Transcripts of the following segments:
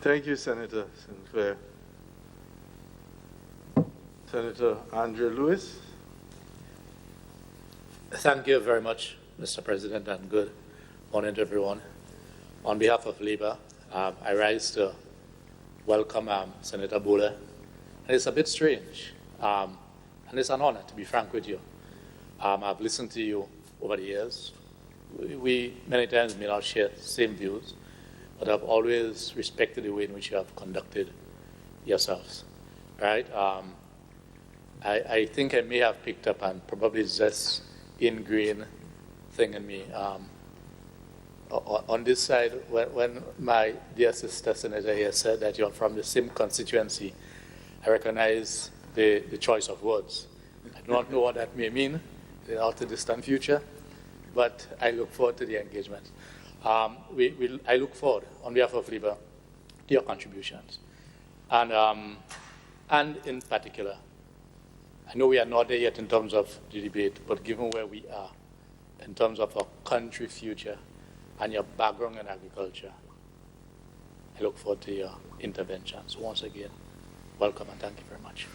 Thank you, Senator Sinclair. Senator Andrew Lewis. Thank you very much, Mr. President, and good morning to everyone. On behalf of Labour, I rise to welcome Senator Bole. And it's a bit strange, and it's an honor, to be frank with you. I've listened to you over the years. We many times may not share the same views, but I've always respected the way in which you have conducted yourselves, right? I think I may have picked up and probably this ingrained thing in me. On this side, when my dear sister Senator here said that you're from the same constituency, I recognize the choice of words. I do not know what that may mean in the not too distant future, but I look forward to the engagement. I look forward, on behalf of Labour, to your contributions. And in particular, I know we are not there yet in terms of the debate, but given where we are in terms of our country future and your background in agriculture, I look forward to your interventions. Once again, welcome and thank you very much.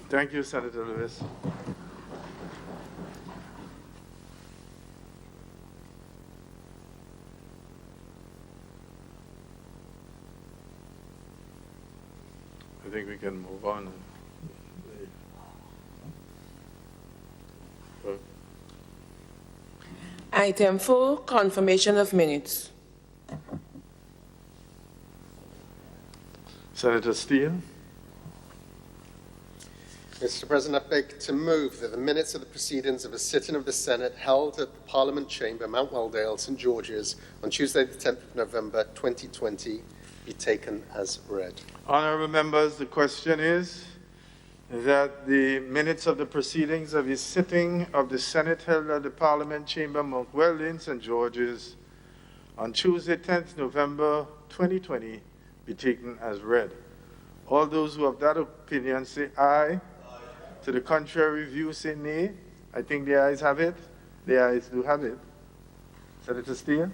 Thank you, Senator Lewis. I think we can move on. Item 4, confirmation of minutes. Senator Steele. Mr. President, I beg to move that the minutes of the proceedings of a sitting of the Senate held at the Parliament Chamber, Mount Weldale, St. George's, on Tuesday, the 10th of November, 2020, be taken as read. Honourable members, the question is that the minutes of the proceedings of the sitting of the Senate held at the Parliament Chamber, Mount Weldale, St. George's, on Tuesday, 10th November 2020, be taken as read. All those who have that opinion say aye. Aye. To the contrary view, say nay. I think the ayes have it. The ayes do have it. Senator Steele.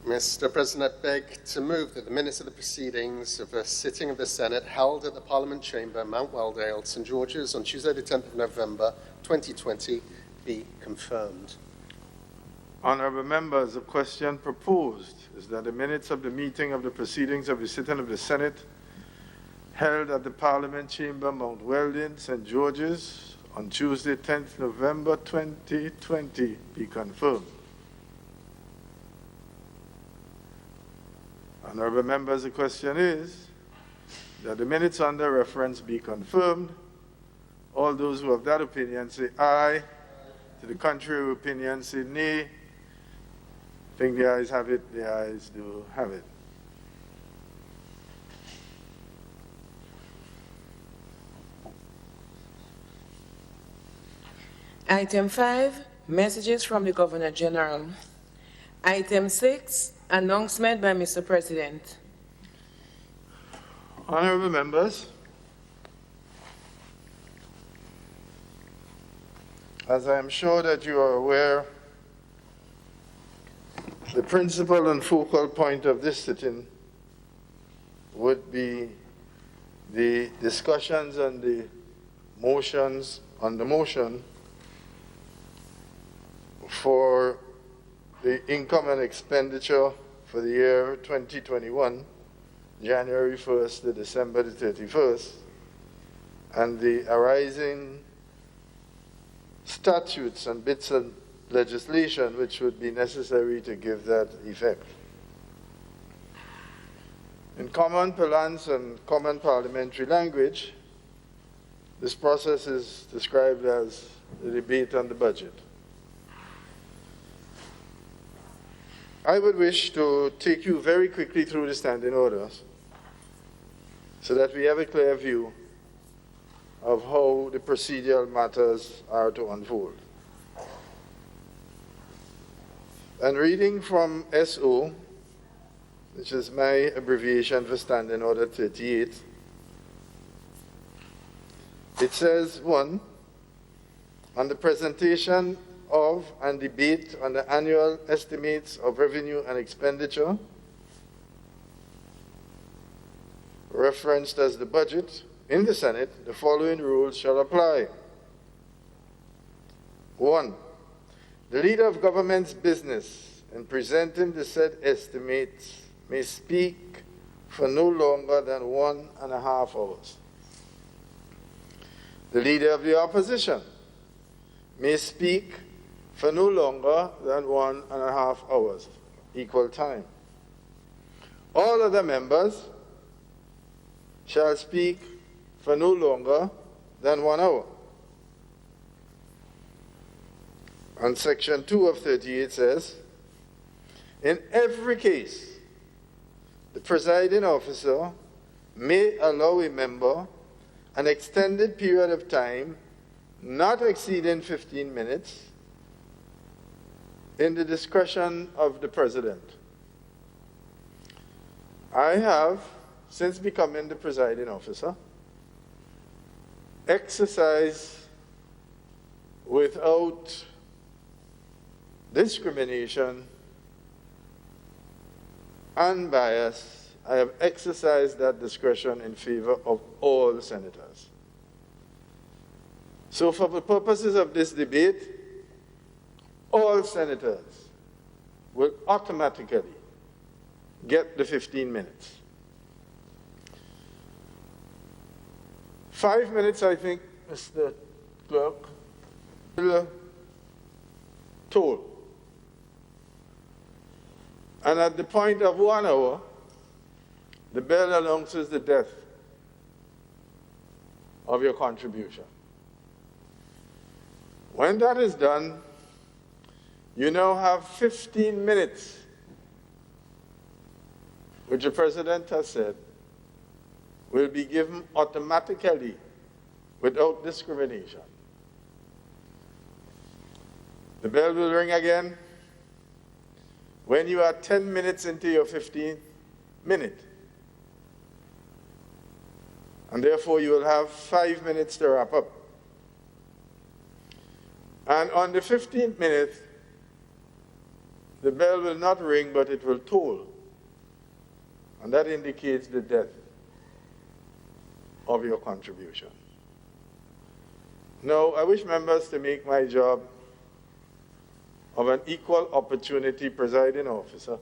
Mr. President, I beg to move that the minutes of the proceedings of a sitting of the Senate held at the Parliament Chamber, Mount Weldale, St. George's, on Tuesday, the 10th of November, 2020, be confirmed. Honourable members, the question proposed is that the minutes of the meeting of the proceedings of the sitting of the Senate held at the Parliament Chamber, Mount Weldale, St. George's, on Tuesday, 10th November 2020, be confirmed. Honourable members, the question is that the minutes under reference be confirmed. All those who have that opinion say aye. To the contrary opinion say nay. I think the ayes have it, the ayes do have it. Item 5, messages from the Governor General. Item 6, announcement by Mr. President. Honourable members, as I am sure that you are aware, the principal and focal point of this sitting would be the discussions and the motions on the motion for the income and expenditure for the year 2021, January 1st to December the 31st, and the arising statutes and bits of legislation which would be necessary to give that effect. In common parlance and common parliamentary language, this process is described as the debate on the budget. I would wish to take you very quickly through the standing orders so that we have a clear view of how the procedural matters are to unfold. And reading from SO, which is my abbreviation for Standing Order 38, it says, 1, on the presentation of and debate on the annual estimates of revenue and expenditure, referenced as the budget in the Senate, the following rules shall apply. 1. The leader of government's business in presenting the said estimates may speak for no longer than 1.5 hours. The leader of the opposition may speak for no longer than 1.5 hours, equal time. All other members shall speak for no longer than 1 hour. And Section 2 of 38 says, in every case, the presiding officer may allow a member an extended period of time not exceeding 15 minutes in the discretion of the president. I have, since becoming the presiding officer, exercised without discrimination and bias. I have exercised that discretion in favor of all senators. So for the purposes of this debate, all senators will automatically get the 15 minutes. 5 minutes, I think, Mr. Clerk, will toll. And at the point of 1 hour, the bell announces the death of your contribution. When that is done, you now have 15 minutes, which the President has said will be given automatically without discrimination. The bell will ring again when you are 10 minutes into your 15th minute. And therefore you will have 5 minutes to wrap up. And on the 15th minute, the bell will not ring, but it will toll. And that indicates the death of your contribution. Now, I wish members to make my job of an equal opportunity presiding officer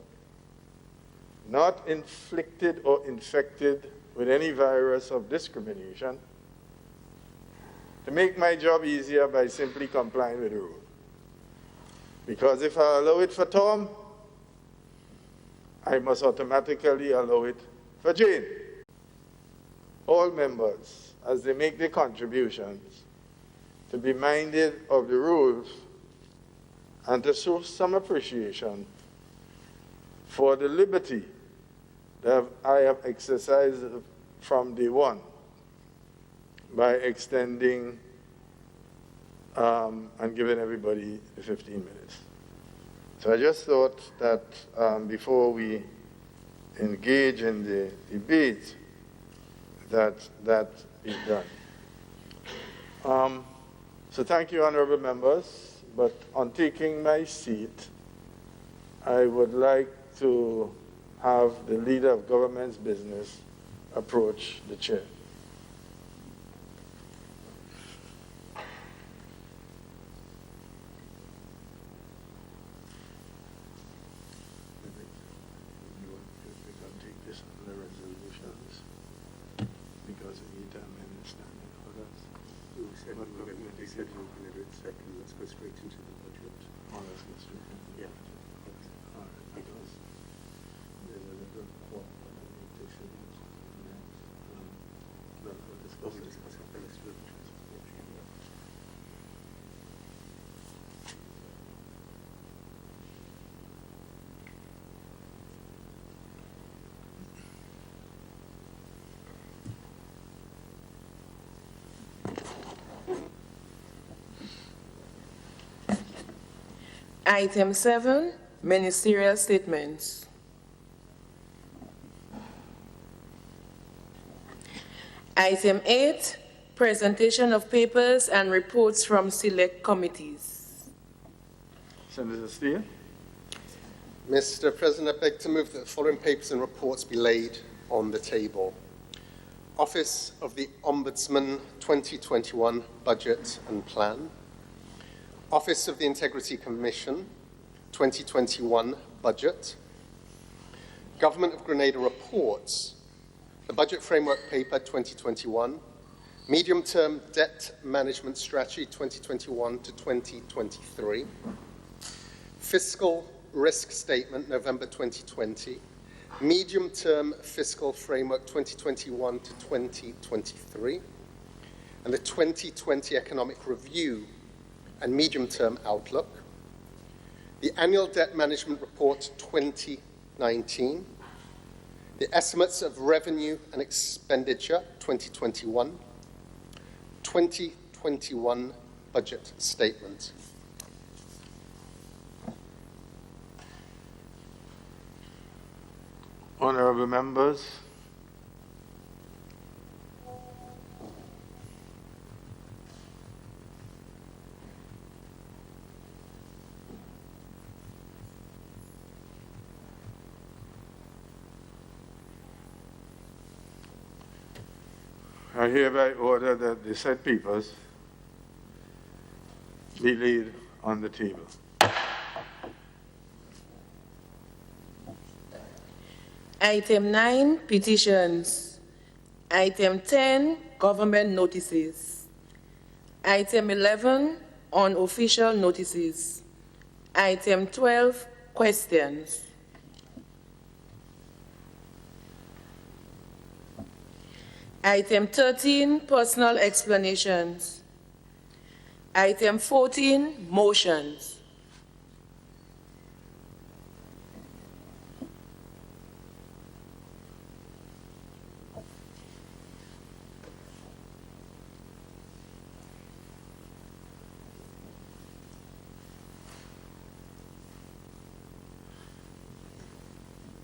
not inflicted or infected with any virus of discrimination, to make my job easier by simply complying with the rule. Because if I allow it for Tom, I must automatically allow it for Jane. All members, as they make their contributions, to be minded of the rules and to show some appreciation for the liberty that I have exercised from day one by extending and giving everybody the 15 minutes. So I just thought that before we engage in the debate, that is done. So thank you, honorable members. But on taking my seat, I would like to have the leader of government's business approach the chair. Let's go straight into the budget. Oh, let's go straight into Yeah. all right, because there's a little quote that I need to show you. We'll discuss it. Let's do it. Item 7, ministerial statements. Item 8, presentation of papers and reports from select committees. Senator Steele? Mr. President, I beg to move that the following papers and reports be laid on the table. Office of the Ombudsman 2021 Budget and Plan, Office of the Integrity Commission 2021 Budget, Government of Grenada Reports, the Budget Framework Paper 2021, Medium-Term Debt Management Strategy 2021 to 2023, Fiscal Risk Statement November 2020, Medium-Term Fiscal Framework 2021 to 2023, and the 2020 Economic Review and Medium-Term Outlook, the Annual Debt Management Report 2019, the Estimates of Revenue and Expenditure 2021, 2021 Budget Statement. Honorable members, I hereby order that the said papers be laid on the table. Item 9, petitions. Item 10, government notices. Item 11, unofficial notices. Item 12, questions. Item 13, personal explanations. Item 14, motions.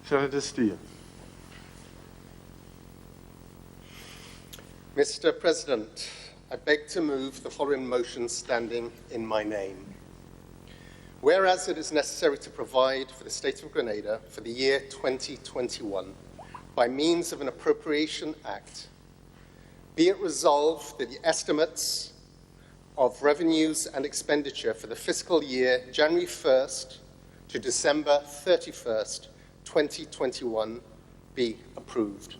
Senator Steele. Mr. President, I beg to move the following motion standing in my name. Whereas it is necessary to provide for the State of Grenada for the year 2021 by means of an Appropriation Act, be it resolved that the estimates of revenues and expenditure for the fiscal year January 1st to December 31st, 2021 be approved.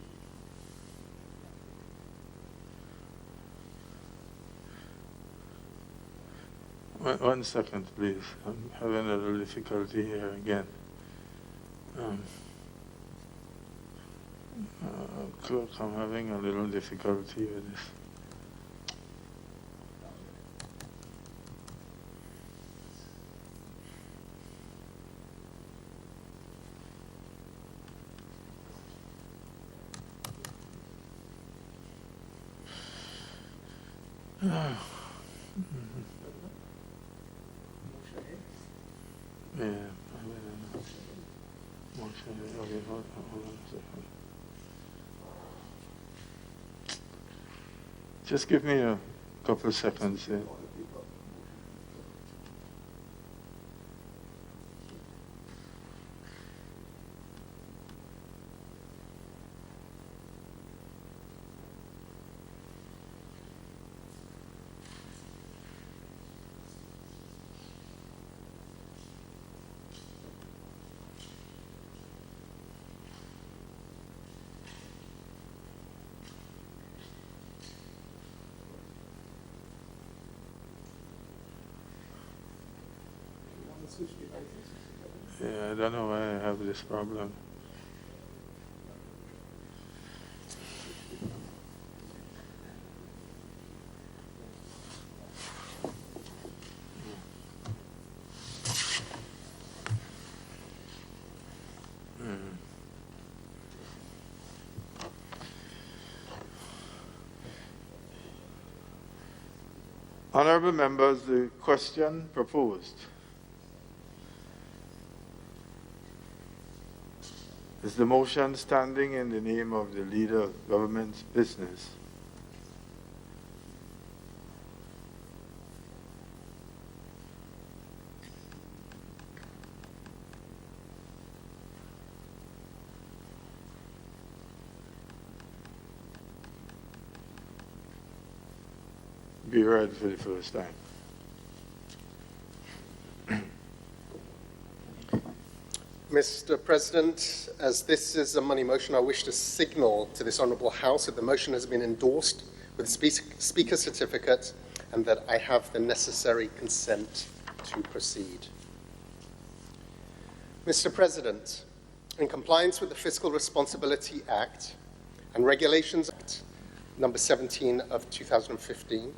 One second, please. I'm having a little difficulty here again. Clerk, I'm having a little difficulty with this. Yeah, okay, hold on a second. Just give me a couple seconds here. Yeah, I don't know why I have this problem. Honorable members, the question proposed is the motion standing in the name of the leader of government's business. be read for the first time. Mr. President, as this is a money motion, I wish to signal to this honourable House that the motion has been endorsed with a speaker certificate and that I have the necessary consent to proceed. Mr. President, in compliance with the Fiscal Responsibility Act and Regulations Act number 17 of 2015,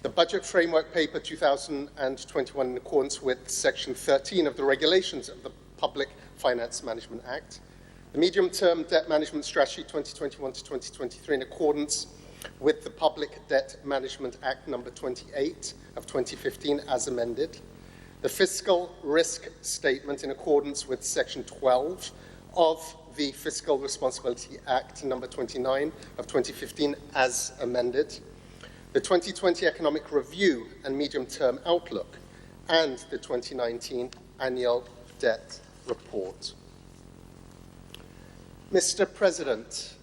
the Budget Framework Paper 2021 in accordance with Section 13 of the Regulations of the Public Finance Management Act, the Medium-Term Debt Management Strategy 2021 to 2023 in accordance with the Public Debt Management Act number 28 of 2015 as amended, the Fiscal Risk Statement in accordance with Section 12 of the Fiscal Responsibility Act number 29 of 2015 as amended, the 2020 Economic Review and Medium-Term Outlook, and the 2019 Annual Debt Report. Mr. President,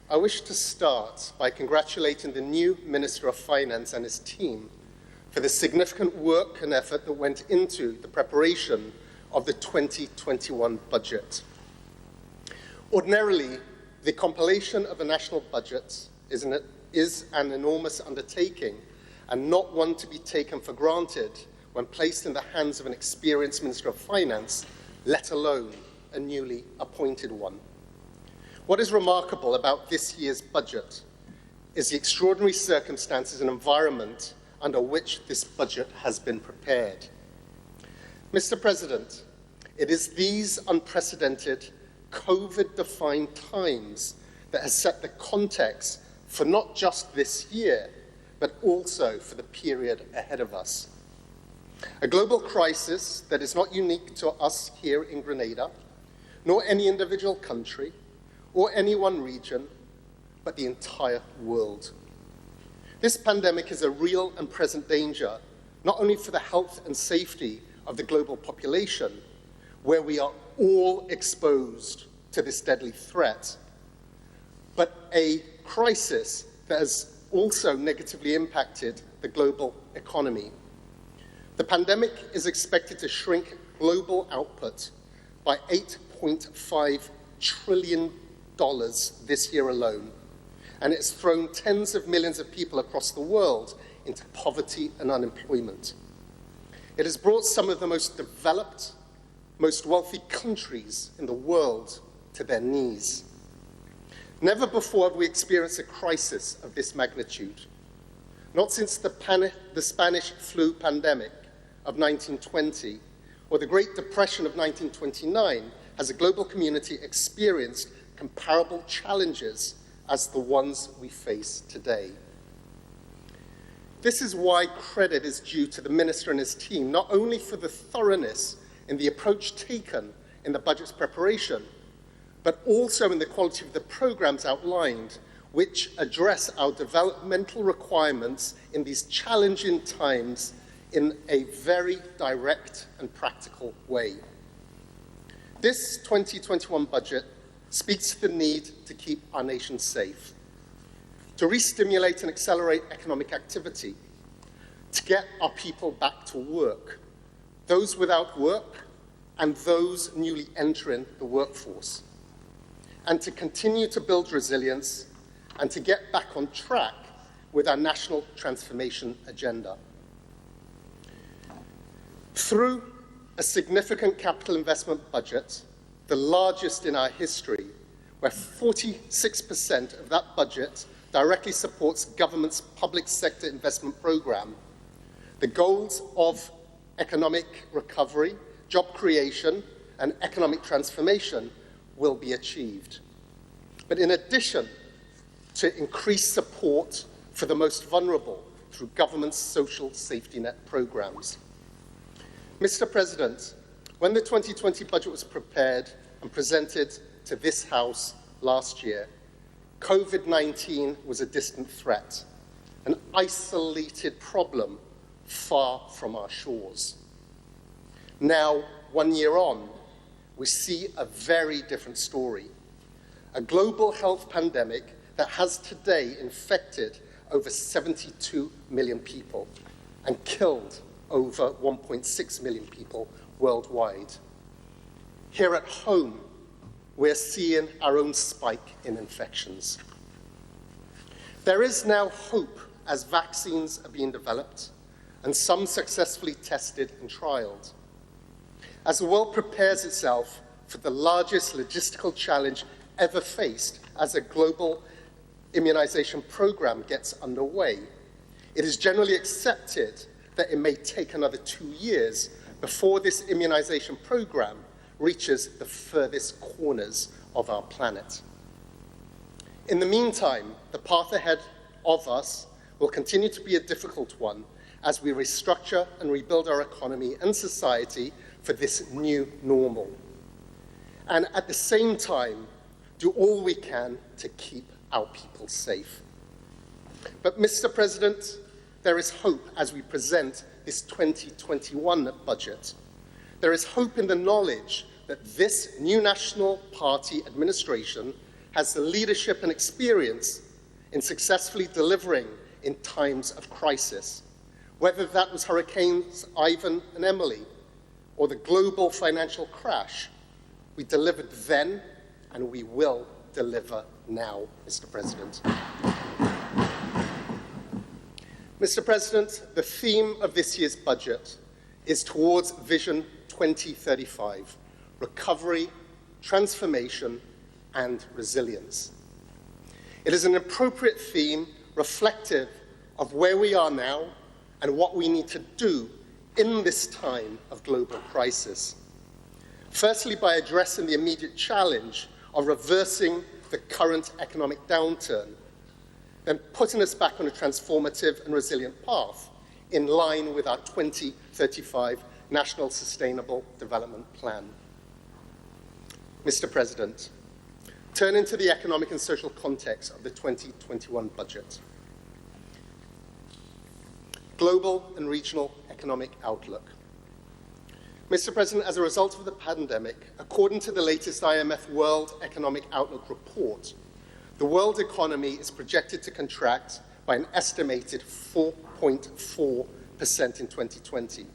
I wish to start by congratulating the new Minister of Finance and his team for the significant work and effort that went into the preparation of the 2021 budget. Ordinarily, the compilation of a national budget is an enormous undertaking and not one to be taken for granted when placed in the hands of an experienced Minister of Finance, let alone a newly appointed one. What is remarkable about this year's budget is the extraordinary circumstances and environment under which this budget has been prepared. Mr. President, it is these unprecedented COVID-defined times that has set the context for not just this year, but also for the period ahead of us. A global crisis that is not unique to us here in Grenada, nor any individual country, or any one region, but the entire world. This pandemic is a real and present danger, not only for the health and safety of the global population, where we are all exposed to this deadly threat, but a crisis that has also negatively impacted the global economy. The pandemic is expected to shrink global output by $8.5 trillion this year alone, and it's thrown tens of millions of people across the world into poverty and unemployment. It has brought some of the most developed, most wealthy countries in the world to their knees. Never before have we experienced a crisis of this magnitude. Not since the Spanish flu pandemic of 1920 or the Great Depression of 1929 has a global community experienced comparable challenges as the ones we face today. This is why credit is due to the Minister and his team, not only for the thoroughness in the approach taken in the budget's preparation, but also in the quality of the programs outlined, which address our developmental requirements in these challenging times in a very direct and practical way. This 2021 budget speaks to the need to keep our nation safe, to re-stimulate and accelerate economic activity, to get our people back to work, those without work and those newly entering the workforce, and to continue to build resilience and to get back on track with our national transformation agenda. Through a significant capital investment budget, the largest in our history, where 46% of that budget directly supports government's public sector investment program, the goals of economic recovery, job creation, and economic transformation will be achieved. But in addition to increased support for the most vulnerable through government's social safety net programs. Mr. President, when the 2020 budget was prepared and presented to this House last year, COVID-19 was a distant threat, an isolated problem far from our shores. Now, 1 year on, we see a very different story. A global health pandemic that has today infected over 72 million people and killed over 1.6 million people worldwide. Here at home, we're seeing our own spike in infections. There is now hope as vaccines are being developed and some successfully tested and trialed. As the world prepares itself for the largest logistical challenge ever faced as a global immunization program gets underway, it is generally accepted that it may take another 2 years before this immunization program reaches the furthest corners of our planet. In the meantime, the path ahead of us will continue to be a difficult one as we restructure and rebuild our economy and society for this new normal. And at the same time, do all we can to keep our people safe. But, Mr. President, there is hope as we present this 2021 budget. There is hope in the knowledge that this new National Party administration has the leadership and experience in successfully delivering in times of crisis, whether that was Hurricanes Ivan and Emily or the global financial crash. We delivered then, and we will deliver now, Mr. President. Mr. President, the theme of this year's budget is towards Vision 2035, recovery, transformation, and resilience. It is an appropriate theme reflective of where we are now and what we need to do in this time of global crisis. Firstly, by addressing the immediate challenge of reversing the current economic downturn, then putting us back on a transformative and resilient path in line with our 2035 National Sustainable Development Plan. Mr. President, turning to the economic and social context of the 2021 budget. Global and regional economic outlook. Mr. President, as a result of the pandemic, according to the latest IMF World Economic Outlook report, the world economy is projected to contract by an estimated 4.4% in 2020,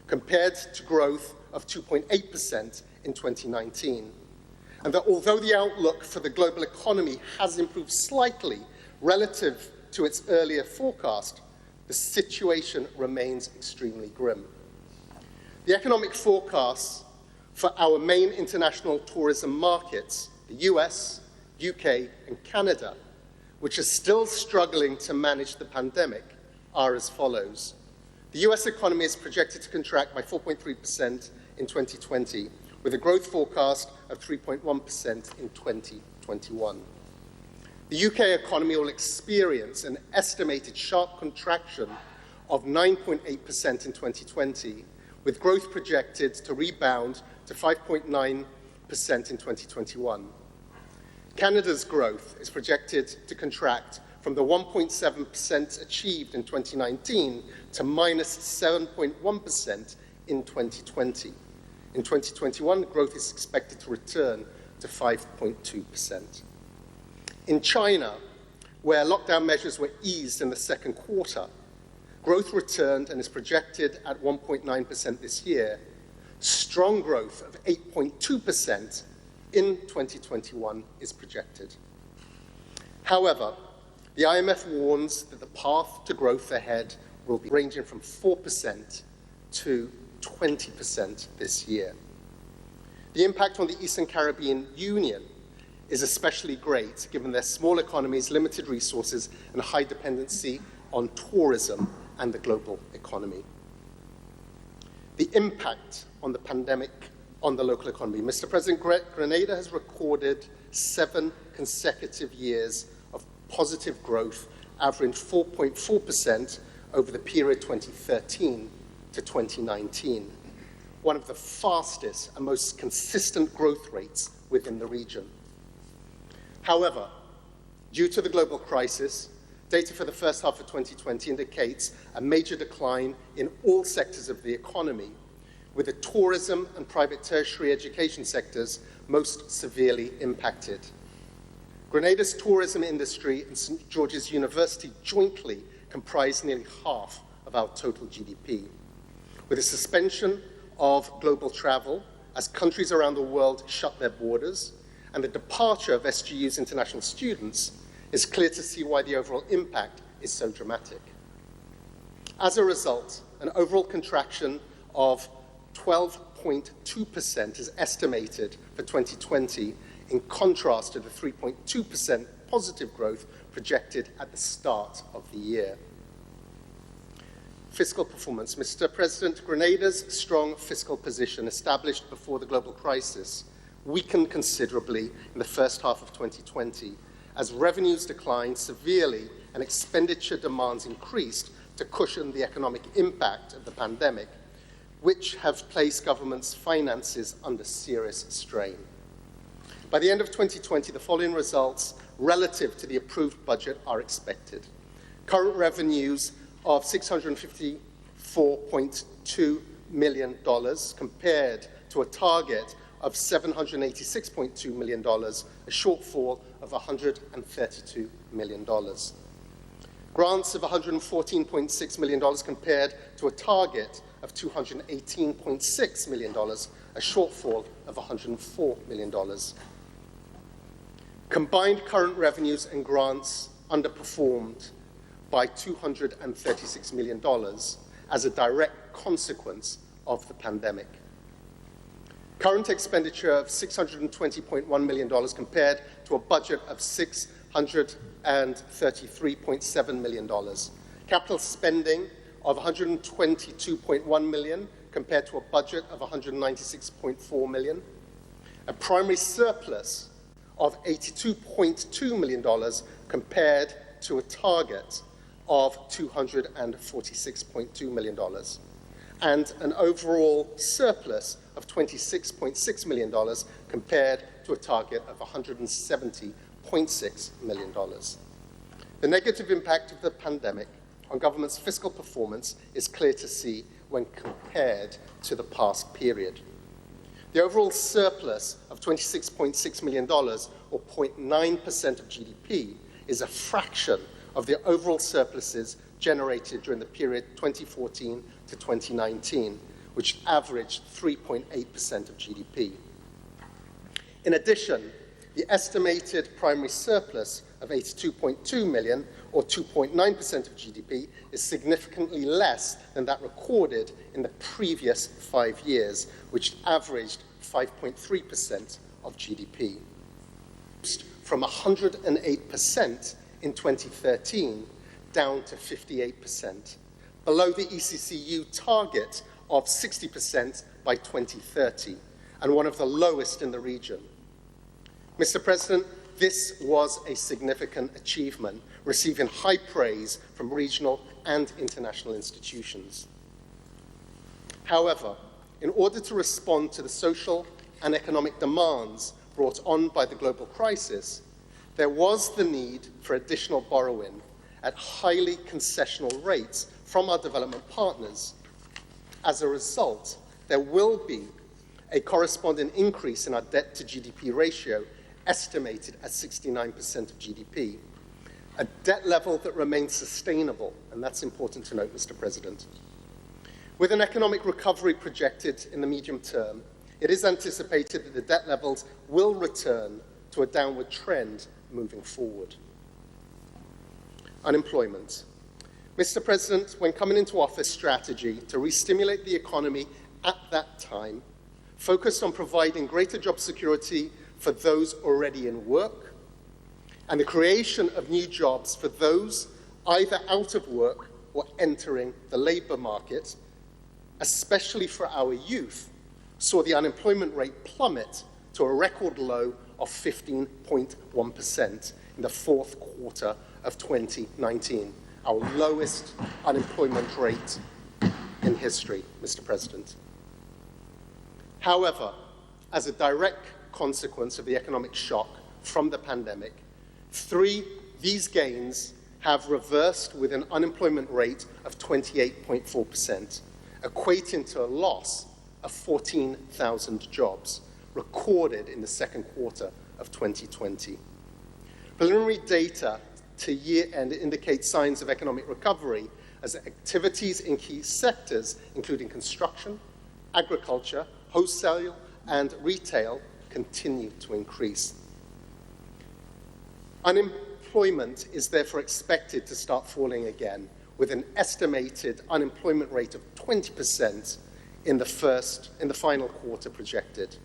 compared to growth of 2.8% in 2019. And that although the outlook for the global economy has improved slightly relative to its earlier forecast, the situation remains extremely grim. The economic forecasts for our main international tourism markets, the US, UK, and Canada, which are still struggling to manage the pandemic, are as follows. The US economy is projected to contract by 4.3% in 2020, with a growth forecast of 3.1% in 2021. The UK economy will experience an estimated sharp contraction of 9.8% in 2020, with growth projected to rebound to 5.9% in 2021. Canada's growth is projected to contract from the 1.7% achieved in 2019 to minus 7.1% in 2020. In 2021, growth is expected to return to 5.2%. In China, where lockdown measures were eased in the second quarter, growth returned and is projected at 1.9% this year. Strong growth of 8.2% in 2021 is projected. However, the IMF warns that the path to growth ahead will be ranging from 4% to 20% this year. The impact on the Eastern Caribbean Union is especially great given their small economies, limited resources, and high dependency on tourism and the global economy. The impact on the pandemic on the local economy. Mr. President, Grenada has recorded 7 consecutive years of positive growth, averaging 4.4% over the period 2013 to 2019, one of the fastest and most consistent growth rates within the region. However, due to the global crisis, data for the first half of 2020 indicates a major decline in all sectors of the economy, with the tourism and private tertiary education sectors most severely impacted. Grenada's tourism industry and St. George's University jointly comprise nearly half of our total GDP. With the suspension of global travel as countries around the world shut their borders and the departure of SGU's international students, it's clear to see why the overall impact is so dramatic. As a result, an overall contraction of 12.2% is estimated for 2020, in contrast to the 3.2% positive growth projected at the start of the year. Fiscal performance. Mr. President, Grenada's strong fiscal position established before the global crisis weakened considerably in the first half of 2020 as revenues declined severely and expenditure demands increased to cushion the economic impact of the pandemic, which have placed government's finances under serious strain. By the end of 2020, the following results relative to the approved budget are expected. Current revenues of $654.2 million compared to a target of $786.2 million, a shortfall of $132 million. Grants of $114.6 million compared to a target of $218.6 million, a shortfall of $104 million. Combined current revenues and grants underperformed by $236 million as a direct consequence of the pandemic. Current expenditure of $620.1 million compared to a budget of $633.7 million. Capital spending of $122.1 million compared to a budget of $196.4 million. A primary surplus of $82.2 million compared to a target of $246.2 million, and an overall surplus of $26.6 million compared to a target of $170.6 million. The negative impact of the pandemic on government's fiscal performance is clear to see when compared to the past period. The overall surplus of $26.6 million, or 0.9% of GDP, is a fraction of the overall surpluses generated during the period 2014 to 2019, which averaged 3.8% of GDP. In addition, the estimated primary surplus of $82.2 million, or 2.9% of GDP, is significantly less than that recorded in the previous 5 years, which averaged 5.3% of GDP. From 108% in 2013 down to 58%, below the ECCU target of 60% by 2030, and one of the lowest in the region. Mr. President, this was a significant achievement, receiving high praise from regional and international institutions. However, in order to respond to the social and economic demands brought on by the global crisis, there was the need for additional borrowing at highly concessional rates from our development partners. As a result, there will be a corresponding increase in our debt to GDP ratio, estimated at 69% of GDP, a debt level that remains sustainable, and that's important to note, Mr. President. With an economic recovery projected in the medium term, it is anticipated that the debt levels will return to a downward trend moving forward. Unemployment. Mr. President, when coming into office, strategy to re-stimulate the economy at that time focused on providing greater job security for those already in work and the creation of new jobs for those either out of work or entering the labour market, especially for our youth, saw the unemployment rate plummet to a record low of 15.1% in the fourth quarter of 2019, our lowest unemployment rate in history, Mr. President. However, as a direct consequence of the economic shock from the pandemic, these gains have reversed with an unemployment rate of 28.4%, equating to a loss of 14,000 jobs recorded in the second quarter of 2020. Preliminary data to year-end indicate signs of economic recovery as activities in key sectors, including construction, agriculture, wholesale, and retail, continue to increase. Unemployment is therefore expected to start falling again, with an estimated unemployment rate of 20% in the final quarter projected.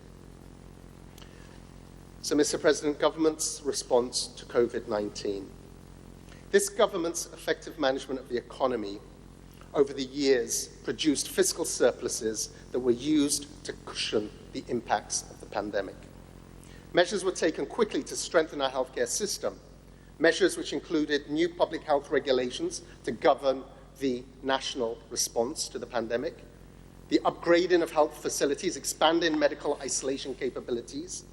So, Mr. President, government's response to COVID-19. This government's effective management of the economy over the years produced fiscal surpluses that were used to cushion the impacts of the pandemic. Measures were taken quickly to strengthen our healthcare system, measures which included new public health regulations to govern the national response to the pandemic, the upgrading of health facilities, expanding medical isolation capabilities,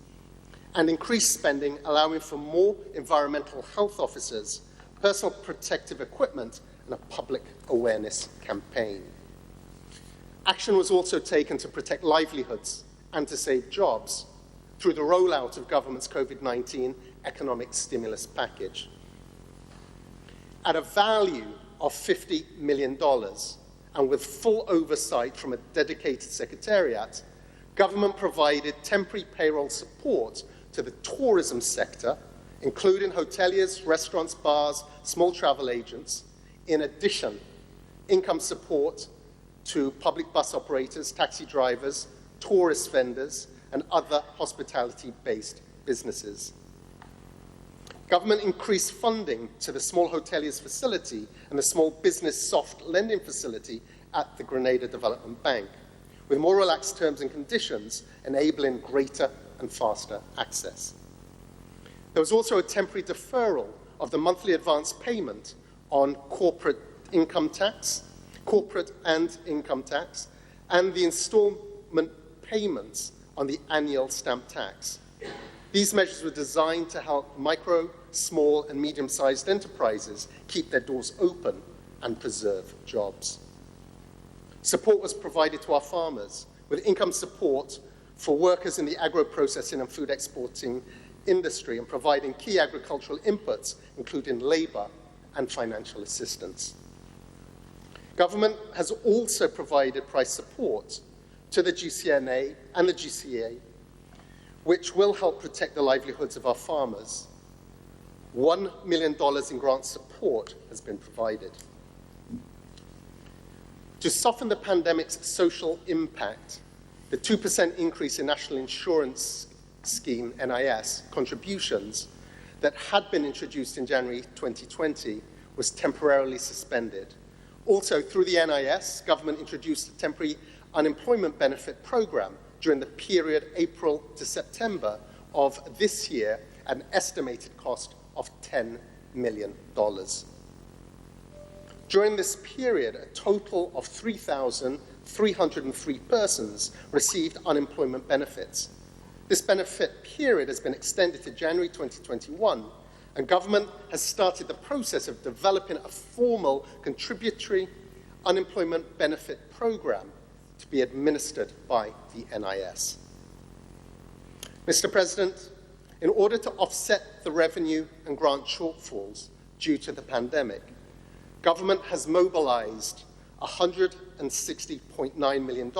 and increased spending allowing for more environmental health officers, personal protective equipment, and a public awareness campaign. Action was also taken to protect livelihoods and to save jobs through the rollout of government's COVID-19 economic stimulus package. At a value of $50 million, and with full oversight from a dedicated secretariat, government provided temporary payroll support to the tourism sector, including hoteliers, restaurants, bars, small travel agents. In addition, income support to public bus operators, taxi drivers, tourist vendors, and other hospitality-based businesses. Government increased funding to the Small Hoteliers Facility and the Small Business Soft Lending Facility at the Grenada Development Bank, with more relaxed terms and conditions enabling greater and faster access. There was also a temporary deferral of the monthly advance payment on corporate and income tax, and the installment payments on the annual stamp tax. These measures were designed to help micro, small, and medium-sized enterprises keep their doors open and preserve jobs. Support was provided to our farmers, with income support for workers in the agro-processing and food exporting industry and providing key agricultural inputs, including labor and financial assistance. Government has also provided price support to the GCNA and the GCA, which will help protect the livelihoods of our farmers. $1 million in grant support has been provided. To soften the pandemic's social impact, the 2% increase in National Insurance Scheme, NIS, contributions that had been introduced in January 2020 was temporarily suspended. Also, through the NIS, government introduced a temporary unemployment benefit program during the period April to September of this year at an estimated cost of $10 million. During this period, a total of 3,303 persons received unemployment benefits. This benefit period has been extended to January 2021, and government has started the process of developing a formal contributory unemployment benefit program to be administered by the NIS. Mr. President, in order to offset the revenue and grant shortfalls due to the pandemic, government has mobilized $160.9 million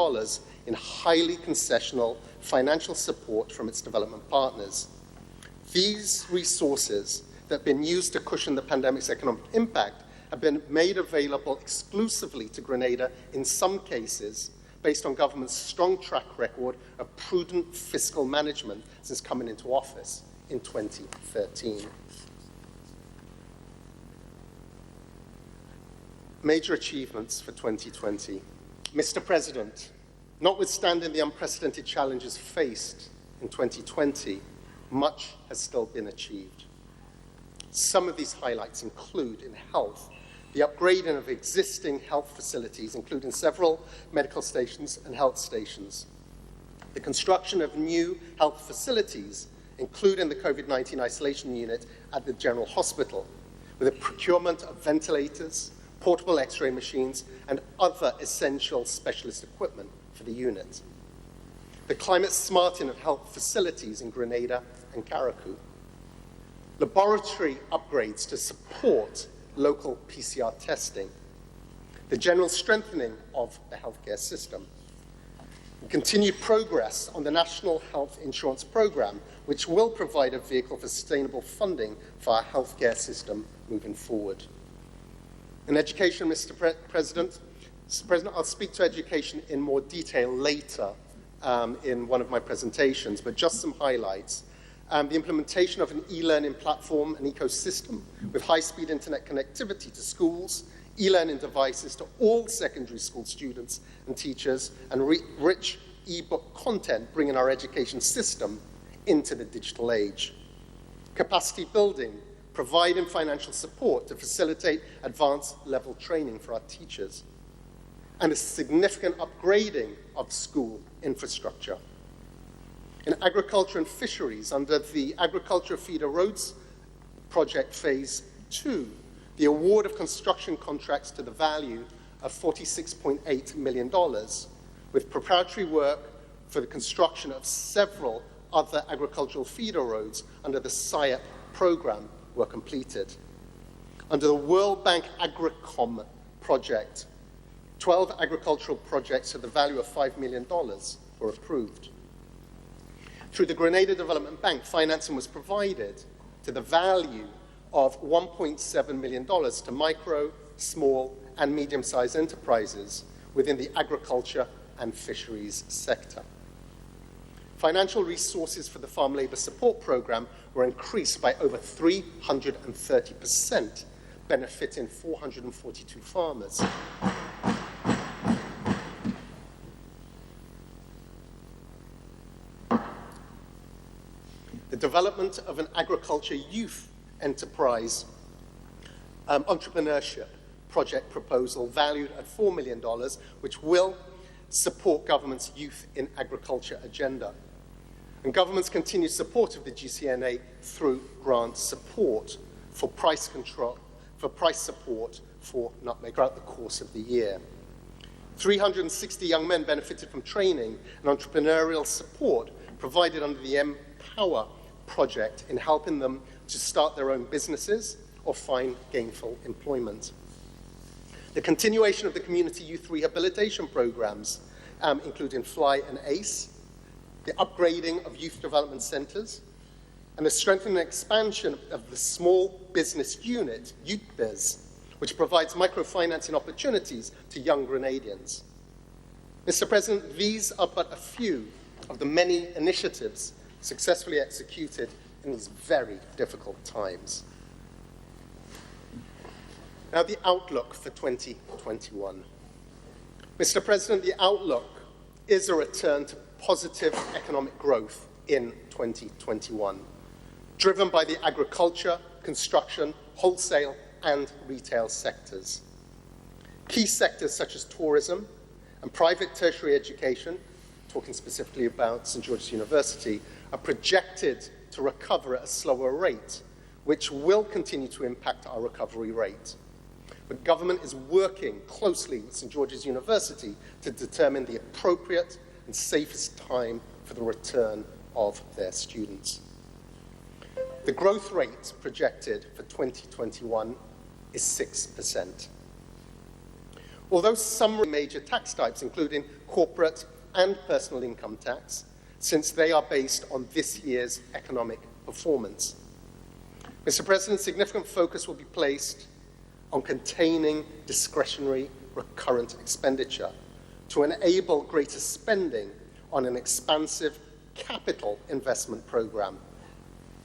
in highly concessional financial support from its development partners. These resources that have been used to cushion the pandemic's economic impact have been made available exclusively to Grenada in some cases based on government's strong track record of prudent fiscal management since coming into office in 2013. Major achievements for 2020. Mr. President, notwithstanding the unprecedented challenges faced in 2020, much has still been achieved. Some of these highlights include, in health, the upgrading of existing health facilities, including several medical stations and health stations, the construction of new health facilities, including the COVID-19 isolation unit at the General Hospital, with the procurement of ventilators, portable X-ray machines, and other essential specialist equipment for the unit. The climate smarting of health facilities in Grenada and Carriacou. laboratory upgrades to support local PCR testing, the general strengthening of the healthcare system, and continued progress on the National Health Insurance Programme, which will provide a vehicle for sustainable funding for our healthcare system moving forward. In education, Mr. President, I'll speak to education in more detail later in one of my presentations, but just some highlights. The implementation of an e-learning platform and ecosystem with high-speed internet connectivity to schools, e-learning devices to all secondary school students and teachers, and rich e-book content bringing our education system into the digital age. Capacity building, providing financial support to facilitate advanced level training for our teachers, and a significant upgrading of school infrastructure. In agriculture and fisheries, under the Agriculture Feeder Roads Project Phase 2, the award of construction contracts to the value of $46.8 million, with preparatory work for the construction of several other agricultural feeder roads under the SIAP program were completed. Under the World Bank AgriCom project, 12 agricultural projects to the value of $5 million were approved. Through the Grenada Development Bank, financing was provided to the value of $1.7 million to micro, small, and medium-sized enterprises within the agriculture and fisheries sector. Financial resources for the Farm Labour Support Programme were increased by over 330%, benefiting 442 farmers. The development of an agriculture youth enterprise entrepreneurship project proposal valued at $4 million, which will support government's youth in agriculture agenda. And government's continued support of the GCNA through grant support for price control, for price support for nutmeg throughout the course of the year. 360 young men benefited from training and entrepreneurial support provided under the Empower project in helping them to start their own businesses or find gainful employment. The continuation of the community youth rehabilitation programs, including FLY and ACE, the upgrading of youth development centers, and the strengthening and expansion of the small business unit, YouthBiz, which provides microfinancing opportunities to young Grenadians. Mr. President, these are but a few of the many initiatives successfully executed in these very difficult times. Now, the outlook for 2021. Mr. President, the outlook is a return to positive economic growth in 2021, driven by the agriculture, construction, wholesale, and retail sectors. Key sectors such as tourism and private tertiary education, talking specifically about St. George's University, are projected to recover at a slower rate, which will continue to impact our recovery rate. But government is working closely with St. George's University to determine the appropriate and safest time for the return of their students. The growth rate projected for 2021 is 6%. Although some major tax types, including corporate and personal income tax, since they are based on this year's economic performance. Mr. President, significant focus will be placed on containing discretionary recurrent expenditure to enable greater spending on an expansive capital investment program.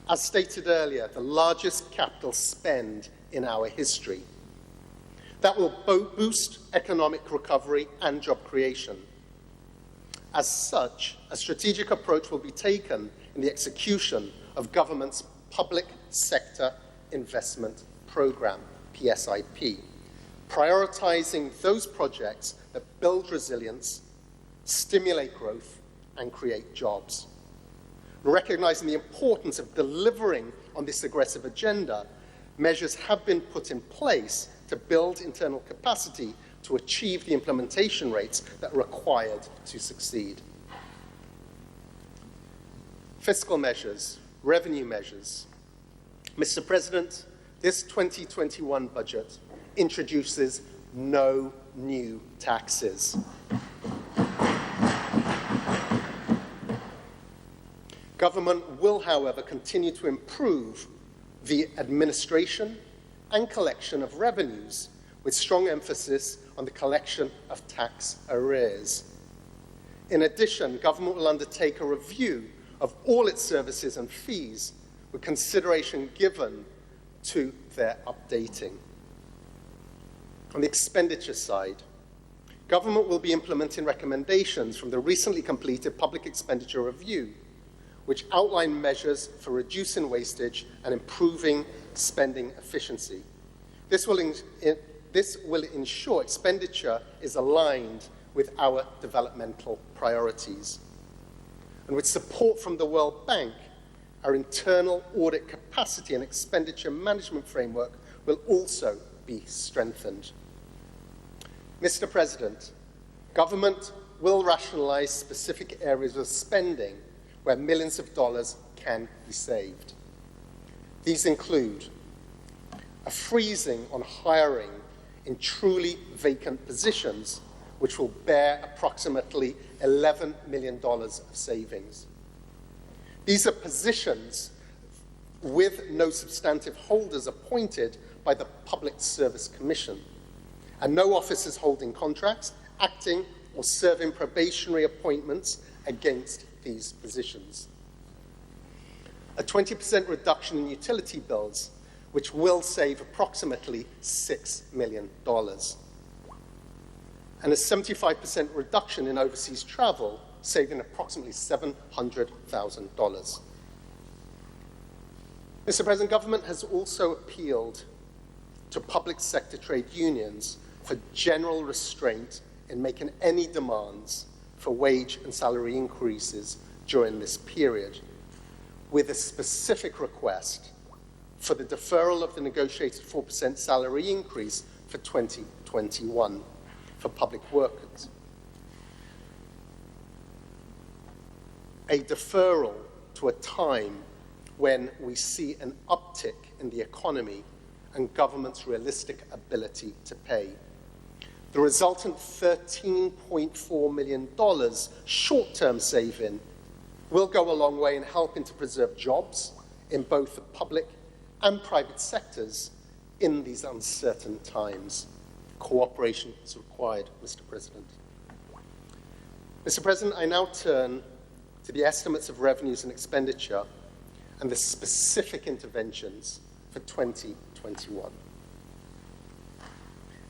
As stated earlier, the largest capital spend in our history. That will boost economic recovery and job creation. As such, a strategic approach will be taken in the execution of government's Public Sector Investment Programme, PSIP, prioritizing those projects that build resilience, stimulate growth, and create jobs. Recognizing the importance of delivering on this aggressive agenda, measures have been put in place to build internal capacity to achieve the implementation rates that are required to succeed. Fiscal measures, revenue measures. Mr. President, this 2021 budget introduces no new taxes. Government will, however, continue to improve the administration and collection of revenues, with strong emphasis on the collection of tax arrears. In addition, government will undertake a review of all its services and fees, with consideration given to their updating. On the expenditure side, government will be implementing recommendations from the recently completed Public Expenditure Review, which outline measures for reducing wastage and improving spending efficiency. This will ensure expenditure is aligned with our developmental priorities. And with support from the World Bank, our internal audit capacity and expenditure management framework will also be strengthened. Mr. President, government will rationalize specific areas of spending where millions of dollars can be saved. These include a freezing on hiring in truly vacant positions, which will bear approximately $11 million of savings. These are positions with no substantive holders appointed by the Public Service Commission, and no officers holding contracts, acting, or serving probationary appointments against these positions. A 20% reduction in utility bills, which will save approximately $6 million. And a 75% reduction in overseas travel, saving approximately $700,000. Mr. President, government has also appealed to public sector trade unions for general restraint in making any demands for wage and salary increases during this period, with a specific request for the deferral of the negotiated 4% salary increase for 2021 for public workers. A deferral to a time when we see an uptick in the economy and government's realistic ability to pay. The resultant $13.4 million short-term saving will go a long way in helping to preserve jobs in both the public and private sectors in these uncertain times. Cooperation is required, Mr. President. Mr. President, I now turn to the estimates of revenues and expenditure and the specific interventions for 2021.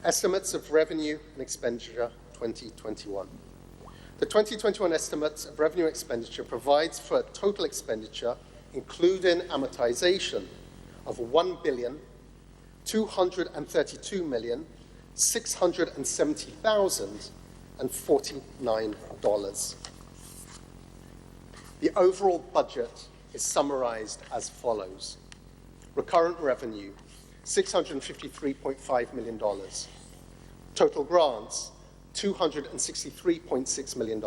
Estimates of revenue and expenditure 2021. The 2021 estimates of revenue and expenditure provides for a total expenditure, including amortization, of $1,232,670,049. The overall budget is summarized as follows. Recurrent revenue, $653.5 million. Total grants, $263.6 million.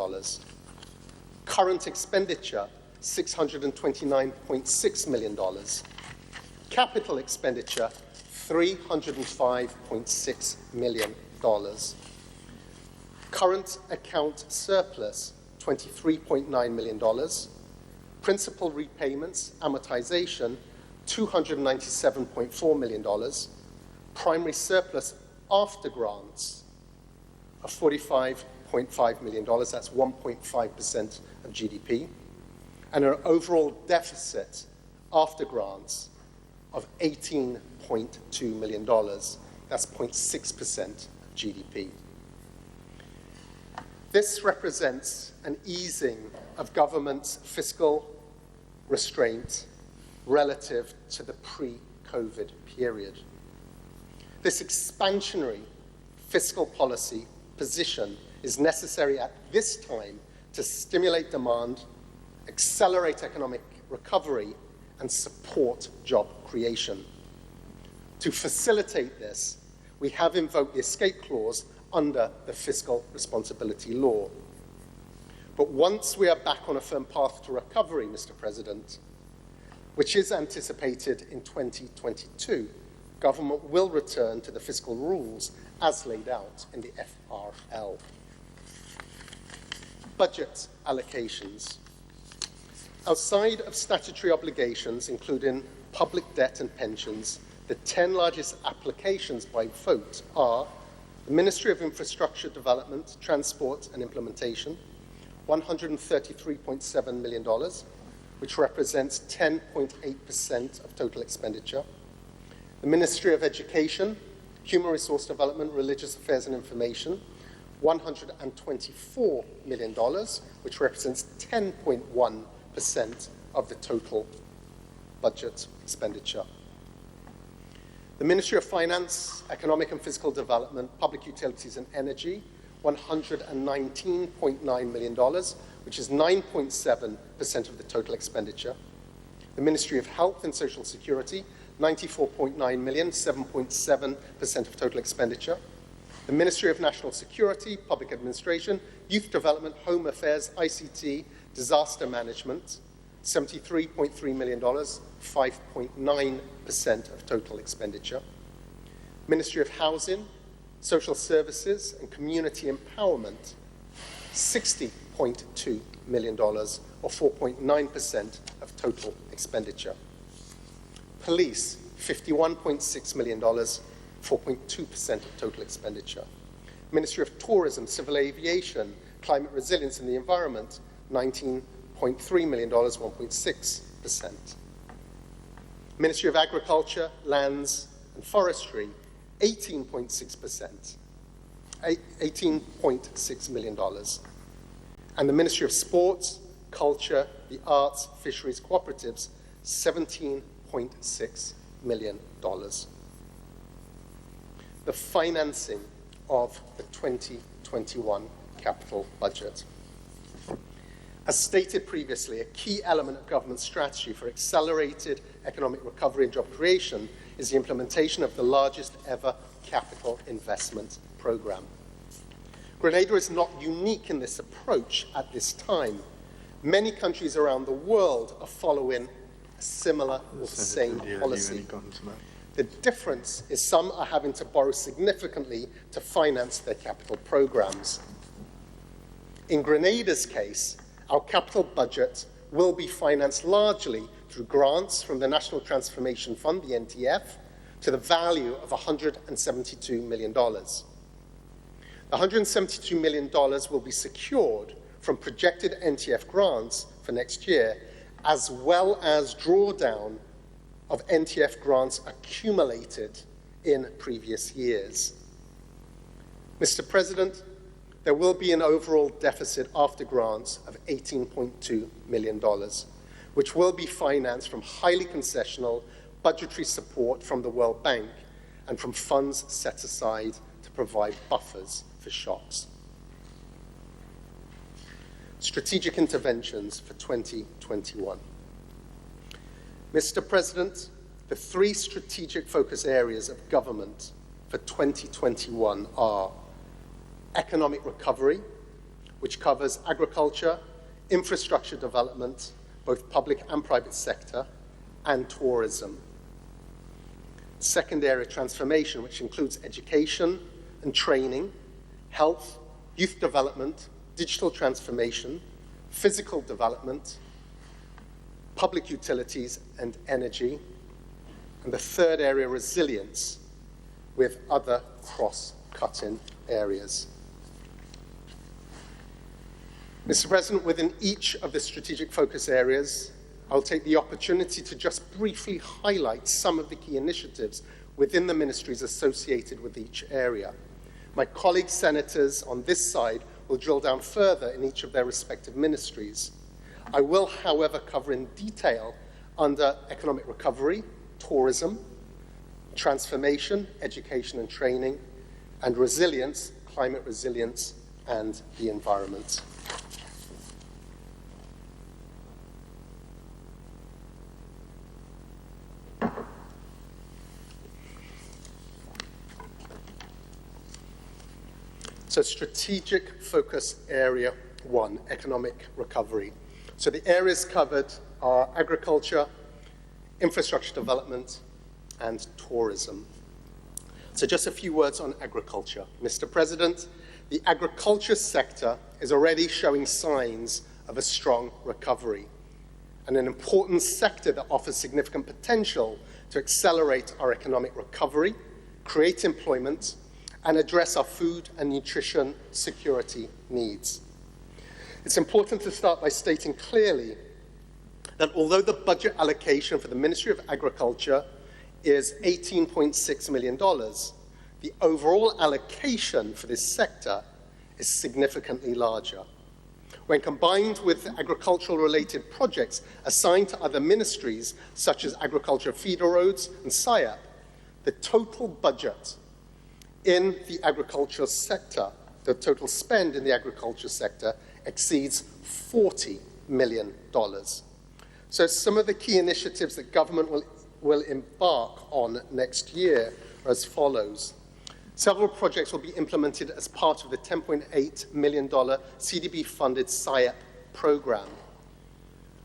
Current expenditure, $629.6 million. Capital expenditure, $305.6 million. Current account surplus, $23.9 million. Principal repayments, amortization, $297.4 million. Primary surplus after grants of $45.5 million, that's 1.5% of GDP, and an overall deficit after grants of $18.2 million, that's 0.6% of GDP. This represents an easing of government's fiscal restraint relative to the pre-COVID period. This expansionary fiscal policy position is necessary at this time to stimulate demand, accelerate economic recovery, and support job creation. To facilitate this, we have invoked the escape clause under the Fiscal Responsibility Law. But once we are back on a firm path to recovery, Mr. President, which is anticipated in 2022, government will return to the fiscal rules as laid out in the FRL. Budget allocations. Outside of statutory obligations, including public debt and pensions, the 10 largest applications by vote are the Ministry of Infrastructure Development, Transport and Implementation, $133.7 million, which represents 10.8% of total expenditure. The Ministry of Education, Human Resource Development, Religious Affairs and Information, $124 million, which represents 10.1% of the total budget expenditure. The Ministry of Finance, Economic and Physical Development, Public Utilities and Energy, $119.9 million, which is 9.7% of the total expenditure. The Ministry of Health and Social Security, $94.9 million, 7.7% of total expenditure. The Ministry of National Security, Public Administration, Youth Development, Home Affairs, ICT, Disaster Management, $73.3 million, 5.9% of total expenditure. Ministry of Housing, Social Services and Community Empowerment, $60.2 million, or 4.9% of total expenditure. Police, $51.6 million, 4.2% of total expenditure. Ministry of Tourism, Civil Aviation, Climate Resilience and the Environment, $19.3 million, 1.6%. Ministry of Agriculture, Lands and Forestry, $18.6 million. And the Ministry of Sports, Culture, the Arts, Fisheries, Cooperatives, $17.6 million. The financing of the 2021 capital budget. As stated previously, a key element of government strategy for accelerated economic recovery and job creation is the implementation of the largest ever capital investment program. Grenada is not unique in this approach at this time. Many countries around the world are following a similar or same policy. The difference is some are having to borrow significantly to finance their capital programs. In Grenada's case, our capital budget will be financed largely through grants from the National Transformation Fund, the NTF, to the value of $172 million. The $172 million will be secured from projected NTF grants for next year, as well as drawdown of NTF grants accumulated in previous years. Mr. President, there will be an overall deficit after grants of $18.2 million, which will be financed from highly concessional budgetary support from the World Bank and from funds set aside to provide buffers for shocks. Strategic interventions for 2021. Mr. President, the three strategic focus areas of government for 2021 are economic recovery, which covers agriculture, infrastructure development, both public and private sector, and tourism. Second area, transformation, which includes education and training, health, youth development, digital transformation, physical development, public utilities and energy. And the third area, resilience, with other cross-cutting areas. Mr. President, within each of the strategic focus areas, I'll take the opportunity to just briefly highlight some of the key initiatives within the ministries associated with each area. My colleague senators on this side will drill down further in each of their respective ministries. I will, however, cover in detail under economic recovery, tourism, transformation, education and training, and resilience, climate resilience, and the environment. So strategic focus area 1, economic recovery. So the areas covered are agriculture, infrastructure development, and tourism. So just a few words on agriculture. Mr. President, the agriculture sector is already showing signs of a strong recovery and an important sector that offers significant potential to accelerate our economic recovery, create employment, and address our food and nutrition security needs. It's important to start by stating clearly that although the budget allocation for the Ministry of Agriculture is $18.6 million, the overall allocation for this sector is significantly larger. When combined with agricultural-related projects assigned to other ministries, such as Agriculture Feeder Roads and SIAP, the total budget in the agriculture sector, the total spend in the agriculture sector, exceeds $40 million. So some of the key initiatives that government will embark on next year are as follows. Several projects will be implemented as part of the $10.8 million CDB-funded SIAP program.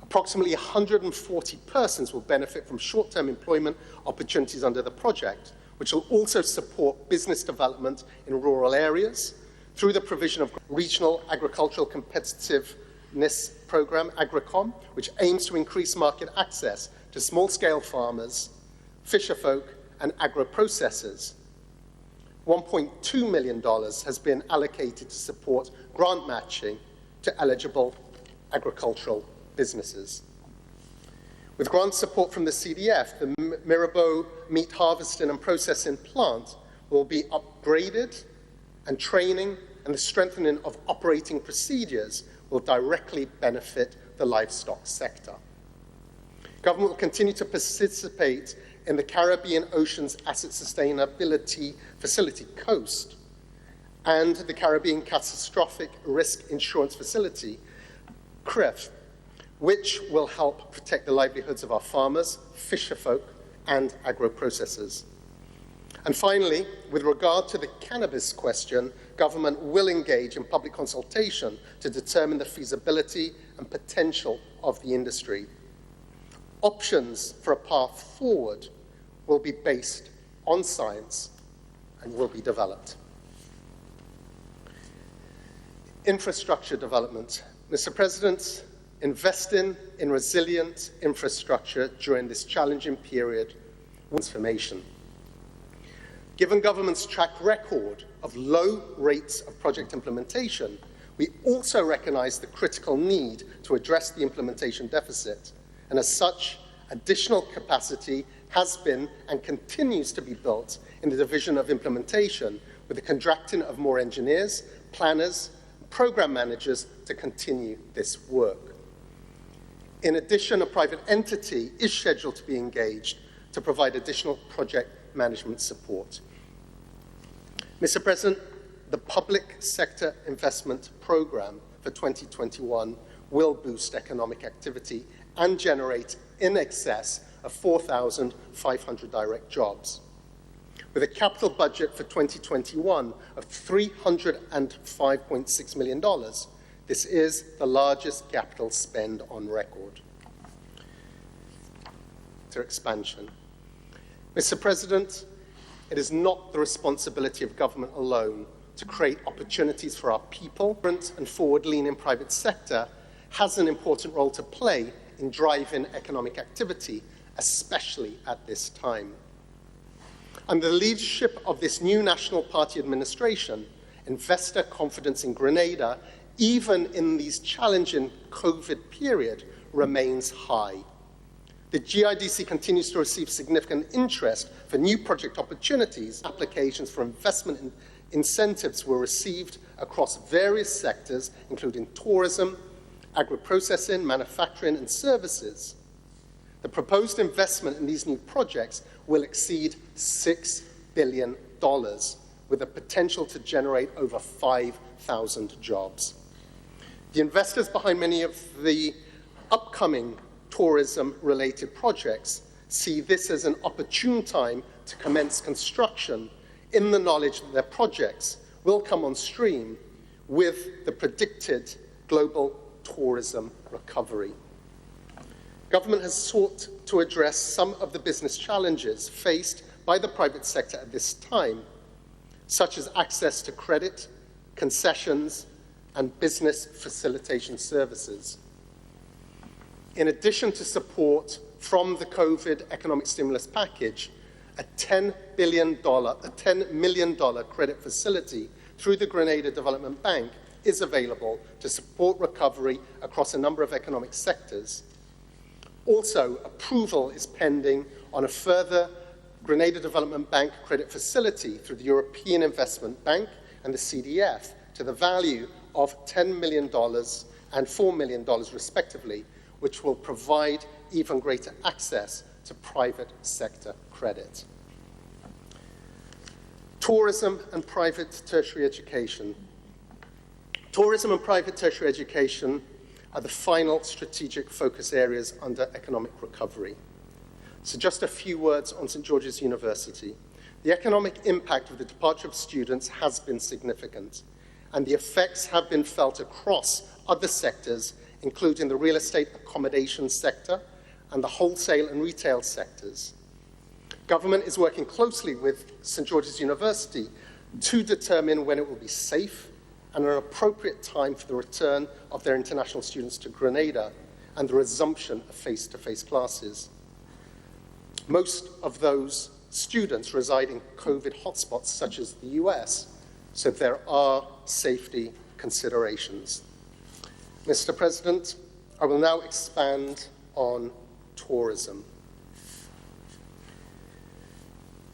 Approximately 140 persons will benefit from short-term employment opportunities under the project, which will also support business development in rural areas through the provision of Regional Agricultural Competitiveness Program, AgriCom, which aims to increase market access to small-scale farmers, fisherfolk, and agro-processors. $1.2 million has been allocated to support grant matching to eligible agricultural businesses. With grant support from the CDF, the Mirabeau meat harvesting and processing plant will be upgraded, and training and the strengthening of operating procedures will directly benefit the livestock sector. Government will continue to participate in the Caribbean Oceans Asset Sustainability Facility, COAST, and the Caribbean Catastrophic Risk Insurance Facility, CRIF, which will help protect the livelihoods of our farmers, fisherfolk, and agro-processors. And finally, with regard to the cannabis question, government will engage in public consultation to determine the feasibility and potential of the industry. Options for a path forward will be based on science and will be developed. Infrastructure development. Mr. President, investing in resilient infrastructure during this challenging period was transformation. Given government's track record of low rates of project implementation, we also recognize the critical need to address the implementation deficit. And as such, additional capacity has been and continues to be built in the division of implementation with the contracting of more engineers, planners, and program managers to continue this work. In addition, a private entity is scheduled to be engaged to provide additional project management support. Mr. President, the public sector investment program for 2021 will boost economic activity and generate in excess of 4,500 direct jobs. With a capital budget for 2021 of $305.6 million, this is the largest capital spend on record. To expansion. Mr. President, it is not the responsibility of government alone to create opportunities for our people, and forward-leaning private sector has an important role to play in driving economic activity, especially at this time. Under the leadership of this new National Party administration, investor confidence in Grenada, even in these challenging COVID period, remains high. The GIDC continues to receive significant interest for new project opportunities. Applications for investment incentives were received across various sectors, including tourism, agro-processing, manufacturing, and services. The proposed investment in these new projects will exceed $6 billion, with the potential to generate over 5,000 jobs. The investors behind many of the upcoming tourism-related projects see this as an opportune time to commence construction in the knowledge that their projects will come on stream with the predicted global tourism recovery. Government has sought to address some of the business challenges faced by the private sector at this time, such as access to credit, concessions, and business facilitation services. In addition to support from the COVID economic stimulus package, a $10 million credit facility through the Grenada Development Bank is available to support recovery across a number of economic sectors. Also, approval is pending on a further Grenada Development Bank credit facility through the European Investment Bank and the CDF to the value of $10 million and $4 million respectively, which will provide even greater access to private sector credit. Tourism and private tertiary education. Tourism and private tertiary education are the final strategic focus areas under economic recovery. So just a few words on St. George's University. The economic impact of the departure of students has been significant, and the effects have been felt across other sectors, including the real estate accommodation sector and the wholesale and retail sectors. Government is working closely with St. George's University to determine when it will be safe and an appropriate time for the return of their international students to Grenada and the resumption of face-to-face classes. Most of those students reside in COVID hotspots such as the US, so there are safety considerations. Mr. President, I will now expand on tourism.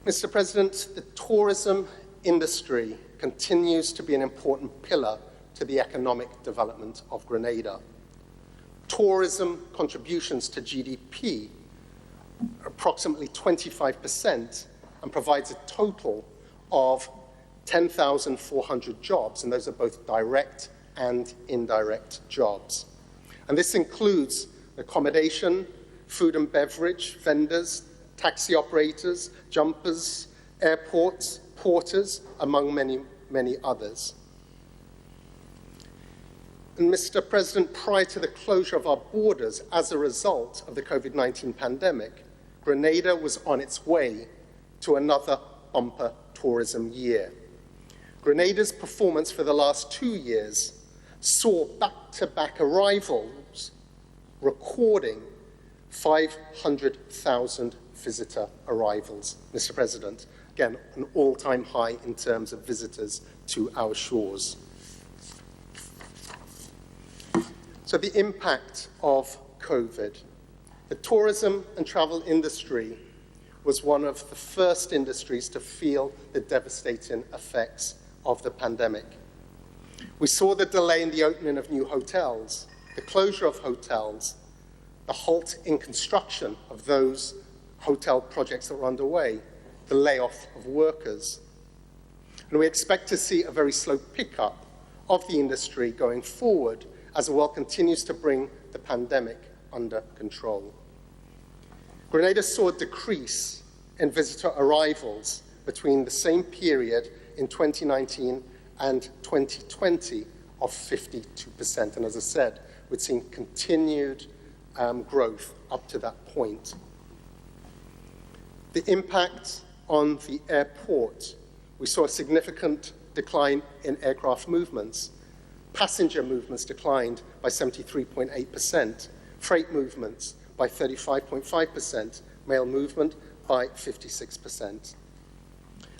Mr. President, the tourism industry continues to be an important pillar to the economic development of Grenada. Tourism contributions to GDP are approximately 25% and provides a total of 10,400 jobs, and those are both direct and indirect jobs. And this includes accommodation, food and beverage, vendors, taxi operators, jumpers, airports, porters, among many, many others. And Mr. President, prior to the closure of our borders as a result of the COVID-19 pandemic, Grenada was on its way to another bumper tourism year. Grenada's performance for the last 2 years saw back-to-back arrivals recording 500,000 visitor arrivals, Mr. President. Again, an all-time high in terms of visitors to our shores. So the impact of COVID. The tourism and travel industry was one of the first industries to feel the devastating effects of the pandemic. We saw the delay in the opening of new hotels, the closure of hotels, the halt in construction of those hotel projects that were underway, the layoff of workers. And we expect to see a very slow pickup of the industry going forward as the world continues to bring the pandemic under control. Grenada saw a decrease in visitor arrivals between the same period in 2019 and 2020 of 52%. And as I said, we've seen continued growth up to that point. The impact on the airport, we saw a significant decline in aircraft movements. Passenger movements declined by 73.8%, freight movements by 35.5%, mail movement by 56%.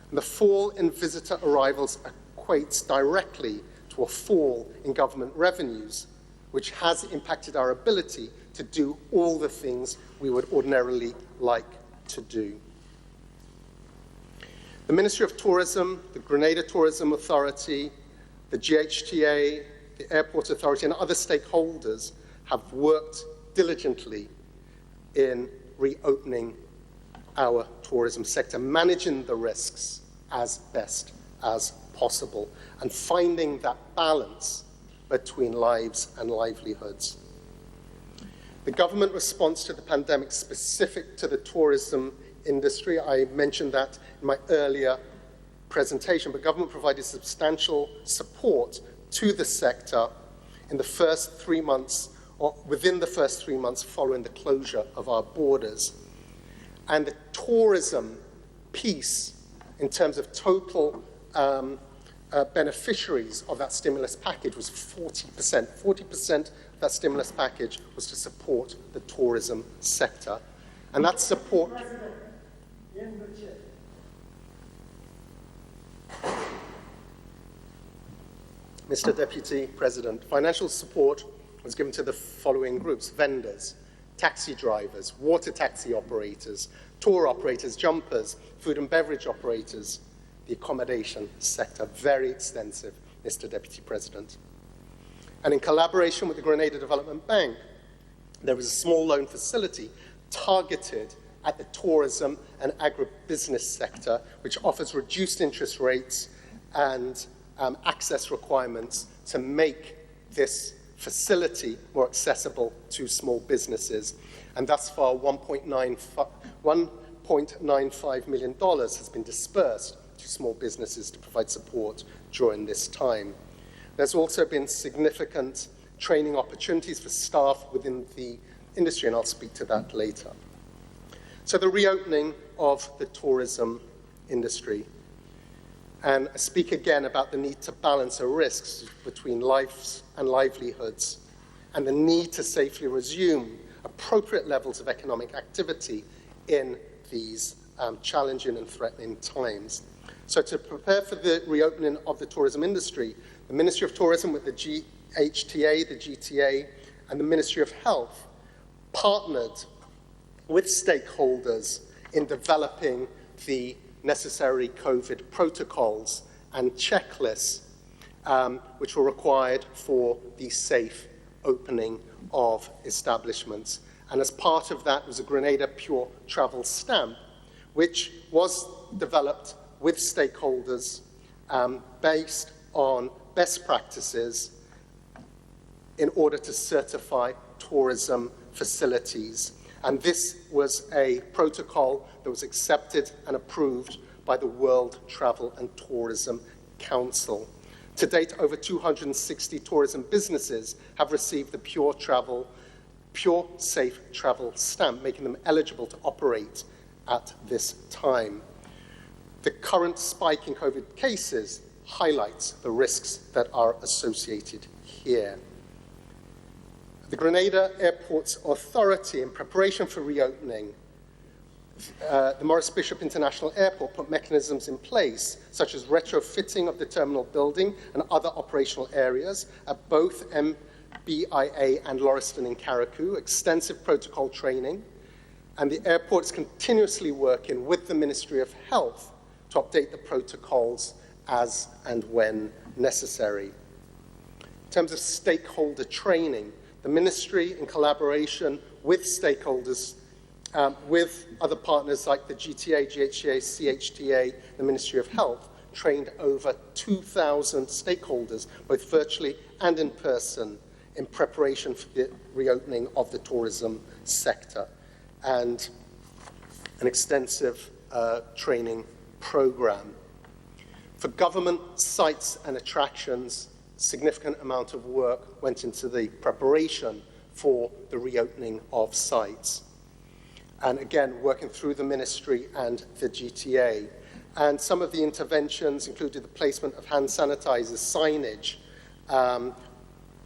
And the fall in visitor arrivals equates directly to a fall in government revenues, which has impacted our ability to do all the things we would ordinarily like to do. The Ministry of Tourism, the Grenada Tourism Authority, the GHTA, the Airport Authority, and other stakeholders have worked diligently in reopening our tourism sector, managing the risks as best as possible, and finding that balance between lives and livelihoods. The government response to the pandemic specific to the tourism industry, I mentioned that in my earlier presentation, but government provided substantial support to the sector in the first 3 months within the first 3 months following the closure of our borders. And the tourism piece, in terms of total beneficiaries of that stimulus package, was 40%. 40% of that stimulus package was to support the tourism sector. And that support... Mr. Deputy President, financial support was given to the following groups: vendors, taxi drivers, water taxi operators, tour operators, jumpers, food and beverage operators, the accommodation sector. Very extensive, Mr. Deputy President. And in collaboration with the Grenada Development Bank, there was a small loan facility targeted at the tourism and agribusiness sector, which offers reduced interest rates and access requirements to make this facility more accessible to small businesses. And thus far, $1.95 million has been dispersed to small businesses to provide support during this time. There's also been significant training opportunities for staff within the industry, and I'll speak to that later. So the reopening of the tourism industry. And I speak again about the need to balance the risks between lives and livelihoods and the need to safely resume appropriate levels of economic activity in these challenging and threatening times. So to prepare for the reopening of the tourism industry, the Ministry of Tourism with the GHTA, the GTA, and the Ministry of Health partnered with stakeholders in developing the necessary COVID protocols and checklists which were required for the safe opening of establishments. And as part of that was a Grenada Pure Travel Stamp, which was developed with stakeholders based on best practices in order to certify tourism facilities. And this was a protocol that was accepted and approved by the World Travel and Tourism Council. To date, over 260 tourism businesses have received the Pure Safe Travel Stamp, making them eligible to operate at this time. The current spike in COVID cases highlights the risks that are associated here. The Grenada Airports Authority, in preparation for reopening, the Maurice Bishop International Airport put mechanisms in place, such as retrofitting of the terminal building and other operational areas at both MBIA and Lauriston in Carriacou, extensive protocol training, and the airport is continuously working with the Ministry of Health to update the protocols as and when necessary. In terms of stakeholder training, the Ministry, in collaboration with stakeholders, with other partners like the GTA, GHTA, CHTA, the Ministry of Health, trained over 2,000 stakeholders, both virtually and in person, in preparation for the reopening of the tourism sector, and an extensive training program. For government sites and attractions, significant amount of work went into the preparation for the reopening of sites. And again, working through the ministry and the GTA. And some of the interventions included the placement of hand sanitizers, signage,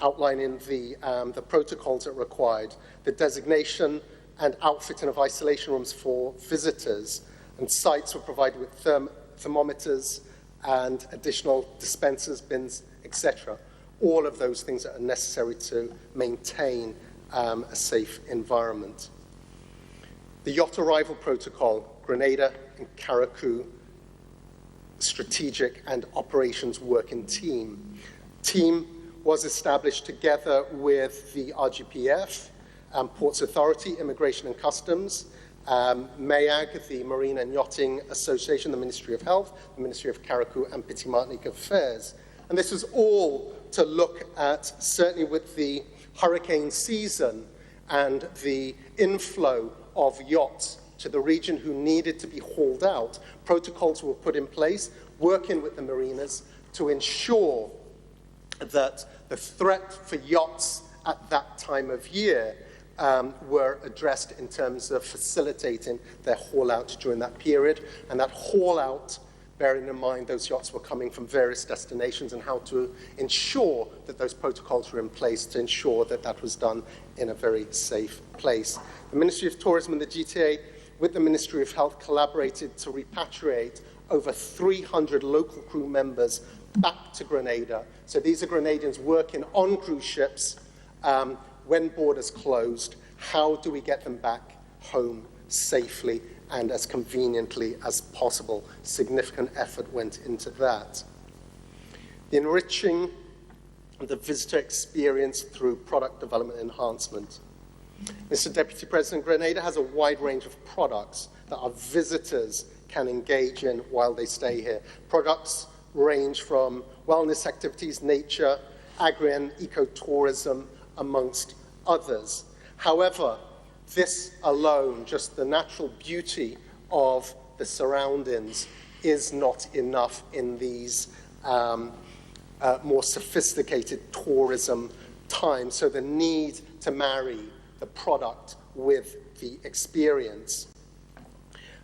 outlining the protocols that required, the designation and outfitting of isolation rooms for visitors, and sites were provided with thermometers and additional dispensers, bins, etc. All of those things that are necessary to maintain a safe environment. The yacht arrival protocol, Grenada and Carriacou Strategic and Operations Working Team. Team was established together with the RGPF, Ports Authority, Immigration and Customs, MAYAG, the Marine and Yachting Association, the Ministry of Health, the Ministry of Carriacou, and Petite Martinique Affairs. And this was all to look at, certainly with the hurricane season and the inflow of yachts to the region who needed to be hauled out, protocols were put in place, working with the mariners to ensure that the threat for yachts at that time of year were addressed in terms of facilitating their haul-out during that period. And that haul-out, bearing in mind those yachts were coming from various destinations, and how to ensure that those protocols were in place to ensure that that was done in a very safe place. The Ministry of Tourism and the GTA, with the Ministry of Health, collaborated to repatriate over 300 local crew members back to Grenada. So these are Grenadians working on cruise ships when borders closed. How do we get them back home safely and as conveniently as possible? Significant effort went into that. The enriching the visitor experience through product development enhancement. Mr. Deputy President, Grenada has a wide range of products that our visitors can engage in while they stay here. Products range from wellness activities, nature, agri and ecotourism, amongst others. However, this alone, just the natural beauty of the surroundings, is not enough in these more sophisticated tourism times. So the need to marry the product with the experience.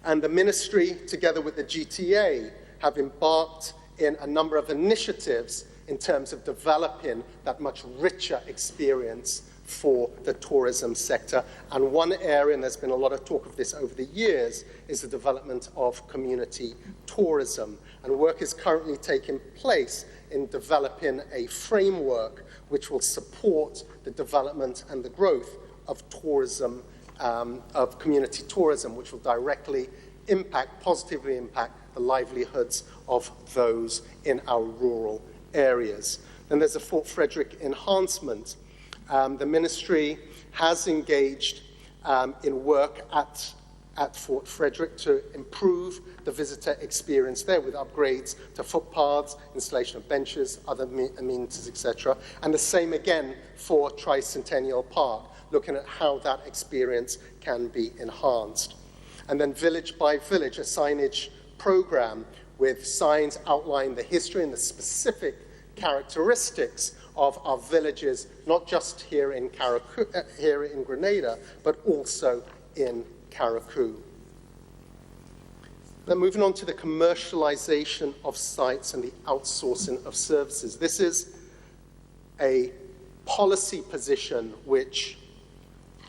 And the ministry, together with the GTA, have embarked in a number of initiatives in terms of developing that much richer experience for the tourism sector. And one area, and there's been a lot of talk of this over the years, is the development of community tourism. And work is currently taking place in developing a framework which will support the development and the growth of tourism, of community tourism, which will directly positively impact the livelihoods of those in our rural areas. Then there's a Fort Frederick enhancement. The ministry has engaged in work at Fort Frederick to improve the visitor experience there with upgrades to footpaths, installation of benches, other amenities, etc. And the same again for Tricentennial Park, looking at how that experience can be enhanced. And then Village by Village, a signage program with signs outlining the history and the specific characteristics of our villages, not just here in Grenada, but also in Carriacou. Then moving on to the commercialization of sites and the outsourcing of services. This is a policy position which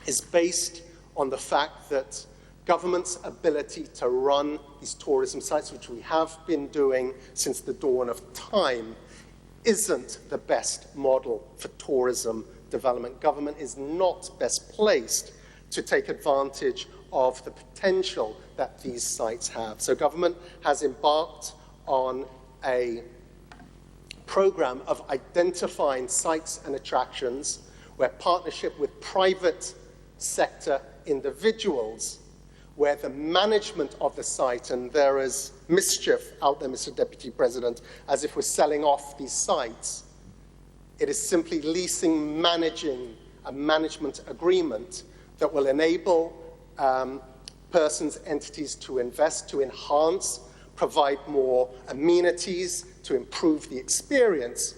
is based on the fact that government's ability to run these tourism sites, which we have been doing since the dawn of time, isn't the best model for tourism development. Government is not best placed to take advantage of the potential that these sites have. So government has embarked on a program of identifying sites and attractions where partnership with private sector individuals, where the management of the site, and there is mischief out there, Mr. Deputy President, as if we're selling off these sites. It is simply leasing, managing a management agreement that will enable persons, entities to invest, to enhance, provide more amenities, to improve the experience,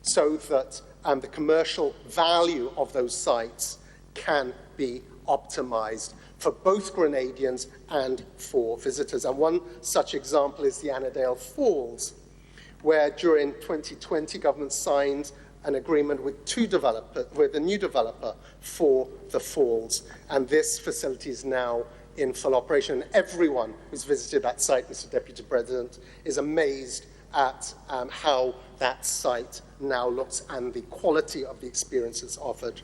so that the commercial value of those sites can be optimized for both Grenadians and for visitors. And one such example is the Annandale Falls, where during 2020, government signed an agreement with a new developer for the falls. And this facility is now in full operation. And everyone who's visited that site, Mr. Deputy President, is amazed at how that site now looks and the quality of the experiences offered.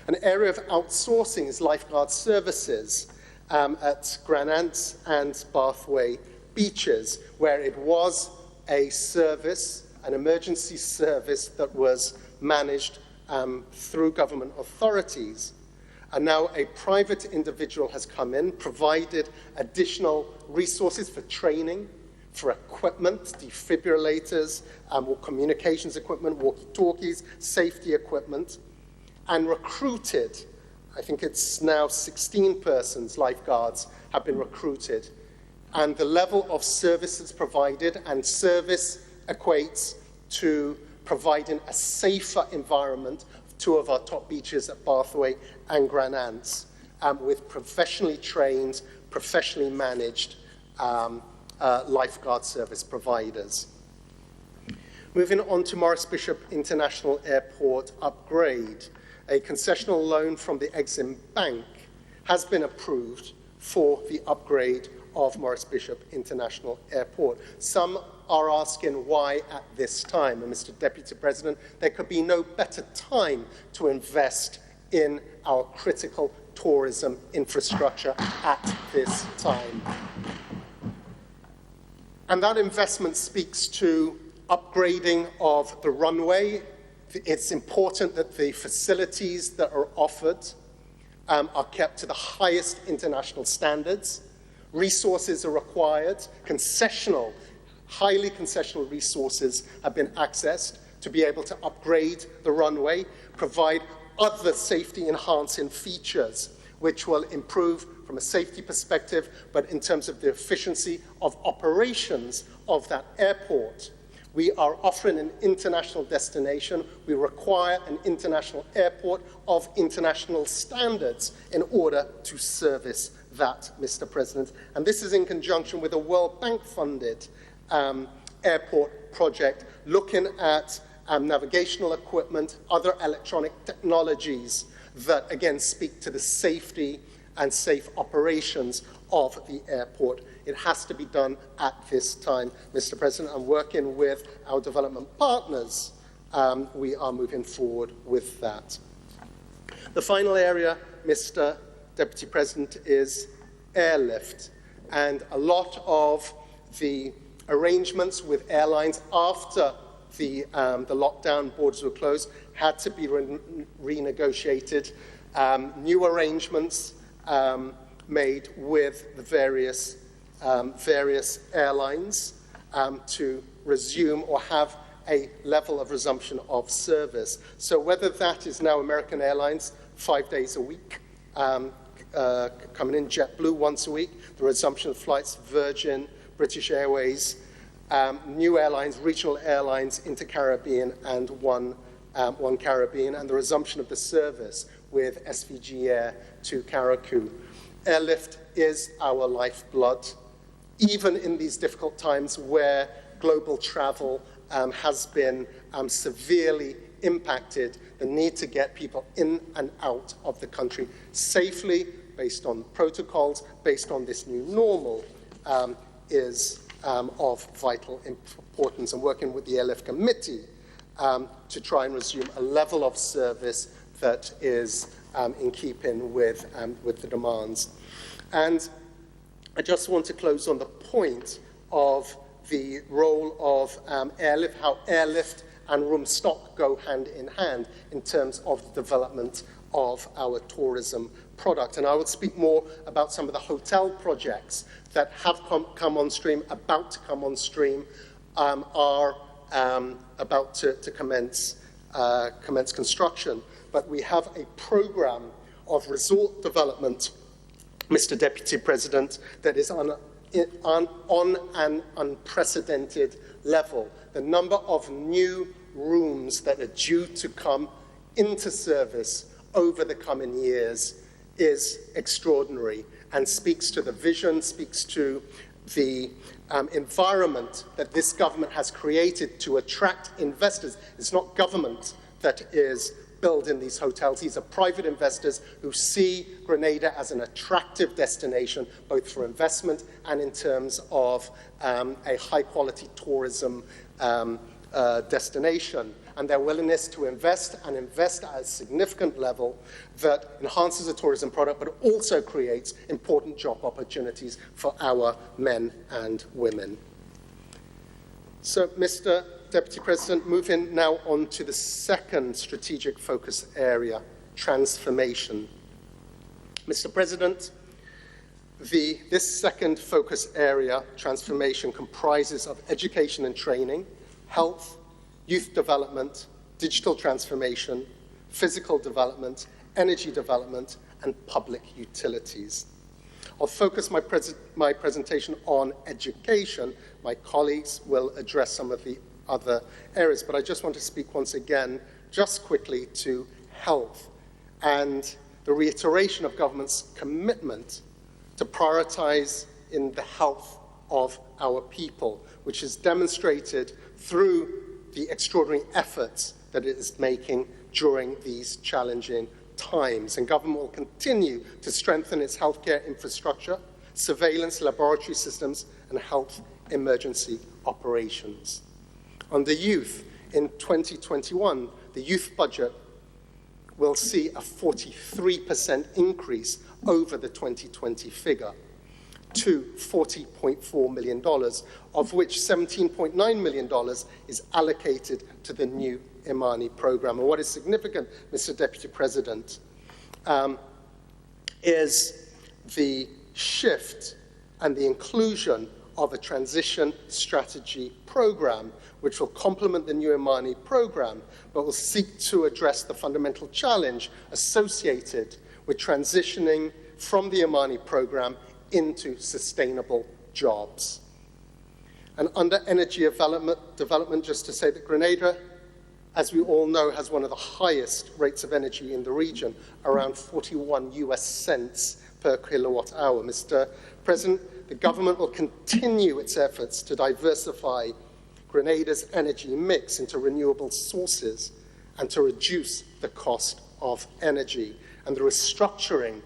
An area of outsourcing is lifeguard services at Granant and Bathway beaches, where it was a service, an emergency service that was managed through government authorities. And now a private individual has come in, provided additional resources for training, for equipment, defibrillators, or communications equipment, walkie-talkies, safety equipment, and recruited, I think it's now 16 persons, lifeguards, have been recruited. And the level of services provided and service equates to providing a safer environment two of our top beaches at Bathway and Grand Anse, with professionally trained, professionally managed lifeguard service providers. Moving on to Maurice Bishop International Airport upgrade, a concessional loan from the Exim Bank has been approved for the upgrade of Maurice Bishop International Airport. Some are asking why at this time. And Mr. Deputy President, there could be no better time to invest in our critical tourism infrastructure at this time. And that investment speaks to upgrading of the runway. It's important that the facilities that are offered are kept to the highest international standards. Resources are required. Highly concessional resources have been accessed to be able to upgrade the runway, provide other safety-enhancing features, which will improve from a safety perspective, but in terms of the efficiency of operations of that airport. We are offering an international destination. We require an international airport of international standards in order to service that, Mr. President. And this is in conjunction with a World Bank-funded airport project looking at navigational equipment, other electronic technologies that, again, speak to the safety and safe operations of the airport. It has to be done at this time, Mr. President. And working with our development partners, we are moving forward with that. The final area, Mr. Deputy President, is airlift. And a lot of the arrangements with airlines after the lockdown, borders were closed, had to be renegotiated. New arrangements made with the various airlines to resume or have a level of resumption of service. So whether that is now American Airlines 5 days a week, coming in, JetBlue once a week, the resumption of flights, Virgin, British Airways, new airlines, regional airlines, Inter-Caribbean and One Caribbean, and the resumption of the service with SVG Air to Carriacou. Airlift is our lifeblood, even in these difficult times where global travel has been severely impacted. The need to get people in and out of the country safely, based on protocols, based on this new normal, is of vital importance. And working with the Airlift Committee to try and resume a level of service that is in keeping with the demands. And I just want to close on the point of the role of airlift, how airlift and room stock go hand in hand in terms of the development of our tourism product. And I will speak more about some of the hotel projects that have come on stream, about to come on stream, are about to commence construction. But we have a program of resort development, Mr. Deputy President, that is on an unprecedented level. The number of new rooms that are due to come into service over the coming years is extraordinary and speaks to the vision, speaks to the environment that this government has created to attract investors. It's not government that is building these hotels. These are private investors who see Grenada as an attractive destination, both for investment and in terms of a high-quality tourism destination. And their willingness to invest and invest at a significant level that enhances the tourism product, but also creates important job opportunities for our men and women. So, Mr. Deputy President, moving now on to the second strategic focus area, transformation. Mr. President, this second focus area, transformation, comprises of education and training, health, youth development, digital transformation, physical development, energy development, and public utilities. I'll focus my presentation on education. My colleagues will address some of the other areas, but I just want to speak once again, just quickly, to health, and the reiteration of government's commitment to prioritize in the health of our people, which is demonstrated through the extraordinary efforts that it is making during these challenging times. And government will continue to strengthen its healthcare infrastructure, surveillance, laboratory systems, and health emergency operations. On the youth, in 2021, the youth budget will see a 43% increase over the 2020 figure to $40.4 million, of which $17.9 million is allocated to the new Imani program. And what is significant, Mr. Deputy President, is the shift and the inclusion of a transition strategy program, which will complement the new Imani program, but will seek to address the fundamental challenge associated with transitioning from the Imani program into sustainable jobs. And under energy development, just to say that Grenada, as we all know, has one of the highest rates of energy in the region, around 41 US cents per kilowatt hour. Mr. President, the government will continue its efforts to diversify Grenada's energy mix into renewable sources and to reduce the cost of energy. And the restructuring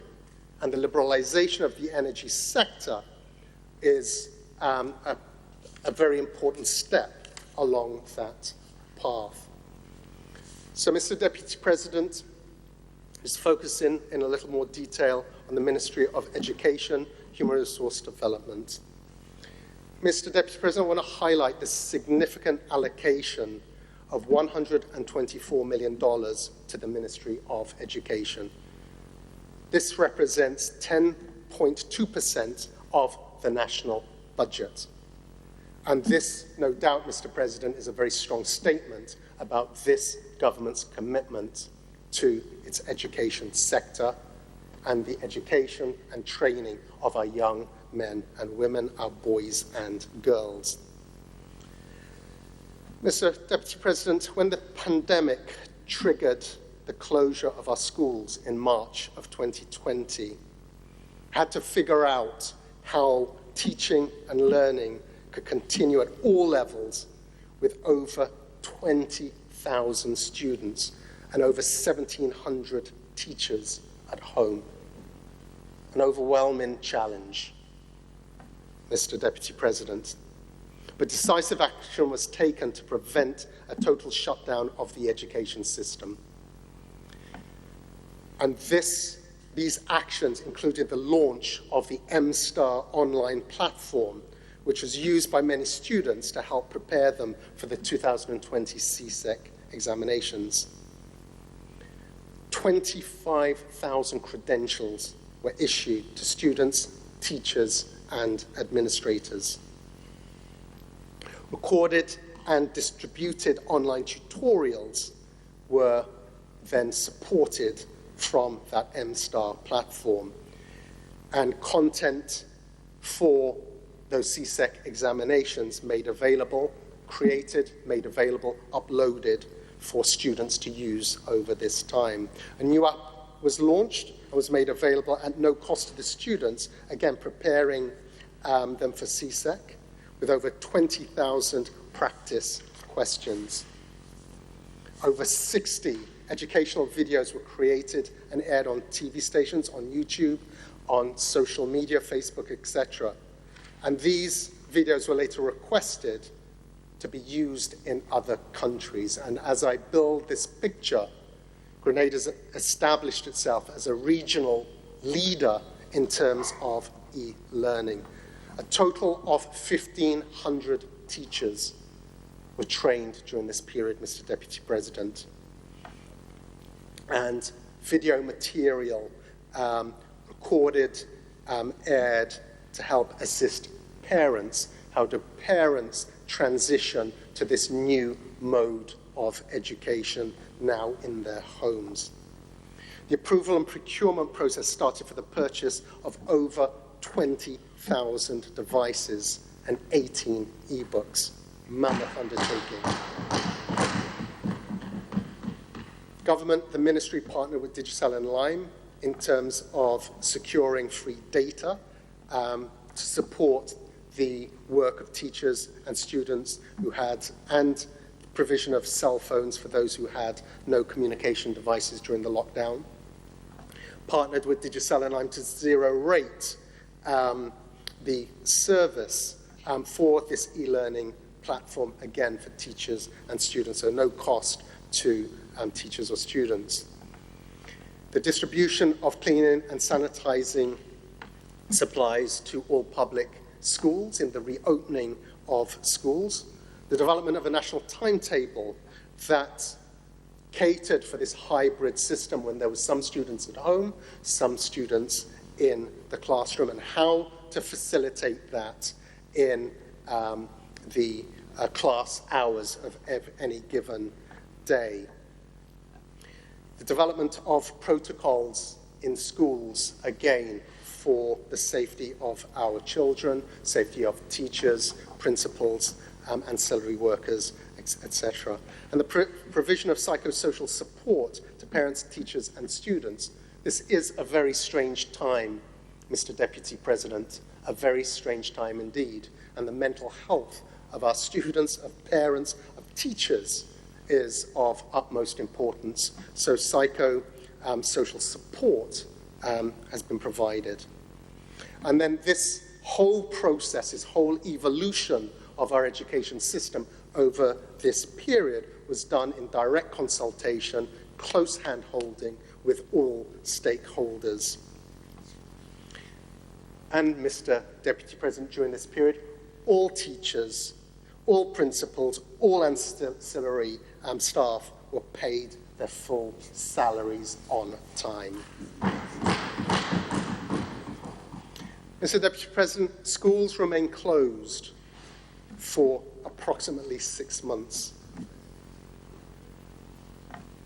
and the liberalization of the energy sector is a very important step along that path. So, Mr. Deputy President, is focusing in a little more detail on the Ministry of Education, Human Resource Development. Mr. Deputy President, I want to highlight the significant allocation of $124 million to the Ministry of Education. This represents 10.2% of the national budget. And this, no doubt, Mr. President, is a very strong statement about this government's commitment to its education sector and the education and training of our young men and women, our boys and girls. Mr. Deputy President, when the pandemic triggered the closure of our schools in March of 2020, had to figure out how teaching and learning could continue at all levels with over 20,000 students and over 1,700 teachers at home. An overwhelming challenge, Mr. Deputy President. But decisive action was taken to prevent a total shutdown of the education system. And these actions included the launch of the MSTAR online platform, which was used by many students to help prepare them for the 2020 CSEC examinations. 25,000 credentials were issued to students, teachers, and administrators. Recorded and distributed online tutorials were then supported from that MSTAR platform. And content for those CSEC examinations made available, created, made available, uploaded for students to use over this time. A new app was launched and was made available at no cost to the students, again preparing them for CSEC, with over 20,000 practice questions. Over 60 educational videos were created and aired on TV stations, on YouTube, on social media, Facebook, etc. And these videos were later requested to be used in other countries. And as I build this picture, Grenada's established itself as a regional leader in terms of e-learning. A total of 1,500 teachers were trained during this period, Mr. Deputy President. And video material recorded, aired to help assist parents. How do parents transition to this new mode of education now in their homes? The approval and procurement process started for the purchase of over 20,000 devices and 18 e-books. Mammoth undertaking. Government, the ministry partnered with Digicel and Lime in terms of securing free data to support the work of teachers and students who had, and provision of cell phones for those who had no communication devices during the lockdown. Partnered with Digicel and Lime to zero rate the service for this e-learning platform, again, for teachers and students, so no cost to teachers or students. The distribution of cleaning and sanitizing supplies to all public schools in the reopening of schools. The development of a national timetable that catered for this hybrid system when there were some students at home, some students in the classroom, and how to facilitate that in the class hours of any given day. The development of protocols in schools, again, for the safety of our children, safety of teachers, principals, ancillary workers, etc. And the provision of psychosocial support to parents, teachers, and students. This is a very strange time, Mr. Deputy President, a very strange time indeed. And the mental health of our students, of parents, of teachers is of utmost importance. So psychosocial support has been provided. And then this whole process, this whole evolution of our education system over this period was done in direct consultation, close hand-holding with all stakeholders. And Mr. Deputy President, during this period, all teachers, all principals, all ancillary staff were paid their full salaries on time. Mr. Deputy President, schools remain closed for approximately 6 months.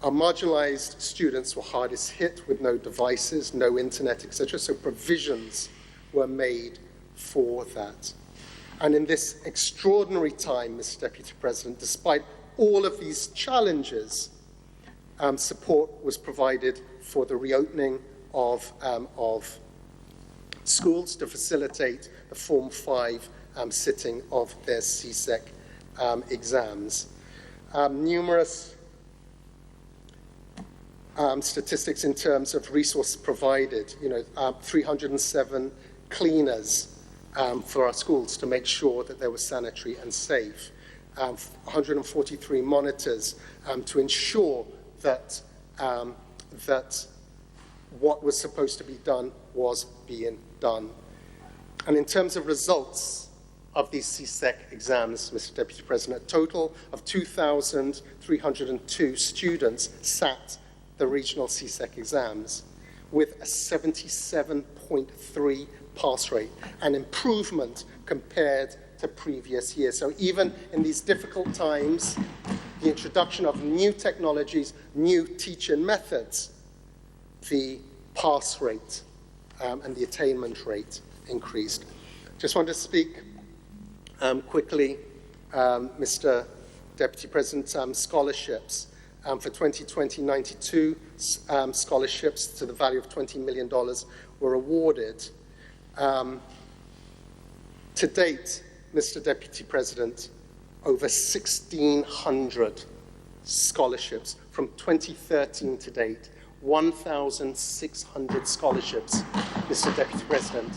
Our marginalized students were hardest hit with no devices, no internet, etc., so provisions were made for that. And in this extraordinary time, Mr. Deputy President, despite all of these challenges, support was provided for the reopening of schools to facilitate the Form 5 sitting of their CSEC exams. Numerous statistics in terms of resources provided, 307 cleaners for our schools to make sure that they were sanitary and safe, 143 monitors to ensure that, that what was supposed to be done was being done. And in terms of results of these CSEC exams, Mr. Deputy President, a total of 2,302 students sat the regional CSEC exams with a 77.3 pass rate, an improvement compared to previous years. So even in these difficult times, the introduction of new technologies, new teaching methods, the pass rate and the attainment rate increased. Just want to speak quickly, Mr. Deputy President, scholarships. For 2020, 92 scholarships to the value of $20 million were awarded. To date, Mr. Deputy President, over 1,600 scholarships from 2013 to date, 1,600 scholarships, Mr. Deputy President,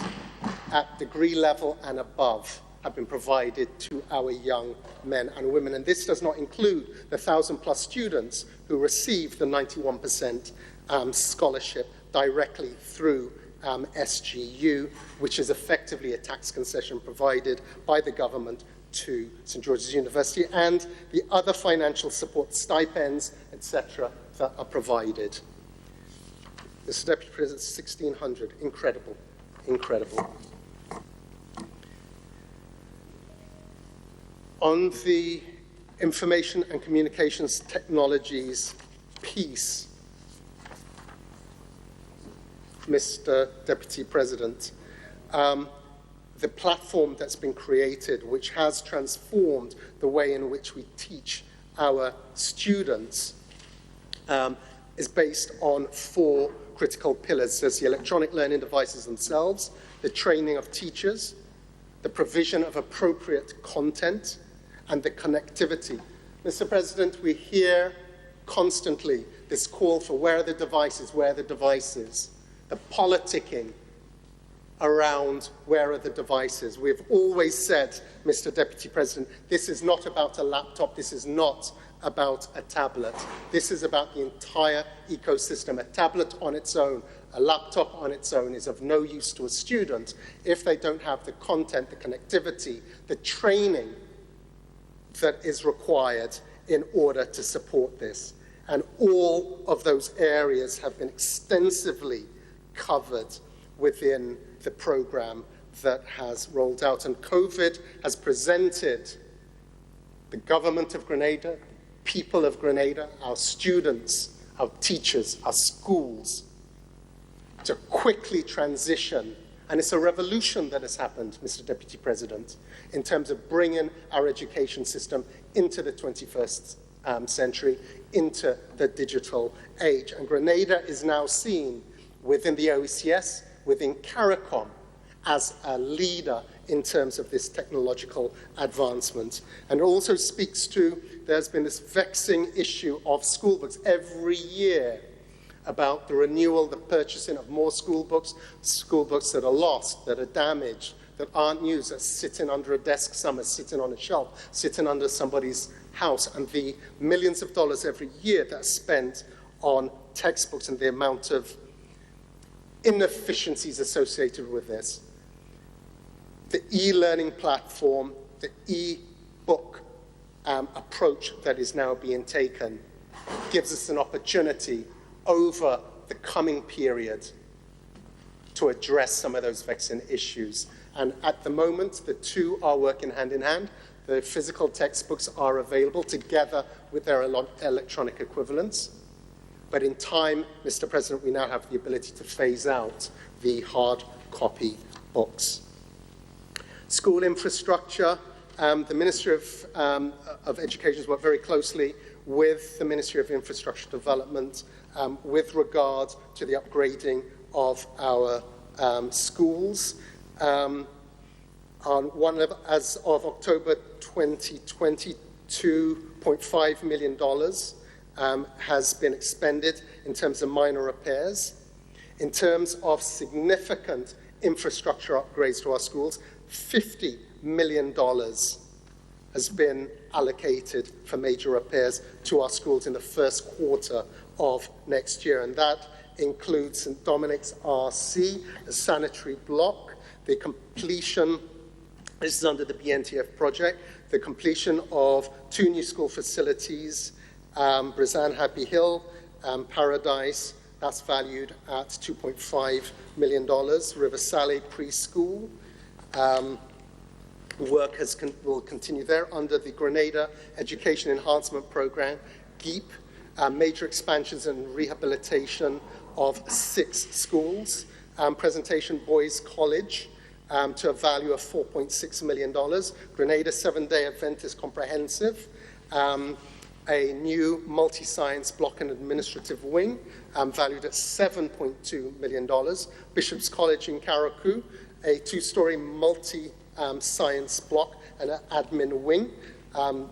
at degree level and above have been provided to our young men and women. And this does not include the 1,000+ students who received the 91% scholarship directly through SGU, which is effectively a tax concession provided by the government to St. George's University, and the other financial support, stipends, etc., that are provided. Mr. Deputy President, 1,600, incredible, incredible. On the information and communications technologies piece, Mr. Deputy President, the platform that's been created, which has transformed the way in which we teach our students, is based on 4 critical pillars. There's the electronic learning devices themselves, the training of teachers, the provision of appropriate content, and the connectivity. Mr. President, we hear constantly this call for where are the devices, the politicking around where are the devices. We've always said, Mr. Deputy President, this is not about a laptop, this is not about a tablet. This is about the entire ecosystem. A tablet on its own, a laptop on its own is of no use to a student if they don't have the content, the connectivity, the training that is required in order to support this. And all of those areas have been extensively covered within the program that has rolled out. And COVID has presented the government of Grenada, people of Grenada, our students, our teachers, our schools, to quickly transition. And it's a revolution that has happened, Mr. Deputy President, in terms of bringing our education system into the 21st century, into the digital age. And Grenada is now seen within the OECS, within CARICOM, as a leader in terms of this technological advancement. And it also speaks to, there's been this vexing issue of school books every year about the renewal, the purchasing of more school books that are lost, that are damaged, that aren't used, that are sitting under a desk, some are sitting on a shelf, sitting under somebody's house, and the millions of dollars every year that are spent on textbooks and the amount of inefficiencies associated with this. The e-learning platform, the e-book approach that is now being taken gives us an opportunity over the coming period to address some of those vexing issues. And at the moment, the two are working hand in hand. The physical textbooks are available together with their electronic equivalents. But in time, Mr. President, we now have the ability to phase out the hard copy books. School infrastructure, the Ministry of Education has worked very closely with the Ministry of Infrastructure Development with regard to the upgrading of our schools. On one level, as of October 2020, $2.5 million has been expended in terms of minor repairs. In terms of significant infrastructure upgrades to our schools, $50 million has been allocated for major repairs to our schools in the first quarter of next year. And that includes St. Dominic's RC, a sanitary block, the completion, this is under the BNTF project, the completion of 2 new school facilities, Brizan Happy Hill, Paradise, that's valued at $2.5 million. River Sally Preschool, work will continue there under the Grenada Education Enhancement Program, GEEP, major expansions and rehabilitation of 6 schools, Presentation Boys College, to a value of $4.6 million, Grenada 7-Day Adventist Comprehensive, a new multi-science block and administrative wing, valued at $7.2 million, Bishop's College in Carriacou, a 2-story multi-science block and an admin wing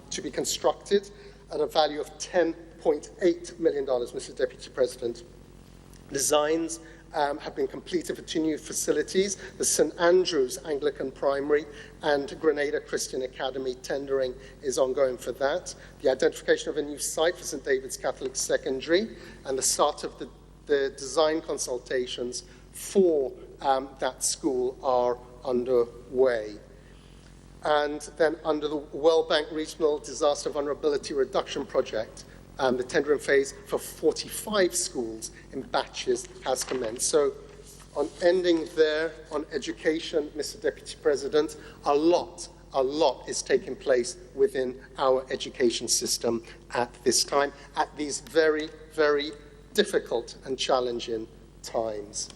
to be constructed at a value of $10.8 million, Mr. Deputy President. Designs have been completed for 2 new facilities, the St. Andrew's Anglican Primary and Grenada Christian Academy. Tendering is ongoing for that. The identification of a new site for St. David's Catholic Secondary and the start of the design consultations for that school are underway. And then under the World Bank Regional Disaster Vulnerability Reduction Project, the tendering phase for 45 schools in batches has commenced. So on ending there, on education, Mr. Deputy President, a lot is taking place within our education system at this time, at these very, very difficult and challenging times.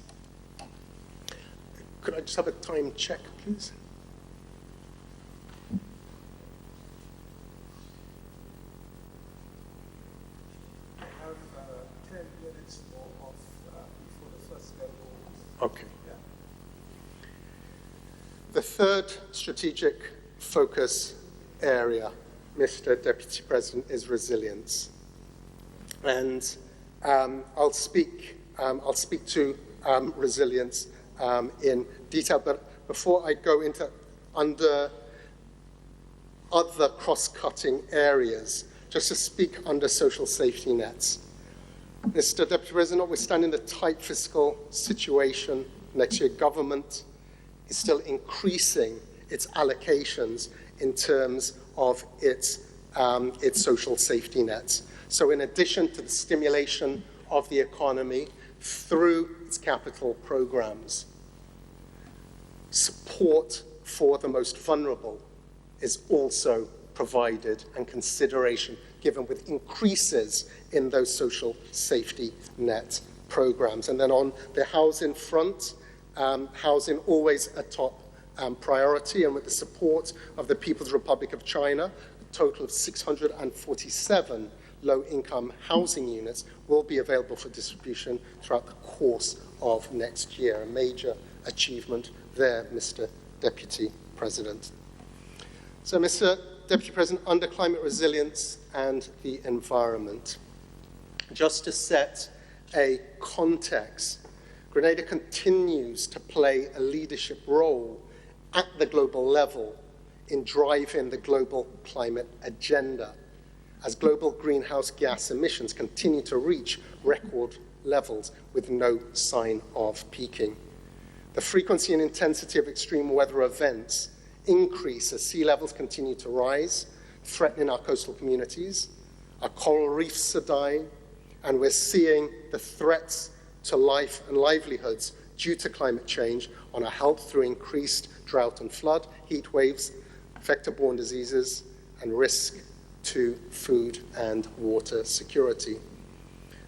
Could I just have a time check, please? The third strategic focus area, Mr. Deputy President, is resilience. And I'll speak to resilience in detail, but before I go into under other cross-cutting areas, just to speak under social safety nets. Mr. Deputy President, notwithstanding the tight fiscal situation next year, government is still increasing its allocations in terms of its social safety nets. So in addition to the stimulation of the economy through its capital programs, support for the most vulnerable is also provided and consideration given with increases in those social safety net programs. And then on the housing front, housing always a top priority, and with the support of the People's Republic of China, a total of 647 low-income housing units will be available for distribution throughout the course of next year. A major achievement there, Mr. Deputy President. So, Mr. Deputy President, under climate resilience and the environment, just to set a context, Grenada continues to play a leadership role at the global level in driving the global climate agenda, as global greenhouse gas emissions continue to reach record levels with no sign of peaking. The frequency and intensity of extreme weather events increase as sea levels continue to rise, threatening our coastal communities. Our coral reefs are dying, and we're seeing the threats to life and livelihoods due to climate change on our health through increased drought and flood, heat waves, vector-borne diseases, and risk to food and water security.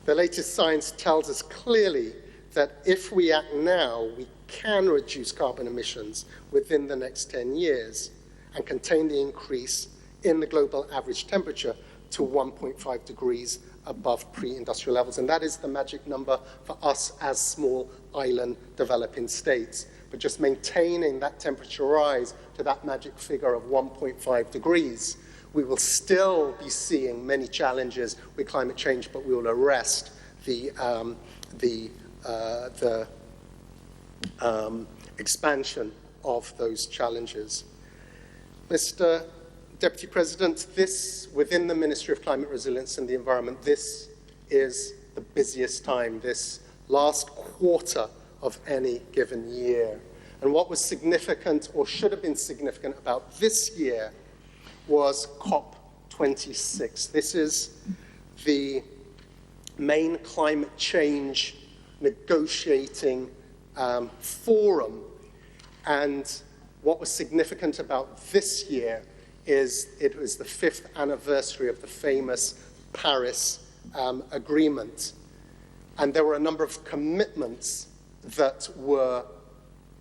The latest science tells us clearly that if we act now, we can reduce carbon emissions within the next 10 years and contain the increase in the global average temperature to 1.5 degrees above pre-industrial levels. And that is the magic number for us as small island developing states. But just maintaining that temperature rise to that magic figure of 1.5 degrees, we will still be seeing many challenges with climate change, but we will arrest the expansion of those challenges. Mr. Deputy President, within the Ministry of Climate Resilience and the Environment, this is the busiest time, this last quarter of any given year. And what was significant, or should have been significant about this year, was COP26. This is the main climate change negotiating forum. And what was significant about this year is it was the 5th anniversary of the famous Paris Agreement. And there were a number of commitments that were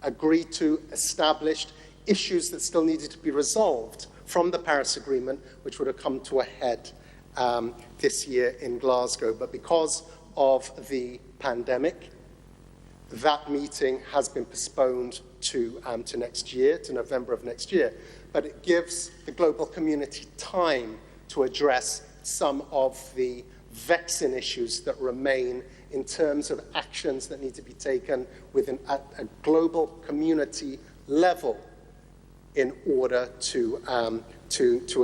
agreed to, established, issues that still needed to be resolved from the Paris Agreement, which would have come to a head this year in Glasgow. But because of the pandemic, that meeting has been postponed to next year, to November of next year. But it gives the global community time to address some of the vexing issues that remain in terms of actions that need to be taken at a global community level in order to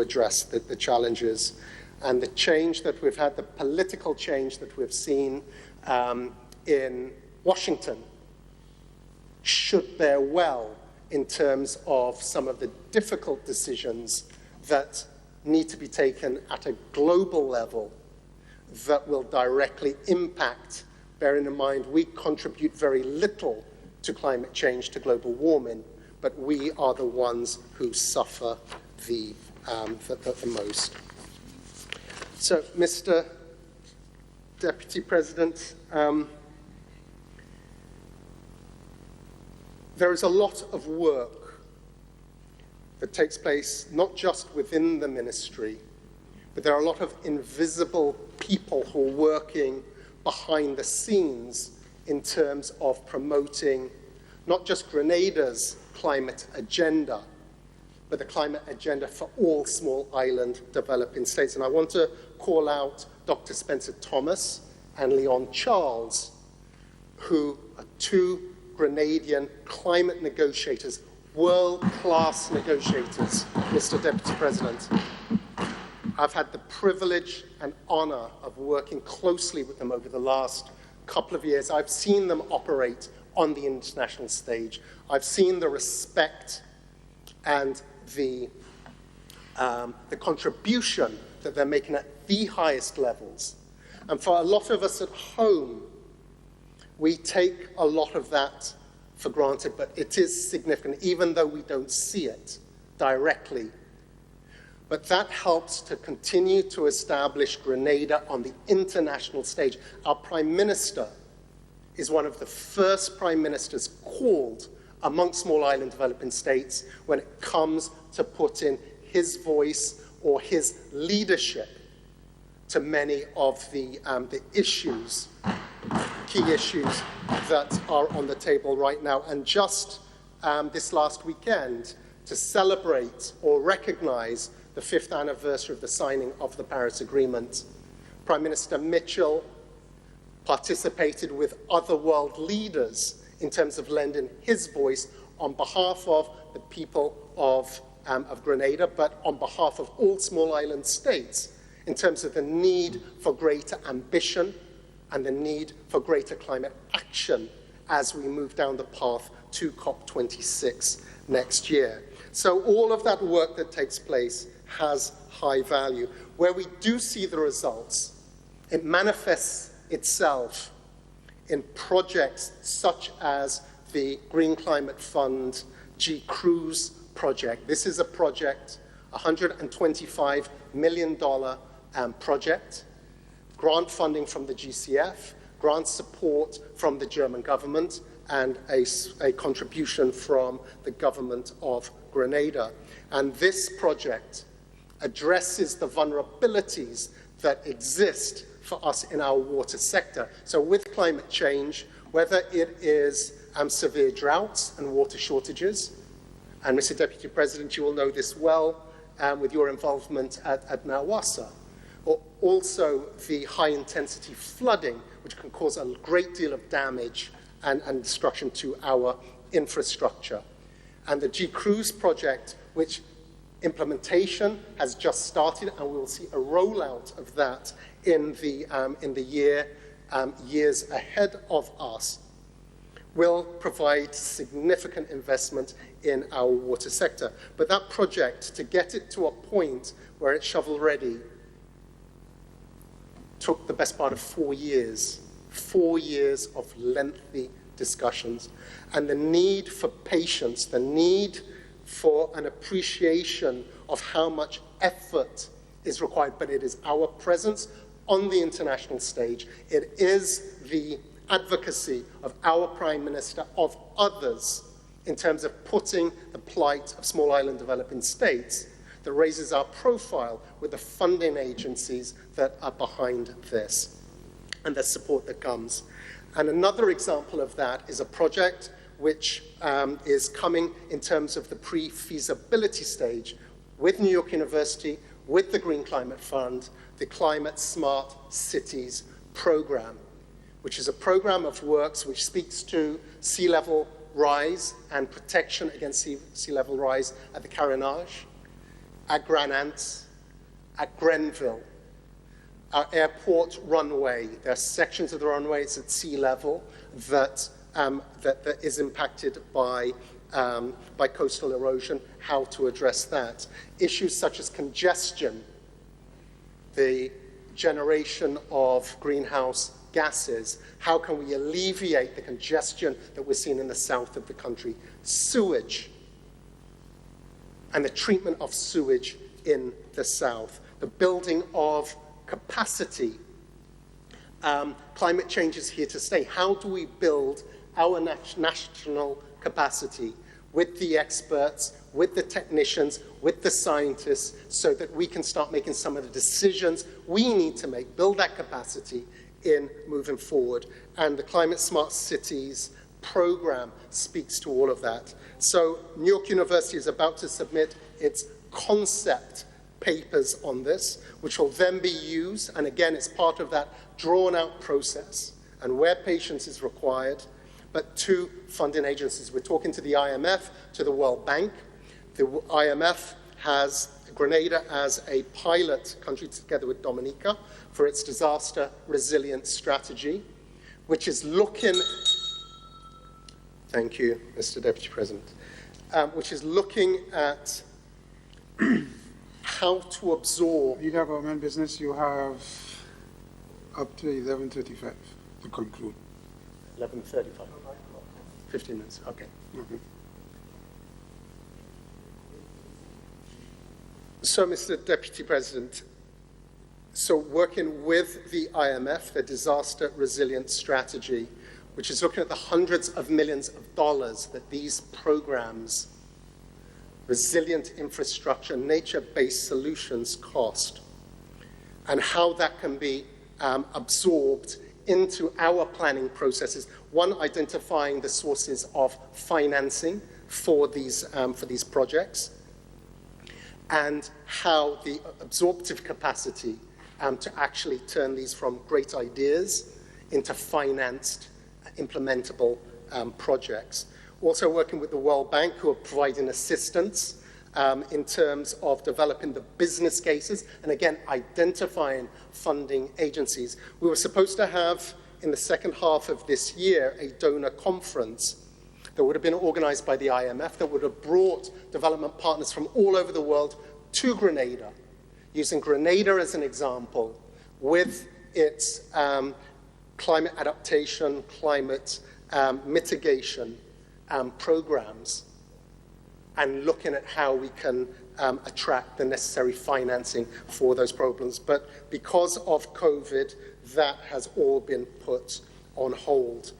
address the challenges. And the change that we've had, the political change that we've seen in Washington should bear well in terms of some of the difficult decisions that need to be taken at a global level that will directly impact, bearing in mind we contribute very little to climate change, to global warming, but we are the ones who suffer the most. So, Mr. Deputy President, there is a lot of work that takes place not just within the ministry, but there are a lot of invisible people who are working behind the scenes in terms of promoting not just Grenada's climate agenda, but the climate agenda for all small island developing states. And I want to call out Dr. Spencer Thomas and Leon Charles, who are two Grenadian climate negotiators, world-class negotiators, Mr. Deputy President. I've had the privilege and honor of working closely with them over the last couple of years. I've seen them operate on the international stage. I've seen the respect and the contribution that they're making at the highest levels. And for a lot of us at home, we take a lot of that for granted, but it is significant, even though we don't see it directly. But that helps to continue to establish Grenada on the international stage. Our Prime Minister is one of the first Prime Ministers called among small island developing states when it comes to putting his voice or his leadership to many of the issues, key issues that are on the table right now. And just this last weekend, to celebrate or recognize the 5th anniversary of the signing of the Paris Agreement, Prime Minister Mitchell participated with other world leaders in terms of lending his voice on behalf of the people of Grenada, but on behalf of all small island states, in terms of the need for greater ambition and the need for greater climate action as we move down the path to COP26 next year. So all of that work that takes place has high value. Where we do see the results, it manifests itself in projects such as the Green Climate Fund GCRUISE project. This is a project, $125 million project, grant funding from the GCF, grant support from the German government, and a contribution from the government of Grenada. And this project addresses the vulnerabilities that exist for us in our water sector. So with climate change, whether it is severe droughts and water shortages, and Mr. Deputy President, you will know this well with your involvement at Nawassa, or also the high-intensity flooding, which can cause a great deal of damage and destruction to our infrastructure. And the GCRUISE project, which implementation has just started, and we will see a rollout of that in the years ahead of us, will provide significant investment in our water sector. But that project, to get it to a point where it's shovel-ready, took the best part of 4 years. 4 years of lengthy discussions. And the need for patience, the need for an appreciation of how much effort is required, but it is our presence on the international stage. It is the advocacy of our Prime Minister, of others, in terms of putting the plight of small island developing states that raises our profile with the funding agencies that are behind this and the support that comes. And another example of that is a project which is coming in terms of the pre-feasibility stage with New York University, with the Green Climate Fund, the Climate Smart Cities program, which is a program of works which speaks to sea level rise and protection against sea level rise at the Carénage, at Grand Anse, at Grenville, our airport runway. There are sections of the runways at sea level that is impacted by coastal erosion, how to address that. Issues such as congestion, the generation of greenhouse gases, how can we alleviate the congestion that we're seeing in the south of the country? Sewage, and the treatment of sewage in the south. The building of capacity. Climate change is here to stay. How do we build our national capacity with the experts, with the technicians, with the scientists, so that we can start making some of the decisions we need to make, build that capacity in moving forward? And the Climate Smart Cities program speaks to all of that. So New York University is about to submit its concept papers on this, which will then be used, and again, it's part of that drawn-out process, and where patience is required, but to funding agencies. We're talking to the IMF, to the World Bank. The IMF has Grenada as a pilot country together with Dominica for its disaster resilience strategy, which is looking, thank you, Mr. Deputy President, which is looking at how to absorb. You have government business, you have up to 11:35 to conclude. 11:35. 15 minutes, okay. Okay. So, Mr. Deputy President, so working with the IMF, the Disaster Resilience Strategy, which is looking at the hundreds of millions of dollars that these programs, resilient infrastructure, nature-based solutions cost, and how that can be absorbed into our planning processes. One, identifying the sources of financing for these projects, and how the absorptive capacity to actually turn these from great ideas into financed, implementable projects. Also working with the World Bank, who are providing assistance in terms of developing the business cases, and again, identifying funding agencies. We were supposed to have, in the second half of this year, a donor conference that would have been organized by the IMF that would have brought development partners from all over the world to Grenada, using Grenada as an example with its climate adaptation, climate mitigation programs, and looking at how we can attract the necessary financing for those programs. But because of COVID, that has all been put on hold.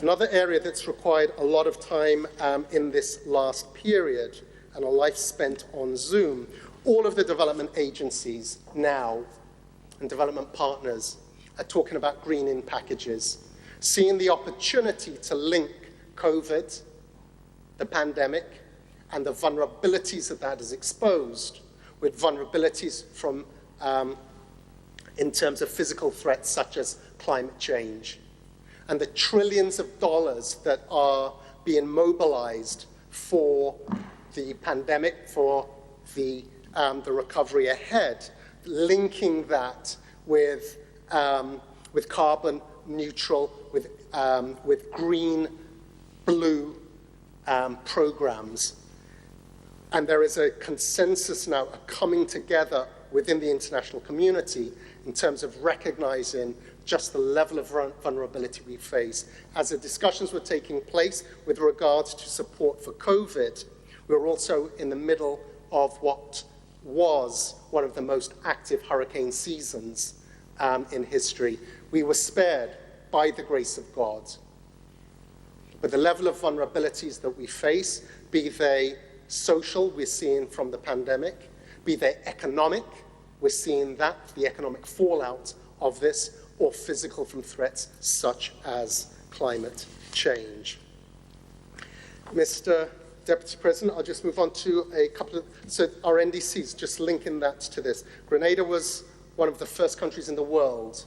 Another area that's required a lot of time in this last period, and a life spent on Zoom, all of the development agencies now and development partners are talking about greening packages, seeing the opportunity to link COVID, the pandemic, and the vulnerabilities that has exposed with vulnerabilities from, in terms of physical threats such as climate change, and the trillions of dollars that are being mobilized for the pandemic, for the recovery ahead, linking that with carbon neutral, with green, blue programs. And there is a consensus now, a coming together within the international community in terms of recognizing just the level of vulnerability we face. As the discussions were taking place with regards to support for COVID, we were also in the middle of what was one of the most active hurricane seasons in history. We were spared by the grace of God. But the level of vulnerabilities that we face, be they social, we're seeing from the pandemic, be they economic, we're seeing that, the economic fallout of this, or physical from threats such as climate change. Mr. Deputy President, I'll just move on to a couple of, so our NDCs, just linking that to this. Grenada was one of the first countries in the world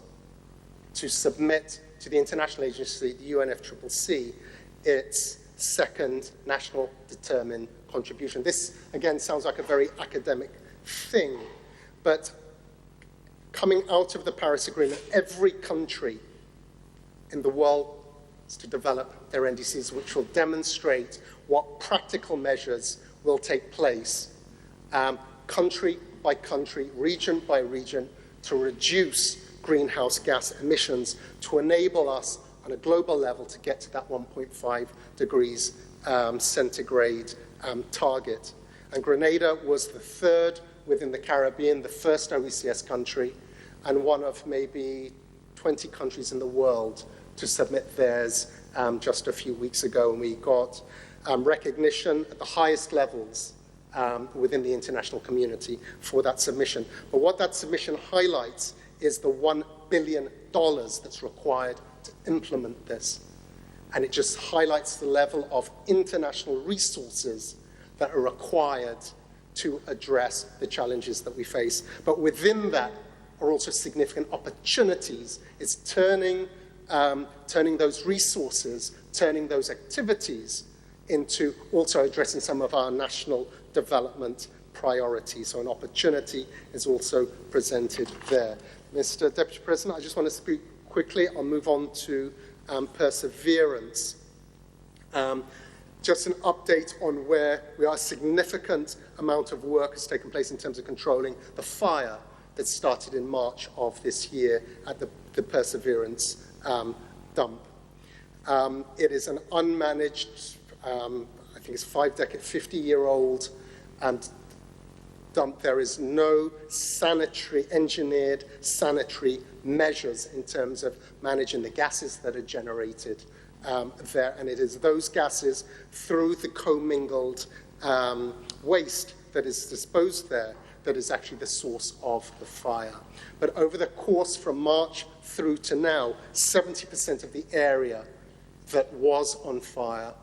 to submit to the international agency, the UNFCCC, its second national determined contribution. This, again, sounds like a very academic thing, but coming out of the Paris Agreement, every country in the world is to develop their NDCs, which will demonstrate what practical measures will take place, country by country, region by region, to reduce greenhouse gas emissions, to enable us on a global level to get to that 1.5 degrees centigrade target. And Grenada was the third within the Caribbean, the first OECS country, and one of maybe 20 countries in the world to submit theirs just a few weeks ago. And we got recognition at the highest levels within the international community for that submission. But what that submission highlights is the $1 billion that's required to implement this. And it just highlights the level of international resources that are required to address the challenges that we face. But within that are also significant opportunities. It's turning those resources, turning those activities into also addressing some of our national development priorities. So an opportunity is also presented there. Mr. Deputy President, I just want to speak quickly. I'll move on to perseverance. Just an update on where we are. A significant amount of work has taken place in terms of controlling the fire that started in March of this year at the Perseverance dump. It is an unmanaged, I think it's 50-year-old dump. There is no engineered sanitary measures in terms of managing the gases that are generated there. And it is those gases through the commingled waste that is disposed there that is actually the source of the fire. But over the course from March through to now, 70% of the area that was on fire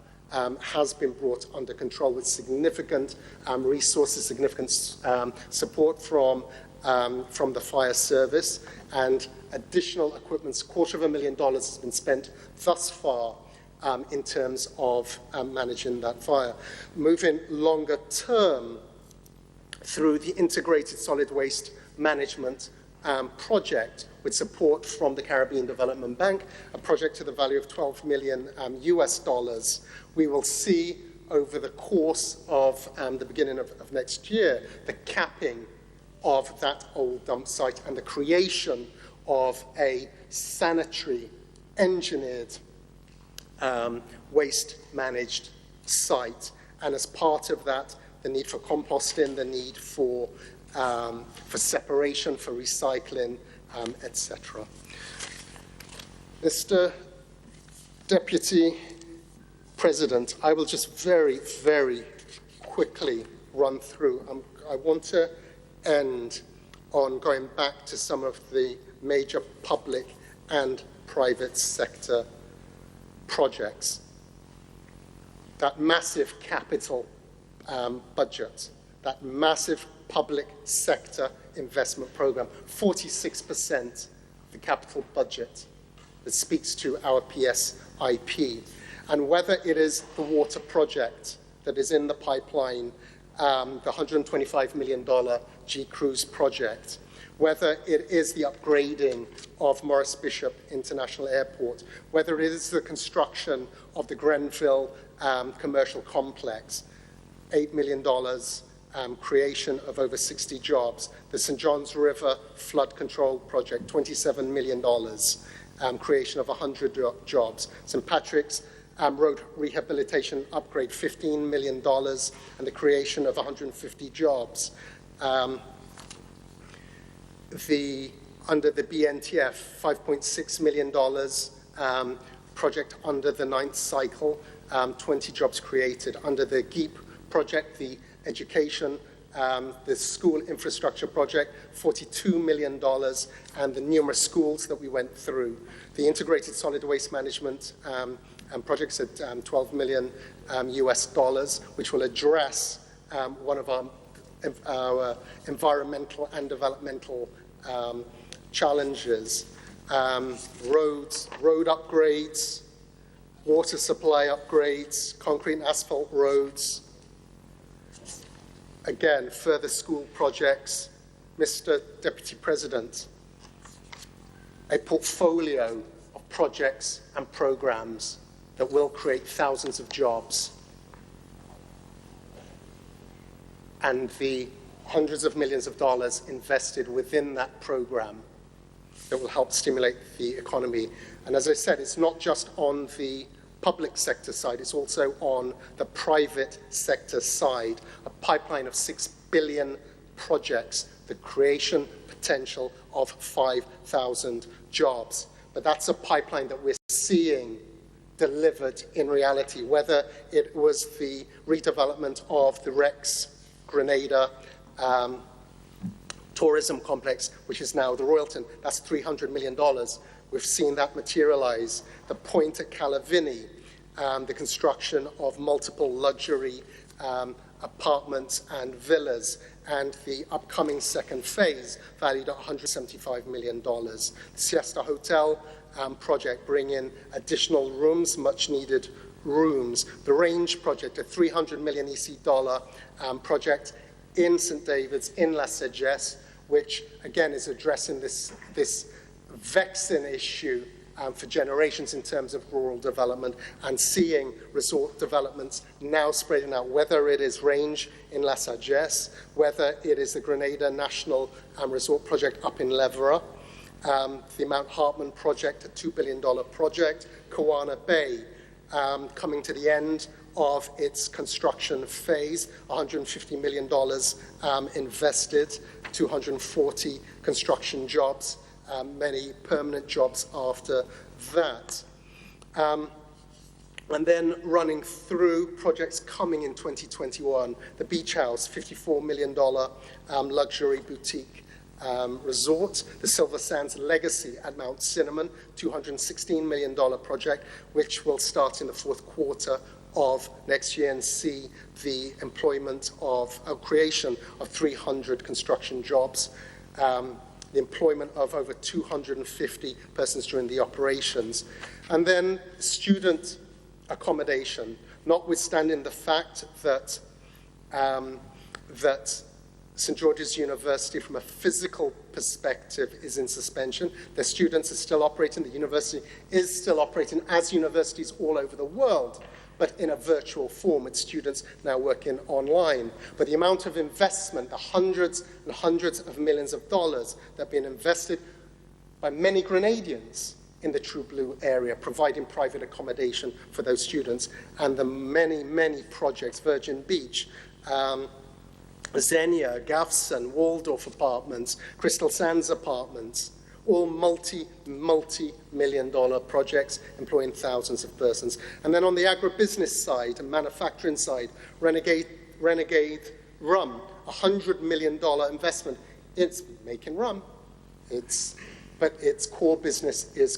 has been brought under control with significant resources, significant support from the fire service, and additional equipment. $250,000 has been spent thus far in terms of managing that fire. Moving longer term, through the Integrated Solid Waste Management project with support from the Caribbean Development Bank, a project to the value of $12 million US dollars. We will see over the course of the beginning of next year the capping of that old dump site and the creation of a sanitary, engineered, waste managed site. And as part of that, the need for composting, the need for separation, for recycling, etc. Mr. Deputy President, I will just very, very quickly run through. I want to end on going back to some of the major public and private sector projects. That massive capital budget, that massive public sector investment program, 46% of the capital budget that speaks to our PSIP. And whether it is the water project that is in the pipeline, the $125 million G-Cruise project, whether it is the upgrading of Morris Bishop International Airport, whether it is the construction of the Grenville commercial complex, $8 million, creation of over 60 jobs. The St. Johns River flood control project, $27 million, creation of 100 jobs. St. Patrick's Road rehabilitation upgrade, $15 million, and the creation of 150 jobs. Under the BNTF, $5.6 million project under the 9th cycle, 20 jobs created. Under the GEEP project, the education, the school infrastructure project, $42 million, and the numerous schools that we went through. The integrated solid waste management projects at $12 million US dollars, which will address one of our environmental and developmental challenges. Road upgrades, water supply upgrades, concrete and asphalt roads. Again, further school projects. Mr. Deputy President, a portfolio of projects and programs that will create thousands of jobs, and the hundreds of millions of dollars invested within that program that will help stimulate the economy. And as I said, it's not just on the public sector side, it's also on the private sector side, a pipeline of 6 billion projects, the creation potential of 5,000 jobs. But that's a pipeline that we're seeing delivered in reality, whether it was the redevelopment of the Rex Grenada tourism complex, which is now the Royalton, that's $300 million. we've seen that materialize. The Point at Calavini, the construction of multiple luxury apartments and villas, and the upcoming second phase, valued at $175 million. The Siesta Hotel project, bringing additional rooms, much-needed rooms. The Range project, a $300 million EC dollar project in St. David's, in La Sagesse, which, again, is addressing this vexing issue for generations in terms of rural development, and seeing resort developments now spreading out, whether it is Range in La Sagesse, whether it is the Grenada National Resort project up in Levera, the Mount Hartman project, a $2 billion project, Kawana Bay, coming to the end of its construction phase, $150 million invested, 240 construction jobs, many permanent jobs after that. And then running through projects coming in 2021, the Beach House, $54 million luxury boutique resort, the Silver Sands Legacy at Mount Cinnamon, $216 million project, which will start in the fourth quarter of next year and see the employment of creation of 300 construction jobs, the employment of over 250 persons during the operations. And then student accommodation, notwithstanding the fact that St. George's University, from a physical perspective, is in suspension. The students are still operating. The university is still operating as universities all over the world, but in a virtual form, with students now working online. But the amount of investment, the hundreds and hundreds of millions of dollars that have been invested by many Grenadians in the True Blue area, providing private accommodation for those students, and the many, many projects, Virgin Beach, Xenia, Gavson, Waldorf Apartments, Crystal Sands Apartments, all multi-million dollar projects employing thousands of persons. And then on the agribusiness side and manufacturing side, Renegade Rum, $100 million investment. It's making rum, but its core business is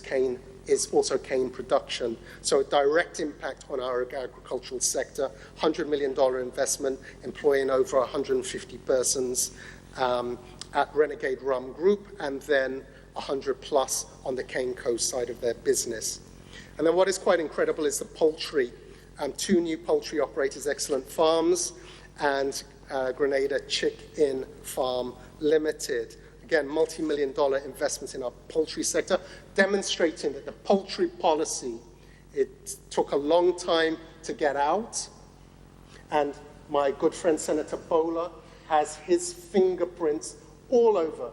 also cane production. So a direct impact on our agricultural sector, $100 million investment, employing over 150 persons at Renegade Rum Group, and then 100 plus on the Cane Coast side of their business. And then what is quite incredible is the poultry. 2 new poultry operators, Excellent Farms and Grenada Chick-In Farm Limited. Again, multi-million dollar investments in our poultry sector, demonstrating that the poultry policy, it took a long time to get out, and my good friend Senator Bowler has his fingerprints all over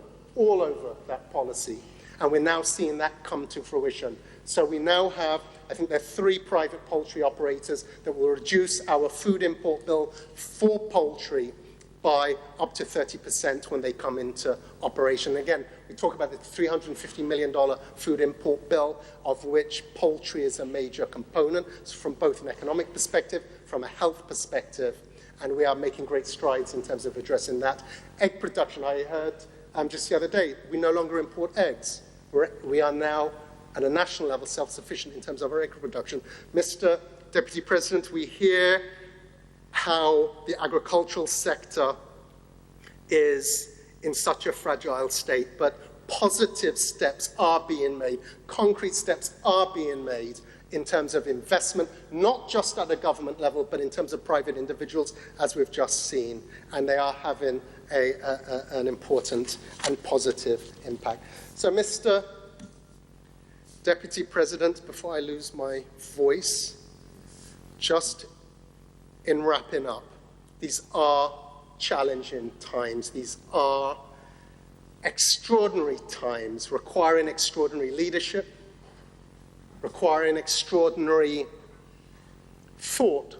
that policy, and we're now seeing that come to fruition. So we now have, I think there are 3 private poultry operators that will reduce our food import bill for poultry by up to 30% when they come into operation. Again, we talk about the $350 million food import bill, of which poultry is a major component, so from both an economic perspective, from a health perspective, and we are making great strides in terms of addressing that. Egg production, I heard just the other day, we no longer import eggs. We are now, at a national level, self-sufficient in terms of our egg production. Mr. Deputy President, we hear how the agricultural sector is in such a fragile state, but positive steps are being made, concrete steps are being made in terms of investment, not just at a government level, but in terms of private individuals, as we've just seen, and they are having an important and positive impact. So, Mr. Deputy President, before I lose my voice, just in wrapping up, these are challenging times. These are extraordinary times, requiring extraordinary leadership, requiring extraordinary thought,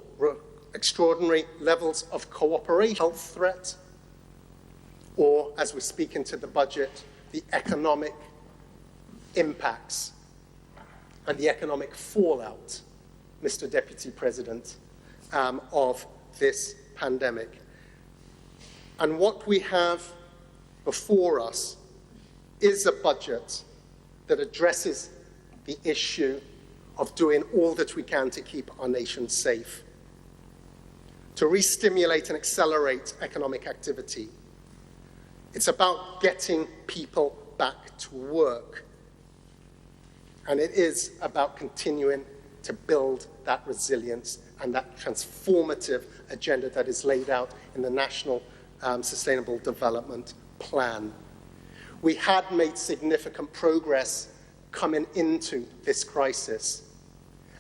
extraordinary levels of cooperation, health threat, or, as we speak into the budget, the economic impacts and the economic fallout, Mr. Deputy President, of this pandemic. And what we have before us is a budget that addresses the issue of doing all that we can to keep our nation safe, to re-stimulate and accelerate economic activity. It's about getting people back to work. And it is about continuing to build that resilience and that transformative agenda that is laid out in the National Sustainable Development Plan. We had made significant progress coming into this crisis.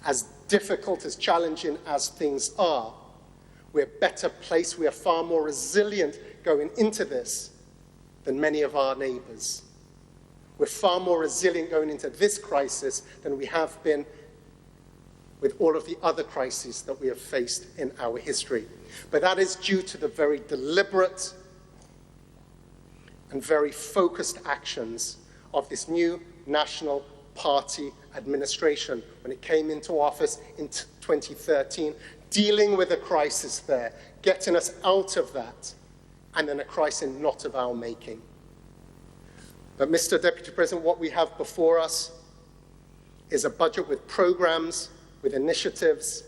As difficult, as challenging as things are, we're better placed, we are far more resilient going into this than many of our neighbors. We're far more resilient going into this crisis than we have been with all of the other crises that we have faced in our history. But that is due to the very deliberate and very focused actions of this new National Party administration when it came into office in 2013, dealing with a crisis there, getting us out of that, and then a crisis not of our making. But, Mr. Deputy President, what we have before us is a budget with programs, with initiatives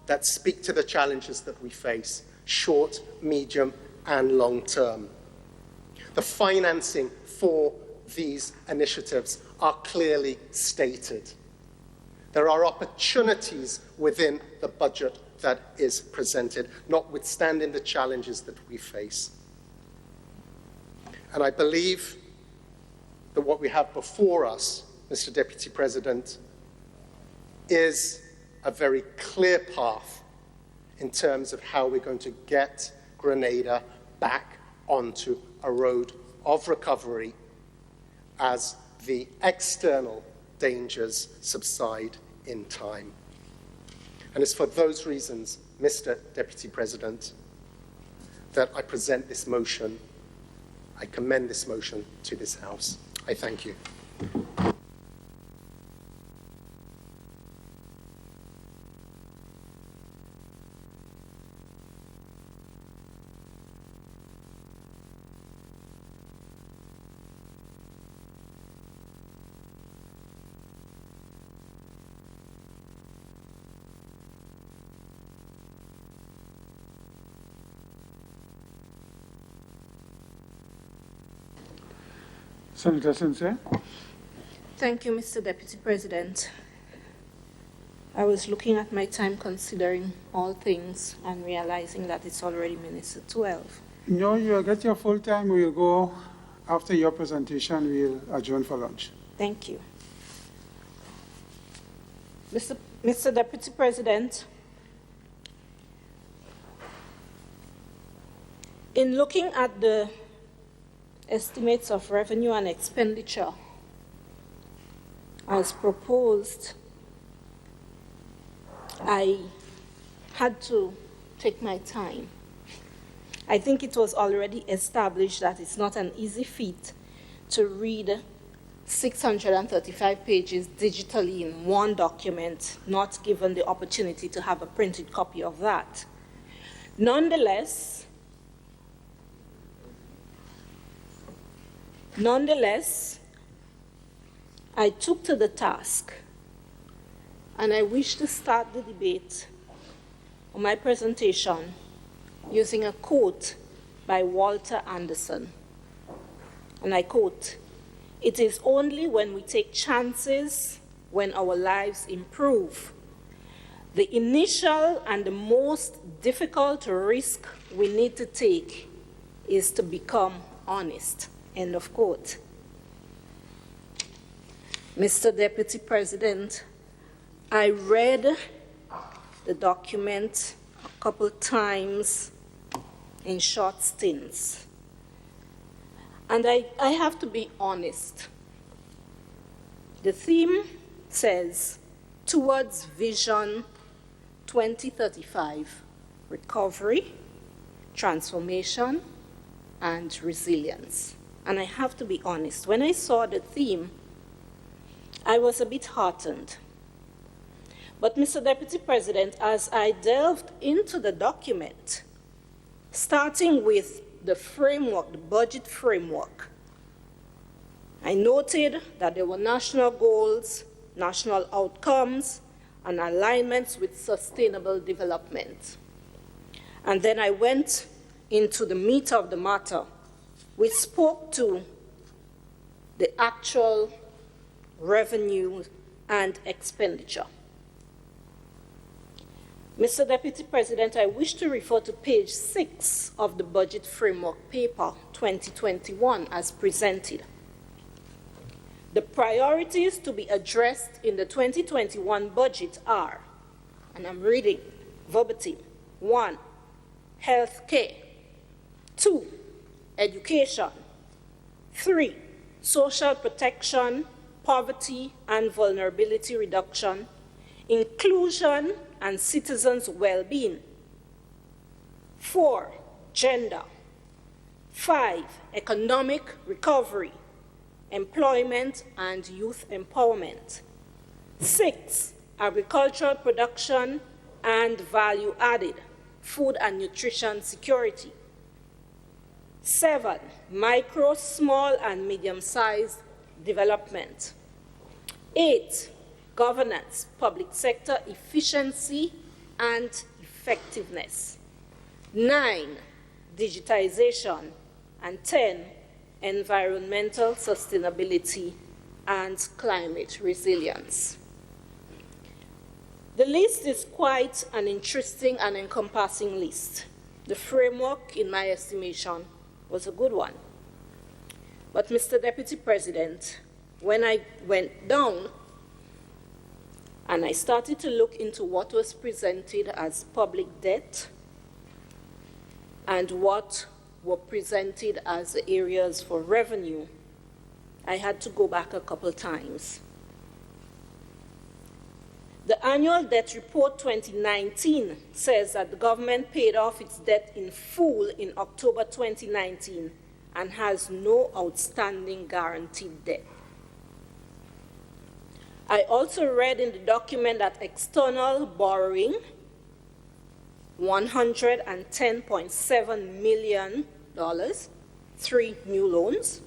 that speak to the challenges that we face, short, medium, and long term. The financing for these initiatives are clearly stated. There are opportunities within the budget that is presented, notwithstanding the challenges that we face. And I believe that what we have before us, Mr. Deputy President, is a very clear path in terms of how we're going to get Grenada back onto a road of recovery as the external dangers subside in time. And it's for those reasons, Mr. Deputy President, that I present this motion. I commend this motion to this House. I thank you. Senator Sensei. Thank you, Mr. Deputy President. I was looking at my time, considering all things, and realizing that it's already minutes to 12. No, you'll get your full time. We'll go after your presentation. We'll adjourn for lunch. Thank you. Mr. Deputy President, in looking at the estimates of revenue and expenditure as proposed, I had to take my time. I think it was already established that it's not an easy feat to read 635 pages digitally in one document, not given the opportunity to have a printed copy of that. Nonetheless, I took to the task, and I wish to start the debate on my presentation using a quote by Walter Anderson. And I quote, "It is only when we take chances when our lives improve. The initial and the most difficult risk we need to take is to become honest." End of quote. Mr. Deputy President, I read the document a couple times in short stints. And I have to be honest. The theme says, towards Vision 2035, recovery, transformation, and resilience. And I have to be honest, when I saw the theme, I was a bit heartened. But, Mr. Deputy President, as I delved into the document, starting with the framework, the budget framework, I noted that there were national goals, national outcomes, and alignments with sustainable development. And then I went into the meat of the matter, which spoke to the actual revenue and expenditure. Mr. Deputy President, I wish to refer to page 6 of the Budget Framework Paper 2021 as presented. The priorities to be addressed in the 2021 budget are, and I'm reading verbatim, 1, health care, 2, education, 3, social protection, poverty and vulnerability reduction, inclusion and citizens' well-being, 4, gender, 5, economic recovery, employment and youth empowerment, 6, agricultural production and value added, food and nutrition security, 7, micro, small and medium-sized development, 8, governance, public sector efficiency and effectiveness, 9, digitization, and 10, environmental sustainability and climate resilience. The list is quite an interesting and encompassing list. The framework, in my estimation, was a good one. But, Mr. Deputy President, when I went down and I started to look into what was presented as public debt and what were presented as areas for revenue, I had to go back a couple times. The annual debt report 2019 says that the government paid off its debt in full in October 2019 and has no outstanding guaranteed debt. I also read in the document that external borrowing, $110.7 million, 3 new loans,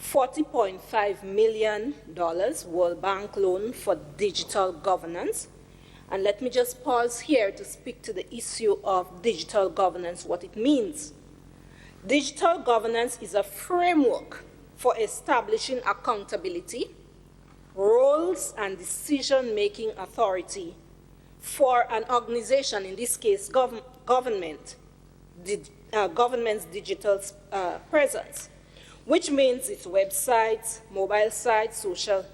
$40.5 million World Bank loan for digital governance. And let me just pause here to speak to the issue of digital governance, what it means. Digital governance is a framework for establishing accountability, roles, and decision-making authority for an organization, in this case, government's digital presence, which means its websites, mobile sites, social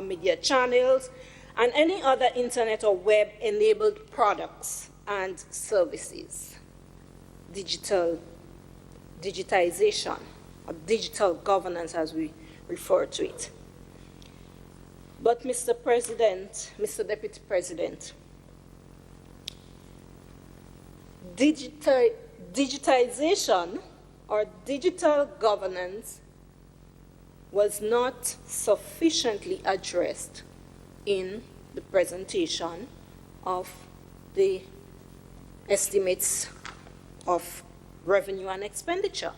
media channels, and any other internet or web-enabled products and services. Digitization, or digital governance as we refer to it. But Mr. President, Mr. Deputy President, digitization or digital governance was not sufficiently addressed in the presentation of the estimates of revenue and expenditure.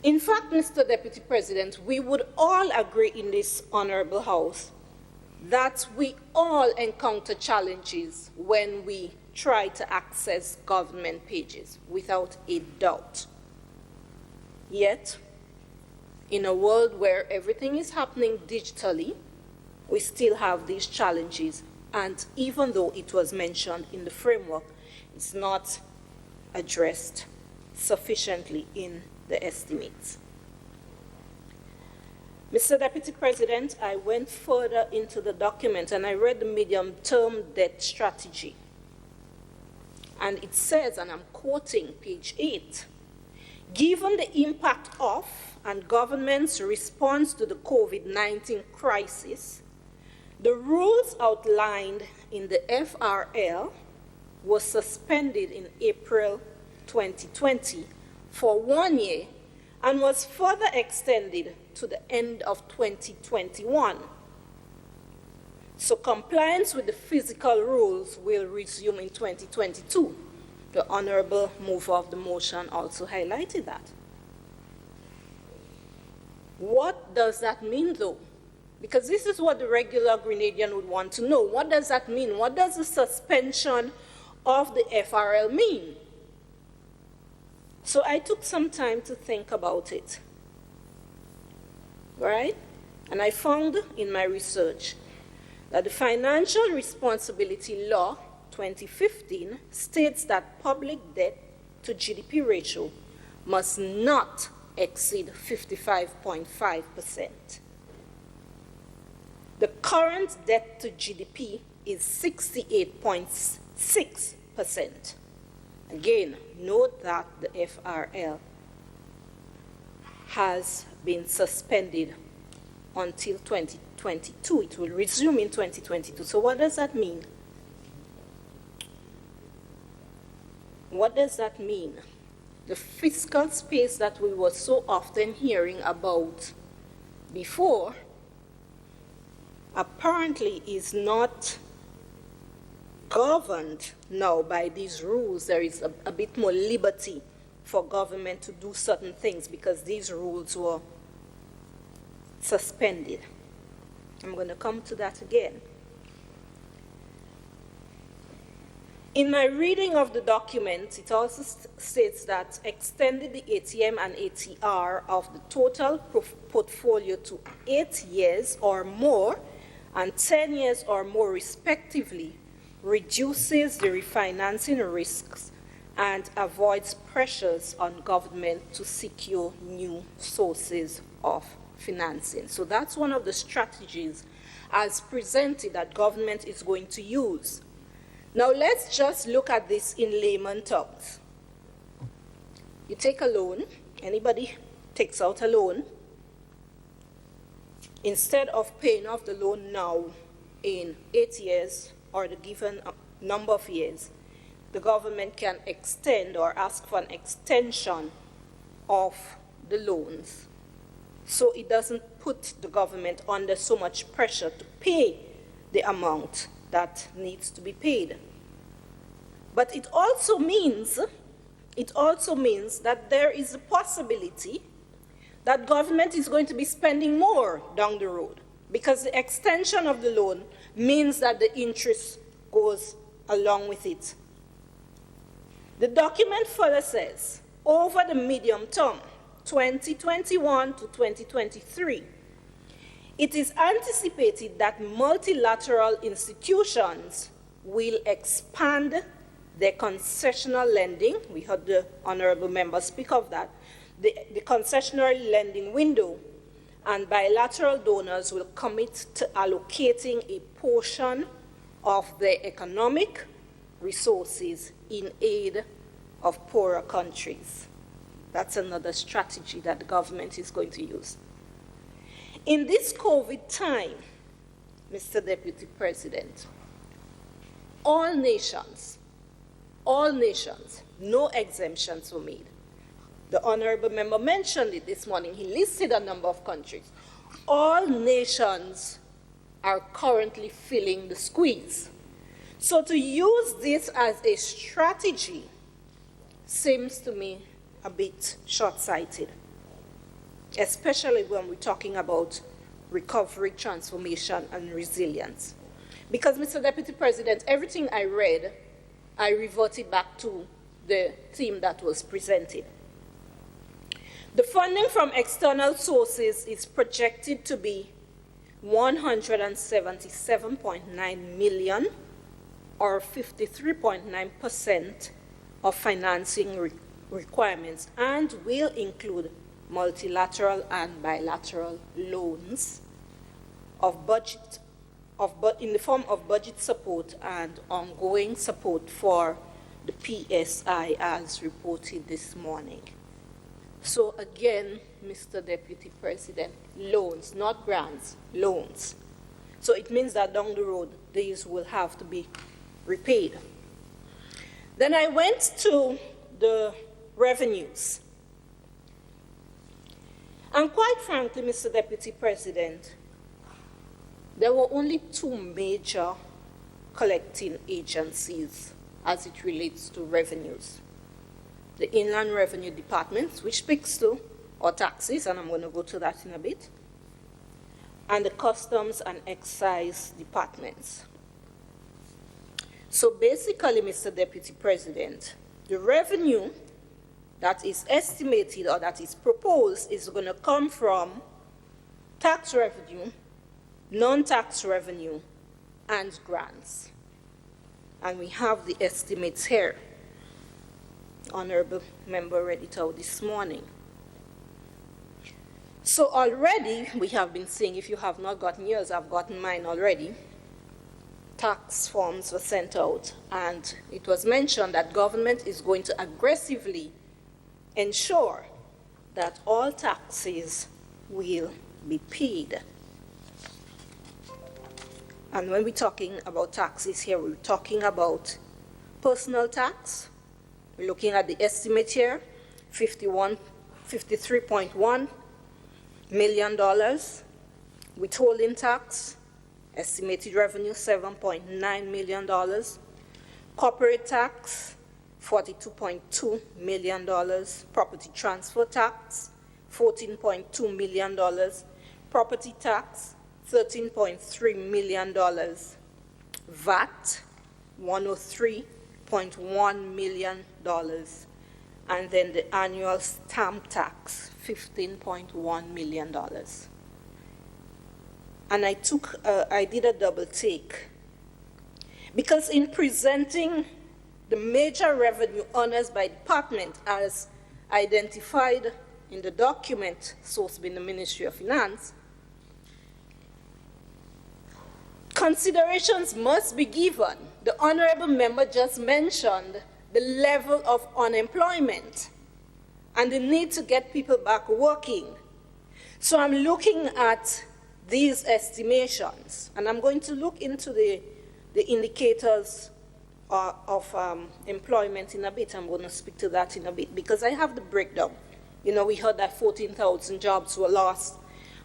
In fact, Mr. Deputy President, we would all agree in this honorable House that we all encounter challenges when we try to access government pages, without a doubt. Yet, in a world where everything is happening digitally, we still have these challenges, and even though it was mentioned in the framework, it's not addressed sufficiently in the estimates. Mr. Deputy President, I went further into the document and I read the medium-term debt strategy. And it says, and I'm quoting page 8, given the impact of and government's response to the COVID-19 crisis, the rules outlined in the FRL were suspended in April 2020 for 1 year and was further extended to the end of 2021. So compliance with the physical rules will resume in 2022. The honorable mover of the motion also highlighted that. What does that mean, though? Because this is what the regular Grenadian would want to know. What does that mean? What does the suspension of the FRL mean? So I took some time to think about it, right? And I found in my research that the Financial Responsibility Law 2015 states that public debt to GDP ratio must not exceed 55.5%. The current debt to GDP is 68.6%. Again, note that the FRL has been suspended until 2022. It will resume in 2022. So what does that mean? What does that mean? The fiscal space that we were so often hearing about before apparently is not governed now by these rules. There is a bit more liberty for government to do certain things because these rules were suspended. I'm going to come to that again. In my reading of the document, it also states that extended the ATM and ATR of the total portfolio to 8 years or more and 10 years or more respectively reduces the refinancing risks and avoids pressures on government to secure new sources of financing. So that's one of the strategies as presented that government is going to use. Now let's just look at this in layman terms. You take a loan, anybody takes out a loan, instead of paying off the loan now in 8 years or the given number of years, the government can extend or ask for an extension of the loans. So it doesn't put the government under so much pressure to pay the amount that needs to be paid. But it also means that there is a possibility that government is going to be spending more down the road because the extension of the loan means that the interest goes along with it. The document further says, over the medium term, 2021 to 2023, it is anticipated that multilateral institutions will expand their concessional lending. We heard the honorable member speak of that. The concessional lending window, and bilateral donors will commit to allocating a portion of their economic resources in aid of poorer countries. That's another strategy that the government is going to use. In this COVID time, Mr. Deputy President, all nations, no exemptions were made. The honorable member mentioned it this morning. He listed a number of countries. All nations are currently feeling the squeeze. So to use this as a strategy seems to me a bit short-sighted, especially when we're talking about recovery, transformation, and resilience. Because, Mr. Deputy President, everything I read, I reverted back to the theme that was presented. The funding from external sources is projected to be 177.9 million, or 53.9% of financing requirements, and will include multilateral and bilateral loans in the form of budget support and ongoing support for the PSI as reported this morning. So again, Mr. Deputy President, loans, not grants, loans. So it means that down the road, these will have to be repaid. Then I went to the revenues. And quite frankly, Mr. Deputy President, there were only two major collecting agencies as it relates to revenues. The Inland Revenue Department, which speaks to or taxes, and I'm going to go to that in a bit, and the Customs and Excise departments. So basically, Mr. Deputy President, the revenue that is estimated or that is proposed is going to come from tax revenue, non-tax revenue, and grants. And we have the estimates here. Honorable Member read it out this morning. So already we have been seeing, if you have not gotten yours, I've gotten mine already. Tax forms were sent out, and it was mentioned that government is going to aggressively ensure that all taxes will be paid. And when we're talking about taxes here, we're talking about personal tax. We're looking at the estimate here, $53.1 million. Withholding tax, estimated revenue, $7.9 million. Corporate tax, $42.2 million. Property transfer tax, $14.2 million. Property tax, $13.3 million. VAT, $103.1 million. And then the annual stamp tax, $15.1 million. And I did a double take, because in presenting the major revenue earners by department as identified in the document sourced by the Ministry of Finance, considerations must be given. The honorable member just mentioned the level of unemployment and the need to get people back working. So I'm looking at these estimations, and I'm going to look into the indicators of employment in a bit. I'm going to speak to that in a bit, because I have the breakdown. You know, we heard that 14,000 jobs were lost,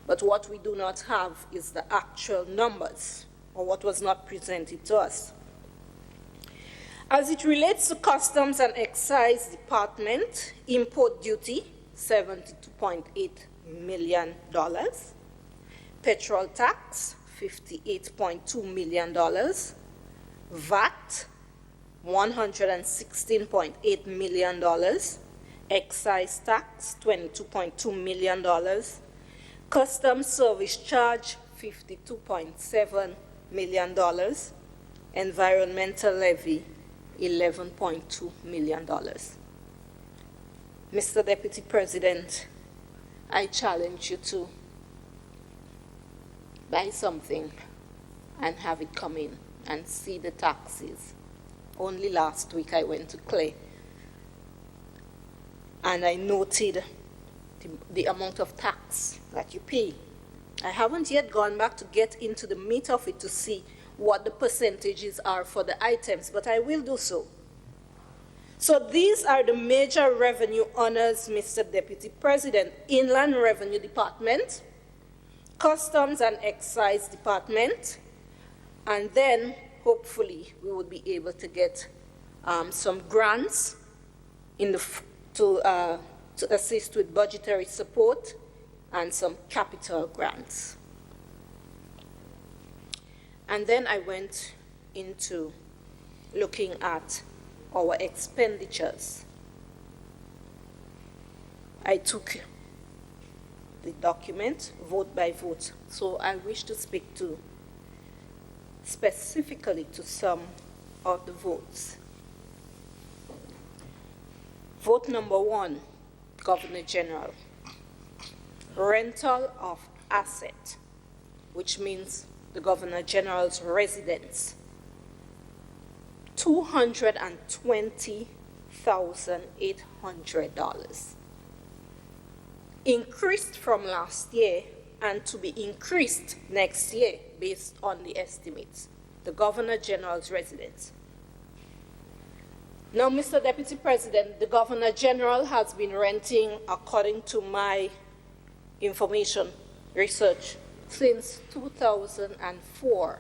but what we do not have is the actual numbers, or what was not presented to us. As it relates to Customs and Excise Department, import duty, $72.8 million. Petrol tax, $58.2 million. VAT, $116.8 million. Excise tax, $22.2 million. Customs service charge, $52.7 million. Environmental levy, $11.2 million. Mr. Deputy President, I challenge you to buy something and have it come in and see the taxes. Only last week I went to Clay and I noted the amount of tax that you pay. I haven't yet gone back to get into the meat of it to see what the percentages are for the items, but I will do so. So these are the major revenue earners, Mr. Deputy President. Inland Revenue Department, Customs and Excise Department, and then hopefully we would be able to get some grants to assist with budgetary support and some capital grants. And then I went into looking at our expenditures. I took the document vote by vote, so I wish to speak specifically to some of the votes. Vote number 1, Governor General. Rental of asset, which means the Governor General's residence, $220,800. Increased from last year and to be increased next year based on the estimates. The Governor General's residence. Now, Mr. Deputy President, the Governor General has been renting, according to my information research, since 2004.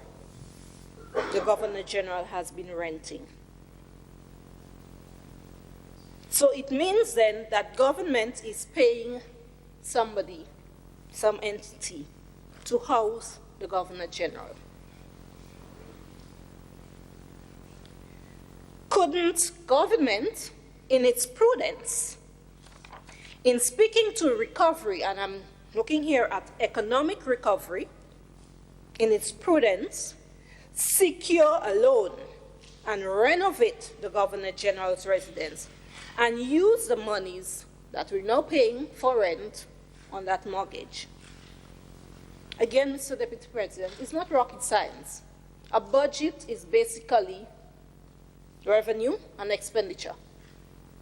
The Governor General has been renting. So it means then that government is paying somebody, some entity, to house the Governor General? Couldn't government, in its prudence, in speaking to recovery, and I'm looking here at economic recovery, in its prudence, secure a loan and renovate the Governor General's residence and use the monies that we're now paying for rent on that mortgage? Again, Mr. Deputy President, it's not rocket science. A budget is basically revenue and expenditure.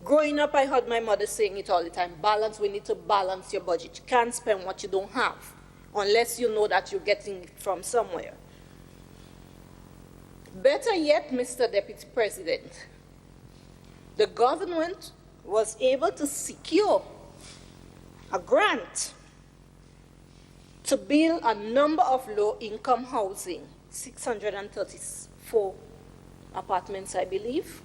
Growing up, I heard my mother saying it all the time, balance, we need to balance your budget. You can't spend what you don't have unless you know that you're getting it from somewhere. Better yet, Mr. Deputy President, the government was able to secure a grant to build a number of low-income housing, 634 apartments, I believe,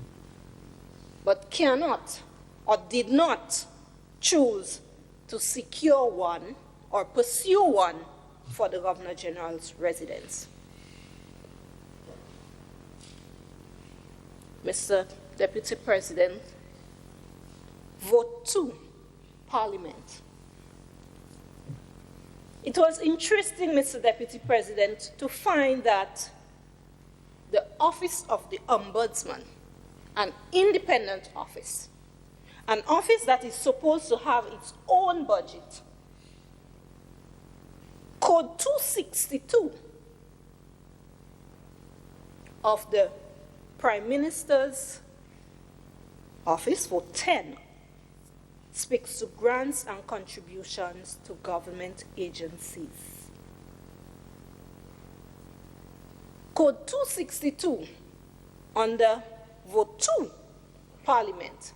but cannot or did not choose to secure one or pursue one for the Governor General's residence. Mr. Deputy President, vote 2, Parliament. It was interesting, Mr. Deputy President, to find that the Office of the Ombudsman, an independent office, an office that is supposed to have its own budget, Code 262 of the Prime Minister's Office, for 10, speaks to grants and contributions to government agencies. Code 262, under Vote 2, Parliament,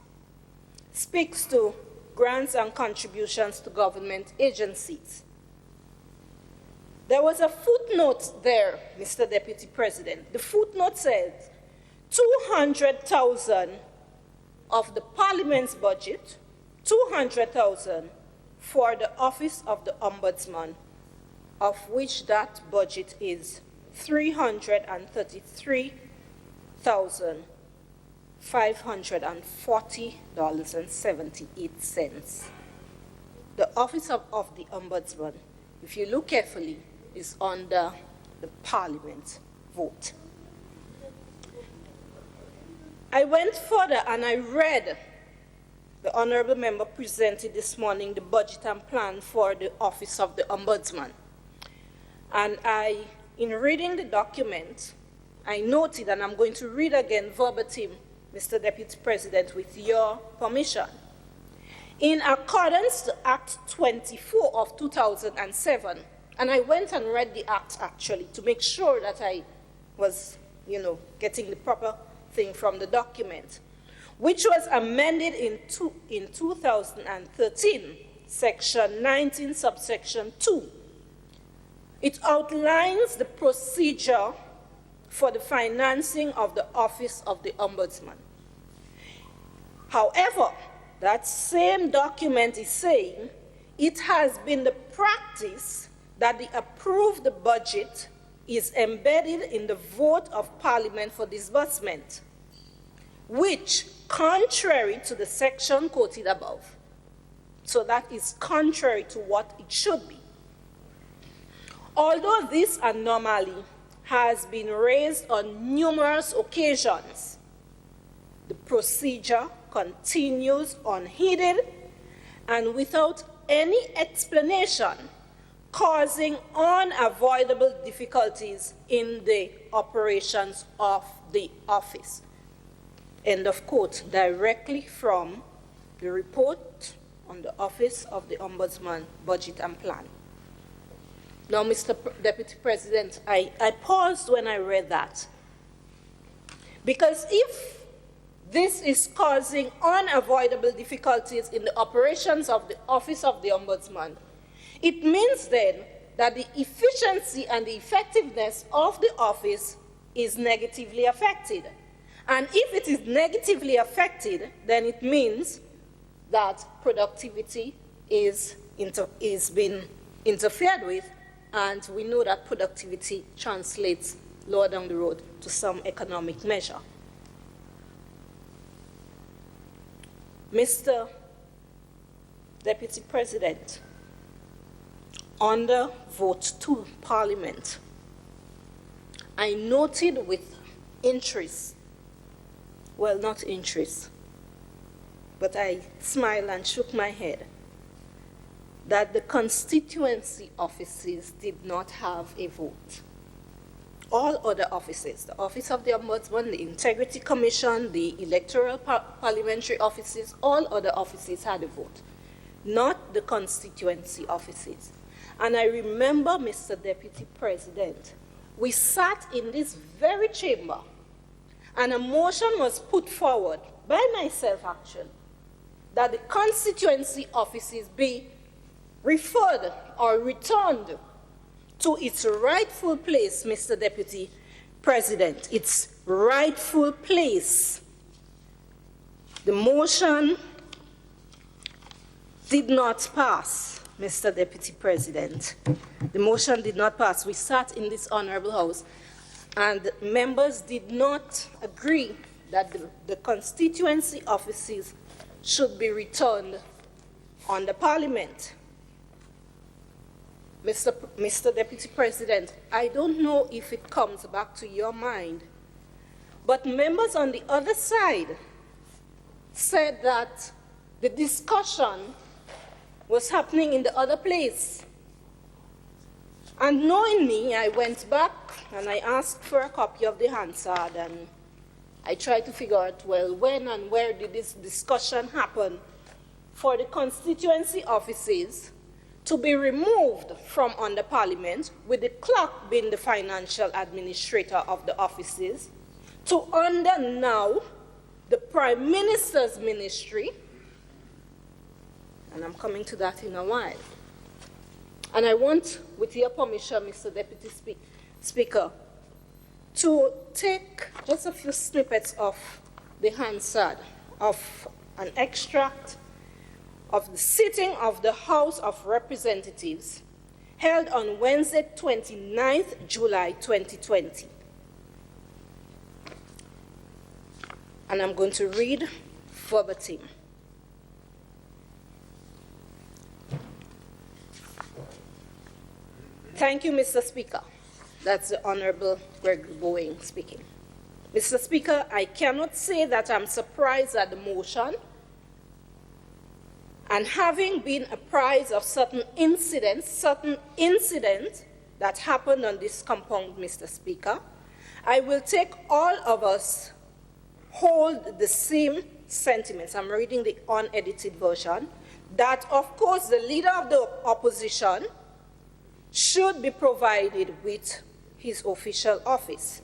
speaks to grants and contributions to government agencies. There was a footnote there, Mr. Deputy President. The footnote says 200,000 of the Parliament's budget, 200,000 for the Office of the Ombudsman, of which that budget is $333,540.78. The Office of the Ombudsman, if you look carefully, is under the Parliament vote. I went further and I read the honorable member presented this morning the budget and plan for the Office of the Ombudsman. And in reading the document, I noted, and I'm going to read again verbatim, Mr. Deputy President, with your permission. In accordance to Act 24 of 2007, and I went and read the act actually to make sure that I was, getting the proper thing from the document, which was amended in 2013, Section 19, subsection 2. It outlines the procedure for the financing of the Office of the Ombudsman. However, that same document is saying it has been the practice that the approved budget is embedded in the vote of Parliament for disbursement, which, contrary to the section quoted above, so that is contrary to what it should be. Although this anomaly has been raised on numerous occasions, the procedure continues unheeded and without any explanation, causing unavoidable difficulties in the operations of the office. End of quote, directly from the report on the Office of the Ombudsman Budget and Plan. Now, Mr. Deputy President, I paused when I read that, because if this is causing unavoidable difficulties in the operations of the Office of the Ombudsman, it means then that the efficiency and the effectiveness of the office is negatively affected. And if it is negatively affected, then it means that productivity is been interfered with, and we know that productivity translates lower down the road to some economic measure. Mr. Deputy President, under vote 2 Parliament, I noted with interest, well, not interest, but I smiled and shook my head, that the constituency offices did not have a vote. All other offices, the Office of the Ombudsman, the Integrity Commission, the Electoral Parliamentary offices, all other offices had a vote, not the constituency offices. And I remember, Mr. Deputy President, we sat in this very chamber and a motion was put forward by myself, actually, that the constituency offices be referred or returned to its rightful place, Mr. Deputy President, its rightful place. The motion did not pass, Mr. Deputy President. The motion did not pass. We sat in this honorable house, and members did not agree that the constituency offices should be returned on the Parliament. Mr. Deputy President, I don't know if it comes back to your mind, but members on the other side said that the discussion was happening in the other place. And knowing me, I went back and I asked for a copy of the Hansard, and I tried to figure out, well, when and where did this discussion happen for the constituency offices to be removed from under Parliament, with the clerk being the financial administrator of the offices, to under now the Prime Minister's ministry, and I'm coming to that in a while. And I want, with your permission, Mr. Deputy Speaker, to take just a few snippets of the Hansard, of an extract of the sitting of the House of Representatives held on Wednesday, 29th July 2020. And I'm going to read verbatim. Thank you, Mr. Speaker. That's the Honorable Gregory Boeing speaking. Mr. Speaker, I cannot say that I'm surprised at the motion, and having been apprised of certain incidents that happened on this compound, Mr. Speaker, I will take all of us hold the same sentiments. I'm reading the unedited version, that of course the leader of the opposition should be provided with his official office.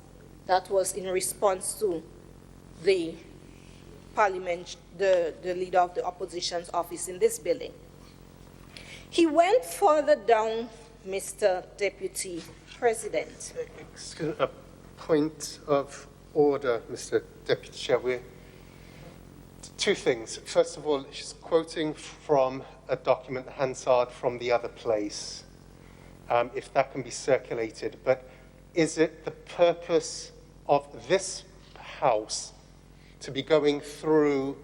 That was in response to the Parliament, the leader of the opposition's office in this building. He went further down, Mr. Deputy President. Excuse me, a point of order, Mr. Deputy Chair. Two things. First of all, she's quoting from a document, Hansard, from the other place, if that can be circulated. But is it the purpose of this House to be going through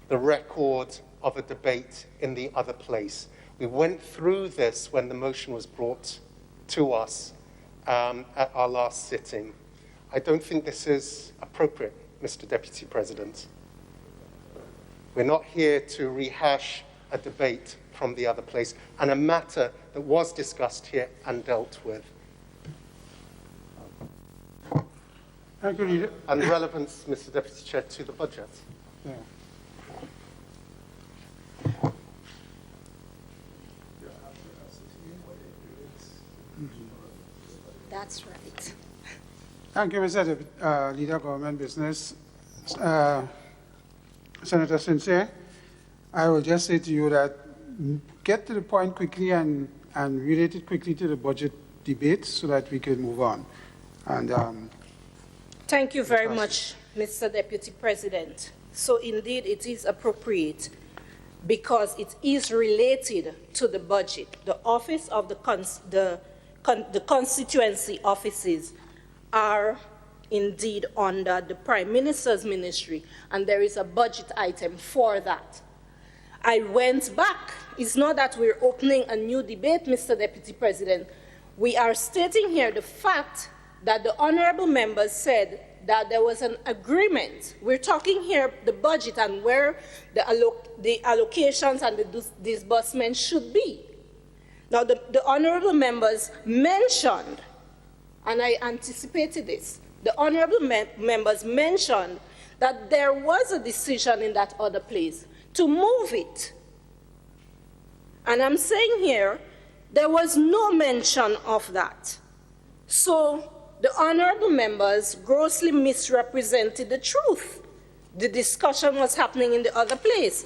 the record of a debate in the other place? We went through this when the motion was brought to us at our last sitting. I don't think this is appropriate, Mr. Deputy President. We're not here to rehash a debate from the other place and a matter that was discussed here and dealt with. And relevance, Mr. Deputy Chair, to the budget. Yeah. That's right. Thank you, Mr. Leader of Government Business. Senator Sincere, I will just say to you that get to the point quickly and relate it quickly to the budget debate so that we can move on. And thank you very much, Mr. Deputy President. So indeed, it is appropriate because it is related to the budget. The office of the constituency offices are indeed under the Prime Minister's ministry, and there is a budget item for that. I went back. It's not that we're opening a new debate, Mr. Deputy President. We are stating here the fact that the honorable members said that there was an agreement. We're talking here the budget and where the allocations and the disbursements should be. Now, the honorable members mentioned, and I anticipated this, the honorable members mentioned that there was a decision in that other place to move it. And I'm saying here, there was no mention of that. So the honorable members grossly misrepresented the truth. The discussion was happening in the other place.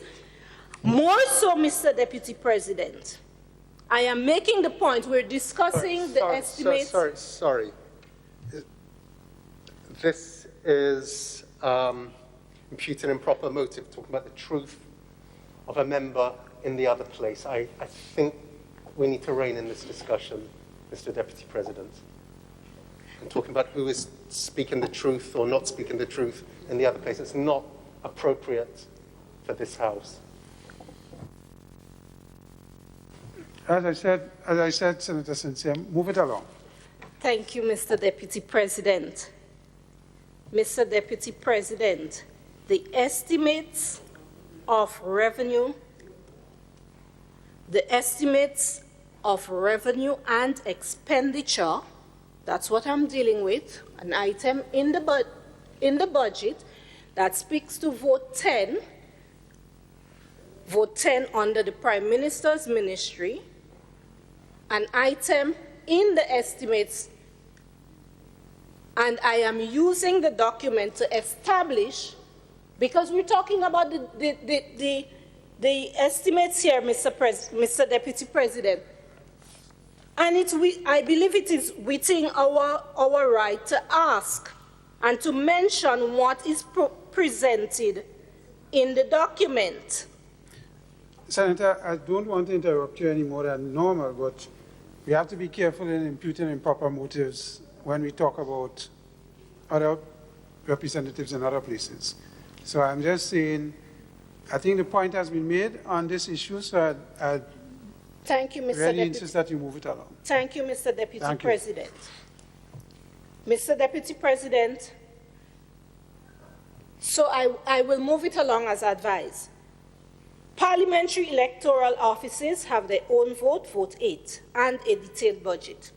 More so, Mr. Deputy President, I am making the point, we're discussing the estimates. Sorry. This is imputing improper motive, talking about the truth of a member in the other place. I think we need to rein in this discussion, Mr. Deputy President. I'm talking about who is speaking the truth or not speaking the truth in the other place. It's not appropriate for this House. As I said, Senator Sincere, move it along. Thank you, Mr. Deputy President. Mr. Deputy President, the estimates of revenue, and expenditure, that's what I'm dealing with, an item in the budget that speaks to vote 10 under the Prime Minister's ministry, an item in the estimates, and I am using the document to establish, because we're talking about the estimates here, Mr. Deputy President, and I believe it is within our right to ask and to mention what is presented in the document. Senator, I don't want to interrupt you any more than normal, but we have to be careful in imputing improper motives when we talk about other representatives in other places. So I'm just saying, I think the point has been made on this issue, so I Thank you, Mr. really Deputy. insist that you move it along. Thank you, Mr. Deputy Thank you. President. Mr. Deputy President, so I will move it along as advised. Parliamentary electoral offices have their own vote 8, and a detailed budget.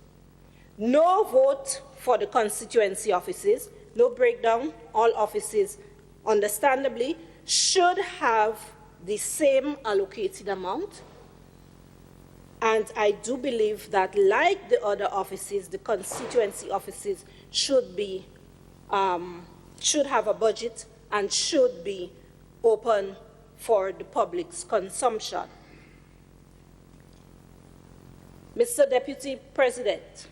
No vote for the constituency offices, no breakdown. All offices, understandably, should have the same allocated amount. And I do believe that, like the other offices, the constituency offices should have a budget and should be open for the public's consumption. Mr. Deputy President,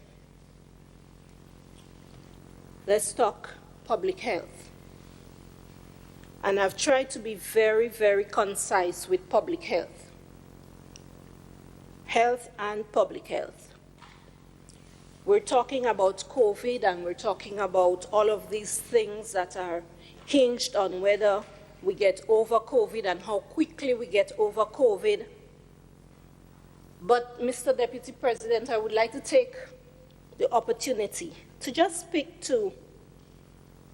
let's talk public health. And I've tried to be very, very concise with public health. Health and public health. We're talking about COVID, and we're talking about all of these things that are hinged on whether we get over COVID and how quickly we get over COVID. But, Mr. Deputy President, I would like to take the opportunity to just speak to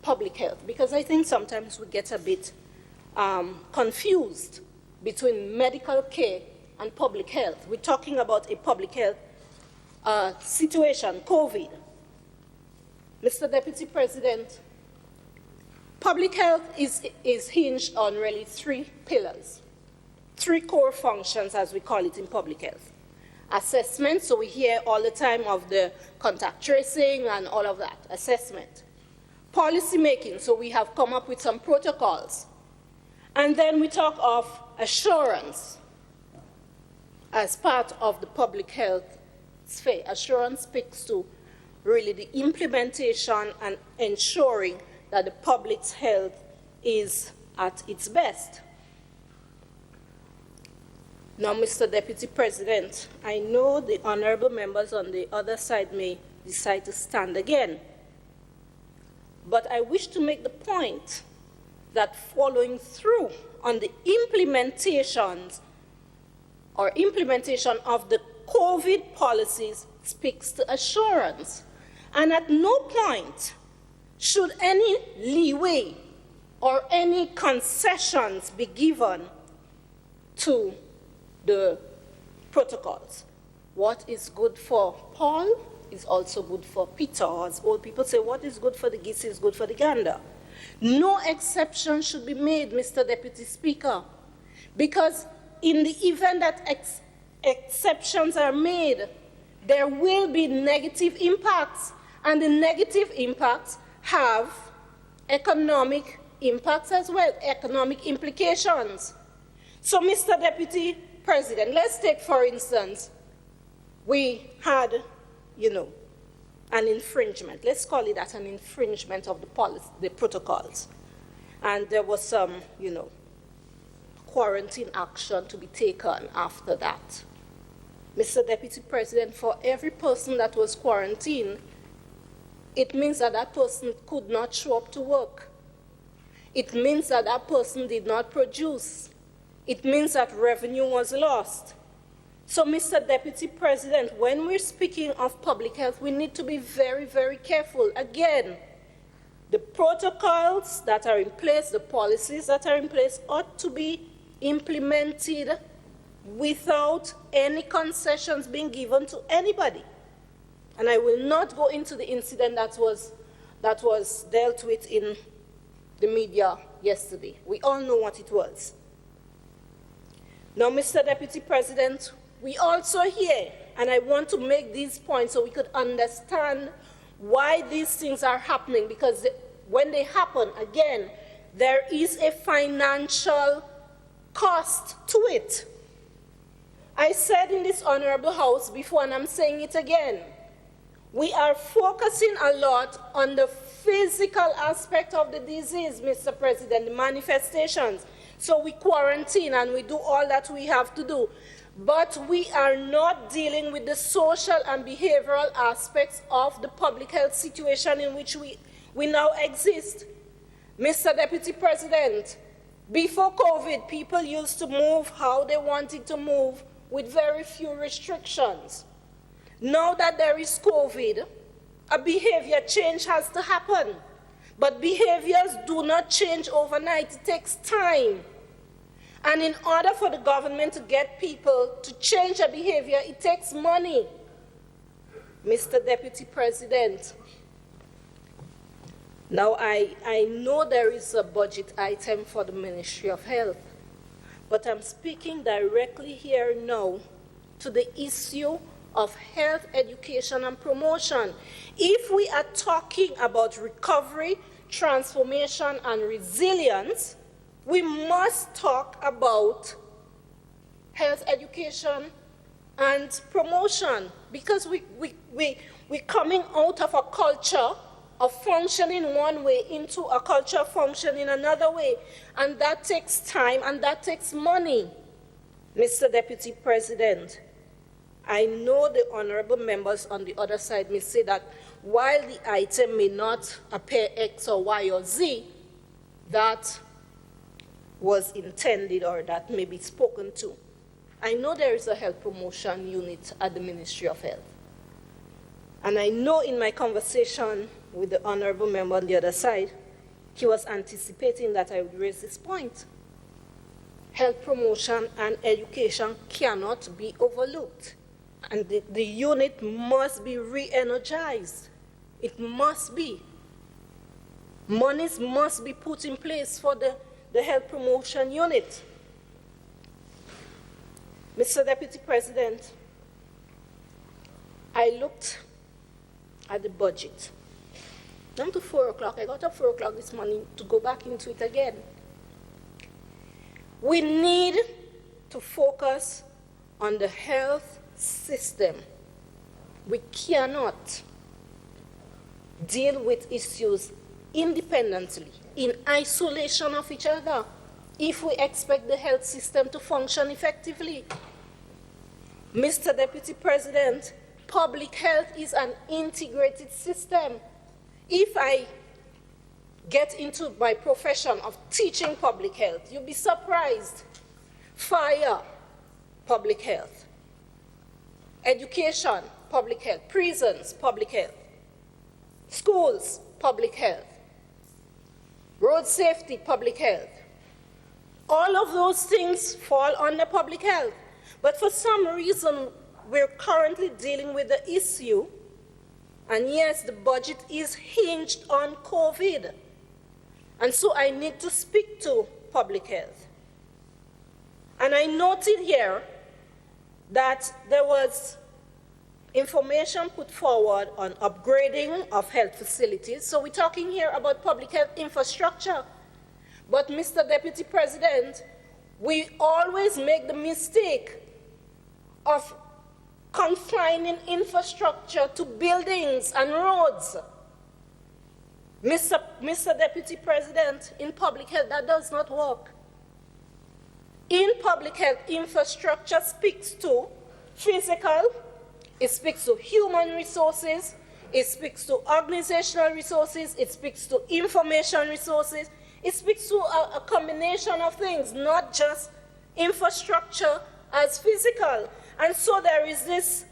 public health, because I think sometimes we get a bit confused between medical care and public health. We're talking about a public health situation, COVID. Mr. Deputy President, public health is hinged on really 3 pillars, 3 core functions, as we call it in public health. Assessment, so we hear all the time of the contact tracing and all of that, assessment. Policy making, so we have come up with some protocols. And then we talk of assurance as part of the public health sphere. Assurance speaks to really the implementation and ensuring that the public's health is at its best. Now, Mr. Deputy President, I know the honorable members on the other side may decide to stand again, but I wish to make the point that following through on the implementation of the COVID policies speaks to assurance. And at no point should any leeway or any concessions be given to the protocols. What is good for Paul is also good for Peter. As old people say, what is good for the geese is good for the gander. No exception should be made, Mr. Deputy Speaker, because in the event that exceptions are made, there will be negative impacts, and the negative impacts have economic impacts as well, economic implications. So, Mr. Deputy President, let's take, for instance, we had, an infringement. Let's call it that, an infringement of the protocols. And there was some, quarantine action to be taken after that. Mr. Deputy President, for every person that was quarantined, it means that that person could not show up to work. It means that that person did not produce. It means that revenue was lost. So, Mr. Deputy President, when we're speaking of public health, we need to be very, very careful. Again, the protocols that are in place, the policies that are in place ought to be implemented without any concessions being given to anybody. And I will not go into the incident that was dealt with in the media yesterday. We all know what it was. Now, Mr. Deputy President, we also hear, and I want to make these points so we could understand why these things are happening, because when they happen, again, there is a financial cost to it. I said in this honorable house before, and I'm saying it again, we are focusing a lot on the physical aspect of the disease, Mr. President, the manifestations. So we quarantine and we do all that we have to do. But we are not dealing with the social and behavioral aspects of the public health situation in which we now exist. Mr. Deputy President, before COVID, people used to move how they wanted to move with very few restrictions. Now that there is COVID, a behavior change has to happen. But behaviors do not change overnight. It takes time. And in order for the government to get people to change their behavior, it takes money. Mr. Deputy President, now I know there is a budget item for the Ministry of Health, but I'm speaking directly here now to the issue of health education and promotion. If we are talking about recovery, transformation, and resilience, we must talk about health education and promotion, because we're coming out of a culture of functioning one way into a culture of functioning another way, and that takes time and that takes money. Mr. Deputy President, I know the honorable members on the other side may say that while the item may not appear X or Y or Z, that was intended or that may be spoken to. I know there is a health promotion unit at the Ministry of Health. And I know in my conversation with the honorable member on the other side, he was anticipating that I would raise this point. Health promotion and education cannot be overlooked. And the unit must be re-energized. It must be. Monies must be put in place for the health promotion unit. Mr. Deputy President, I looked at the budget. Down to 4 o'clock. I got up 4 o'clock this morning to go back into it again. We need to focus on the health system. We cannot deal with issues independently, in isolation of each other. if we expect the health system to function effectively. Mr. Deputy President, public health is an integrated system. If I get into my profession of teaching public health, you'll be surprised. Fire, public health. Education, public health. Prisons, public health. Schools, public health. Road safety, public health. All of those things fall under public health. But for some reason, we're currently dealing with the issue, and yes, the budget is hinged on COVID. And so I need to speak to public health. And I noted here that there was information put forward on upgrading of health facilities. So we're talking here about public health infrastructure. But Mr. Deputy President, we always make the mistake of confining infrastructure to buildings and roads. Mr. Deputy President, in public health, that does not work. In public health, infrastructure speaks to physical, it speaks to human resources, it speaks to organizational resources, it speaks to information resources, it speaks to a combination of things, not just infrastructure as physical. And so there is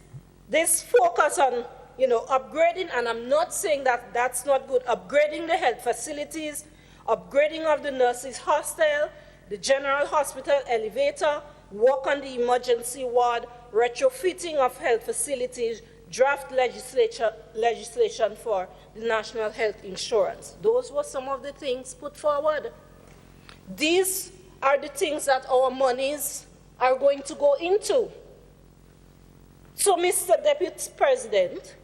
this focus on, upgrading, and I'm not saying that that's not good, upgrading the health facilities, upgrading of the nurses' hostel, the general hospital elevator, work on the emergency ward, retrofitting of health facilities, draft legislation for the national health insurance. Those were some of the things put forward. These are the things that our monies are going to go into. So, Mr. Deputy President,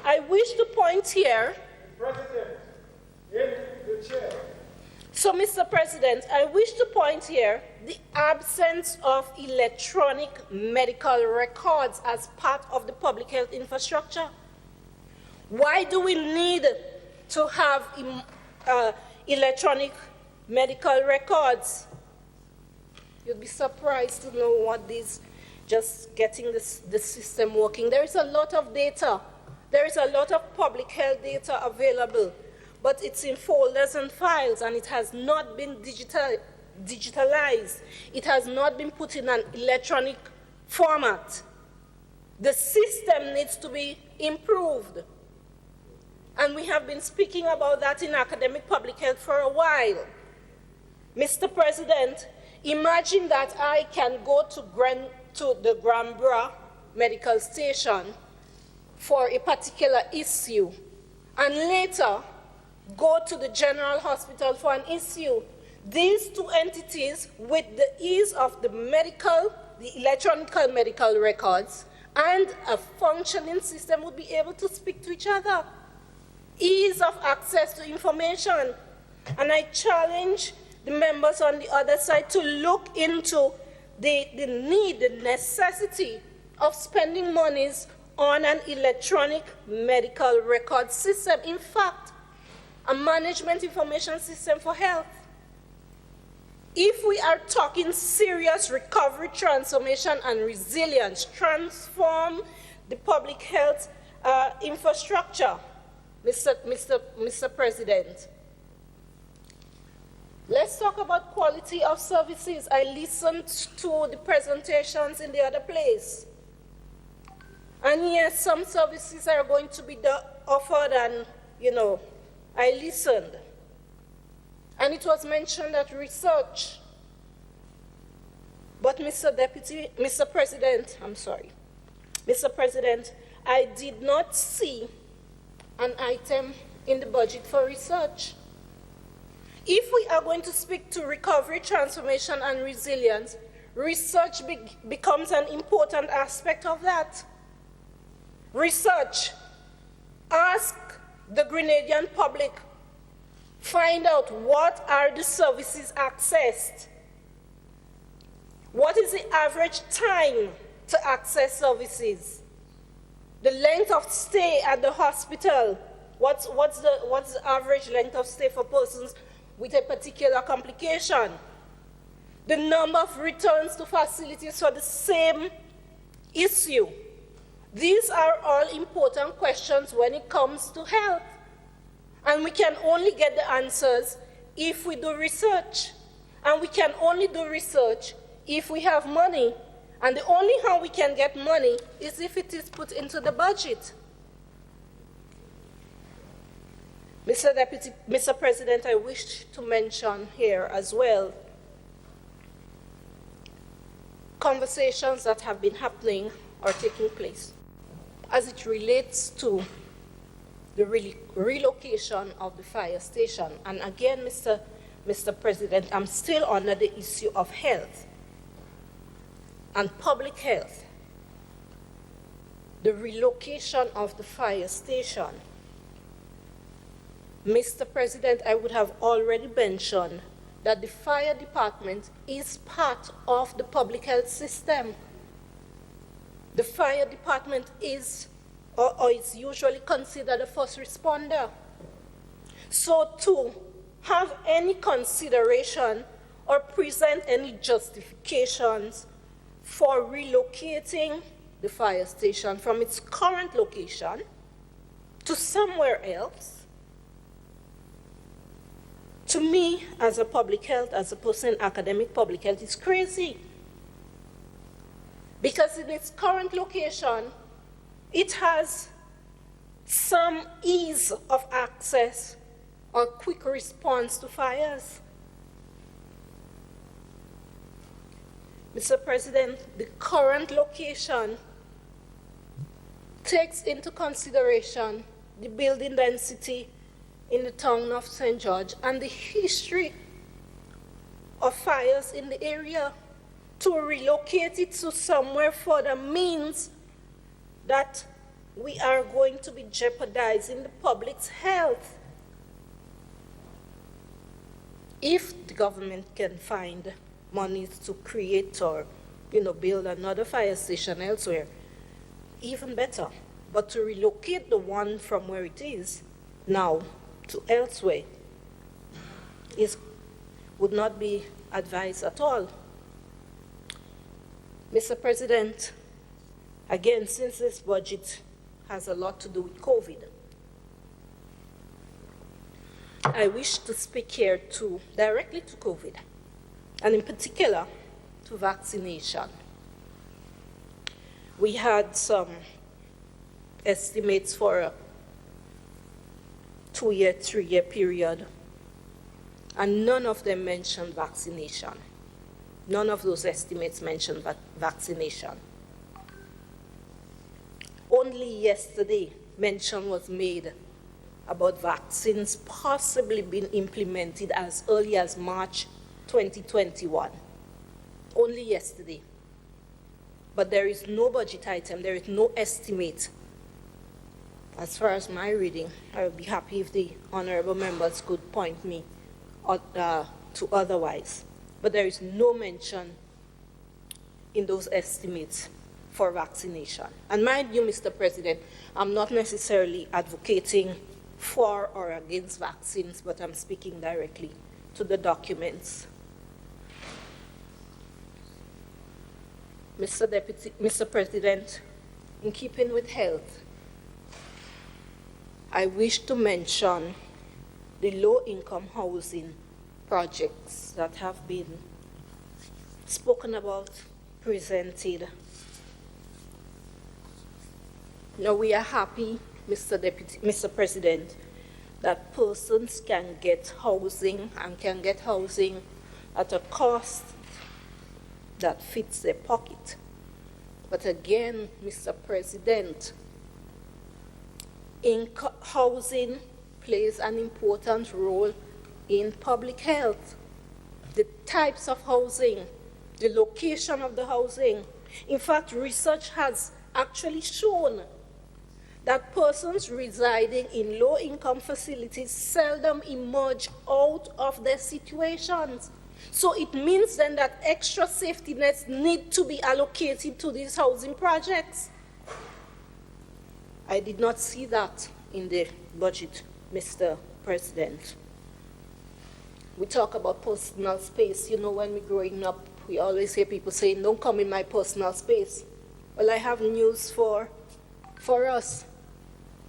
I wish to point here. President, in the chair. So, Mr. President, I wish to point here the absence of electronic medical records as part of the public health infrastructure. Why do we need to have electronic medical records? You'd be surprised to know what these, just getting the system working. There is a lot of data. There is a lot of public health data available, but it's in folders and files, and it has not been digitalized. It has not been put in an electronic format. The system needs to be improved. And we have been speaking about that in academic public health for a while. Mr. President, imagine that I can go to the Grambra medical station for a particular issue, and later go to the general hospital for an issue. These two entities, with the ease of the electronic medical records and a functioning system, would be able to speak to each other. Ease of access to information. And I challenge the members on the other side to look into the need, the necessity of spending monies on an electronic medical record system. In fact, a management information system for health. If we are talking serious recovery, transformation, and resilience, transform the public health infrastructure, Mr. President. Let's talk about quality of services. I listened to the presentations in the other place. And yes, some services are going to be offered, and, I listened. And it was mentioned that research. But Mr. President, I did not see an item in the budget for research. If we are going to speak to recovery, transformation, and resilience, research becomes an important aspect of that. Research. Ask the Grenadian public. Find out what are the services accessed. What is the average time to access services? The length of stay at the hospital. What's the average length of stay for persons with a particular complication? the number of returns to facilities for the same issue. These are all important questions when it comes to health. And we can only get the answers if we do research. And we can only do research if we have money. And the only how we can get money is if it is put into the budget. Mr. President, I wish to mention here as well conversations that have been happening or taking place as it relates to the relocation of the fire station. And again, Mr. President, I'm still under the issue of health and public health. The relocation of the fire station. Mr. President, I would have already mentioned that the fire department is part of the public health system. The fire department is, or is usually considered a first responder. So to have any consideration or present any justifications for relocating the fire station from its current location to somewhere else, to me, as a public health, as a person in academic public health, is crazy. Because in its current location, it has some ease of access or quick response to fires. Mr. President, the current location takes into consideration the building density in the town of St. George and the history of fires in the area. To relocate it to somewhere further means that we are going to be jeopardizing the public's health. If the government can find money to create or, build another fire station elsewhere, even better. But to relocate the one from where it is now to elsewhere would not be advised at all. Mr. President, again, since this budget has a lot to do with COVID, I wish to speak here directly to COVID, and in particular to vaccination. We had some estimates for a 2-year, 3-year period, and none of them mentioned vaccination. None of those estimates mentioned vaccination. Only yesterday, mention was made about vaccines possibly being implemented as early as March 2021. Only yesterday. But there is no budget item, there is no estimate. As far as my reading, I would be happy if the honorable members could point me to otherwise. But there is no mention in those estimates for vaccination. And mind you, Mr. President, I'm not necessarily advocating for or against vaccines, but I'm speaking directly to the documents. Mr. President, in keeping with health, I wish to mention the low-income housing projects that have been spoken about, presented. Now we are happy, Mr. President, that persons can get housing and can get housing at a cost that fits their pocket. But again, Mr. President, housing plays an important role in public health. The types of housing, the location of the housing. In fact, research has actually shown that persons residing in low-income facilities seldom emerge out of their situations. So it means then that extra safety nets need to be allocated to these housing projects. I did not see that in the budget, Mr. President. we talk about personal space. You know, when we're growing up, we always hear people saying, don't come in my personal space. Well, I have news for us.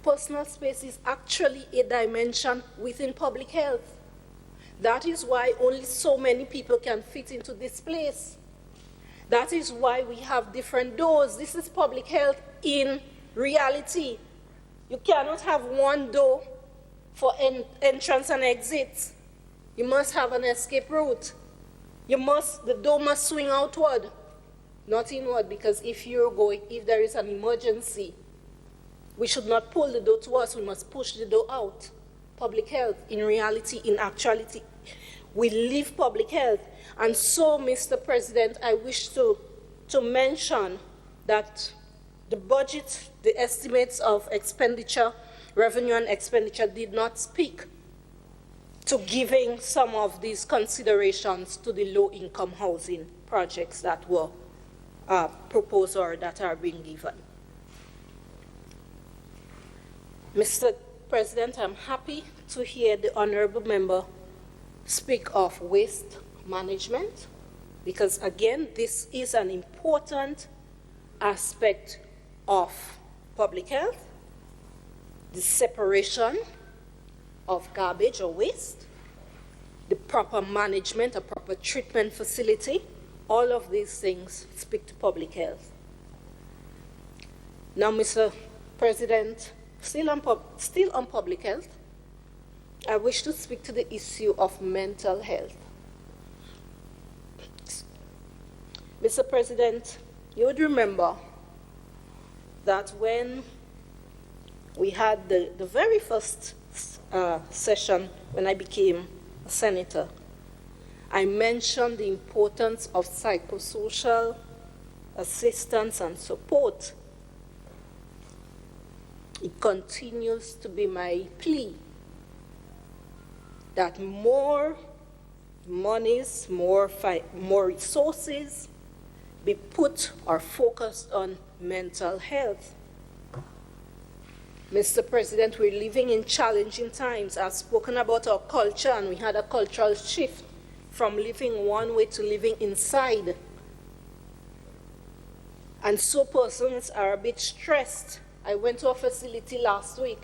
Personal space is actually a dimension within public health. That is why only so many people can fit into this place. That is why we have different doors. This is public health in reality. You cannot have one door for entrance and exit. You must have an escape route. The door must swing outward, not inward, because if there is an emergency, we should not pull the door to us, we must push the door out. Public health, in reality, in actuality, we live public health. And so, Mr. President, I wish to mention that the budget, the estimates of expenditure, revenue and expenditure did not speak to giving some of these considerations to the low-income housing projects that were proposed or that are being given. Mr. President, I'm happy to hear the honorable member speak of waste management, because again, this is an important aspect of public health, the separation of garbage or waste, the proper management, a proper treatment facility, all of these things speak to public health. Now, Mr. President, still on public health, I wish to speak to the issue of mental health. Mr. President, you would remember that when we had the very first session when I became a senator, I mentioned the importance of psychosocial assistance and support. It continues to be my plea that more monies, more resources be put or focused on mental health. Mr. President, we're living in challenging times. I've spoken about our culture, and we had a cultural shift from living one way to living inside. And so persons are a bit stressed. I went to a facility last week,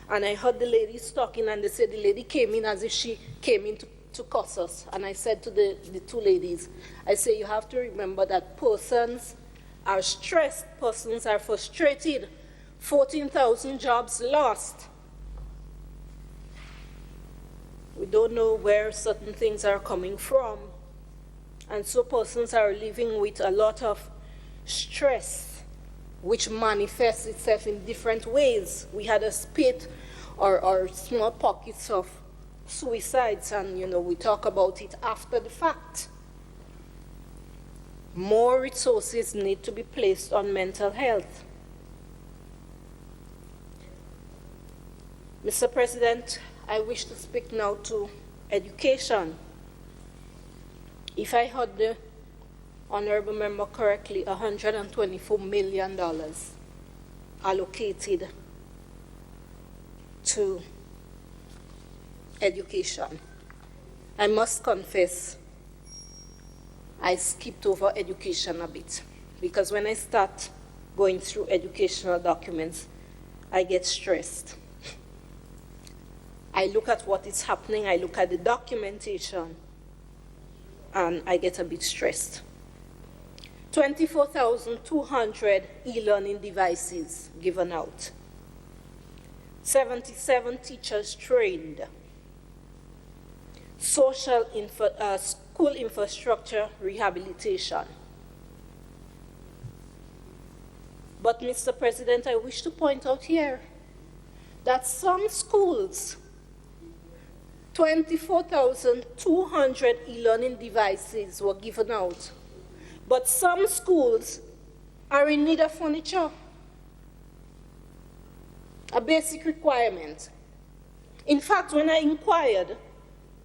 and I heard the ladies talking, and they said the lady came in as if she came in to cuss us. And I said to the two ladies, I say, you have to remember that persons are stressed, persons are frustrated. 14,000 jobs lost. We don't know where certain things are coming from. And so persons are living with a lot of stress, which manifests itself in different ways. We had a spate or small pockets of suicides, and we talk about it after the fact. More resources need to be placed on mental health. Mr. President, I wish to speak now to education. If I heard the honorable member correctly, $124 million allocated to education. I must confess, I skipped over education a bit, because when I start going through educational documents, I get stressed. I look at what is happening, I look at the documentation, and I get a bit stressed. 24,200 e-learning devices given out. 77 teachers trained. School infrastructure rehabilitation. But, Mr. President, I wish to point out here that some schools, 24,200 e-learning devices were given out, but some schools are in need of furniture, a basic requirement. In fact, when I inquired,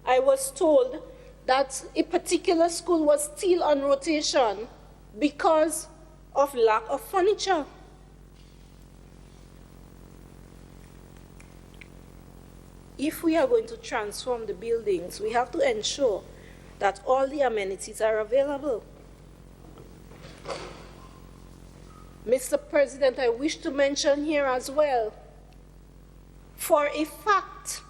I was told that a particular school was still on rotation because of lack of furniture. if we are going to transform the buildings, we have to ensure that all the amenities are available. Mr. President, I wish to mention here as well, for a fact,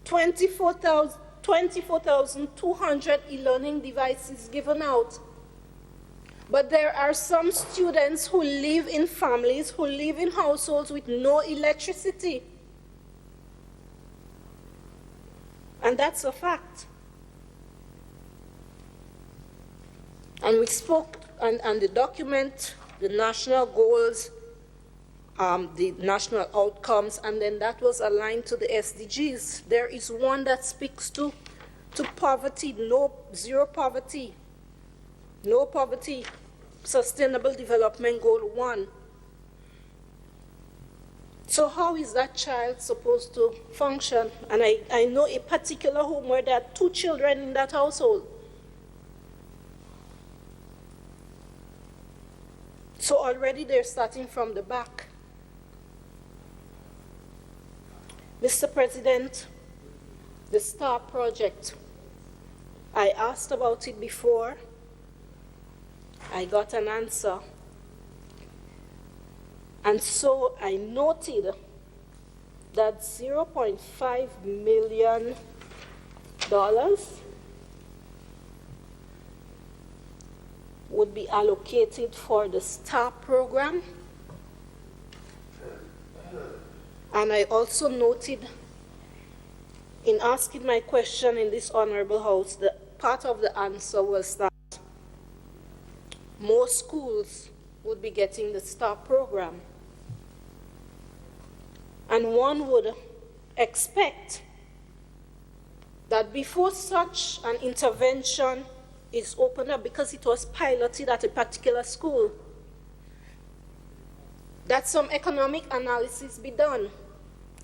24,200 e-learning devices given out. But there are some students who live in families, who live in households with no electricity. And that's a fact. And we spoke, and the document, the national goals, the national outcomes, and then that was aligned to the SDGs. There is one that speaks to poverty, zero poverty, no poverty, Sustainable Development Goal 1. So how is that child supposed to function? And I know a particular home where there are 2 children in that household. So already they're starting from the back. Mr. President, the STAR project, I asked about it before. I got an answer. And so I noted that $0.5 million would be allocated for the STAR program. And I also noted, in asking my question in this honorable house, that part of the answer was that more schools would be getting the STAR program. And one would expect that before such an intervention is opened up, because it was piloted at a particular school, that some economic analysis be done,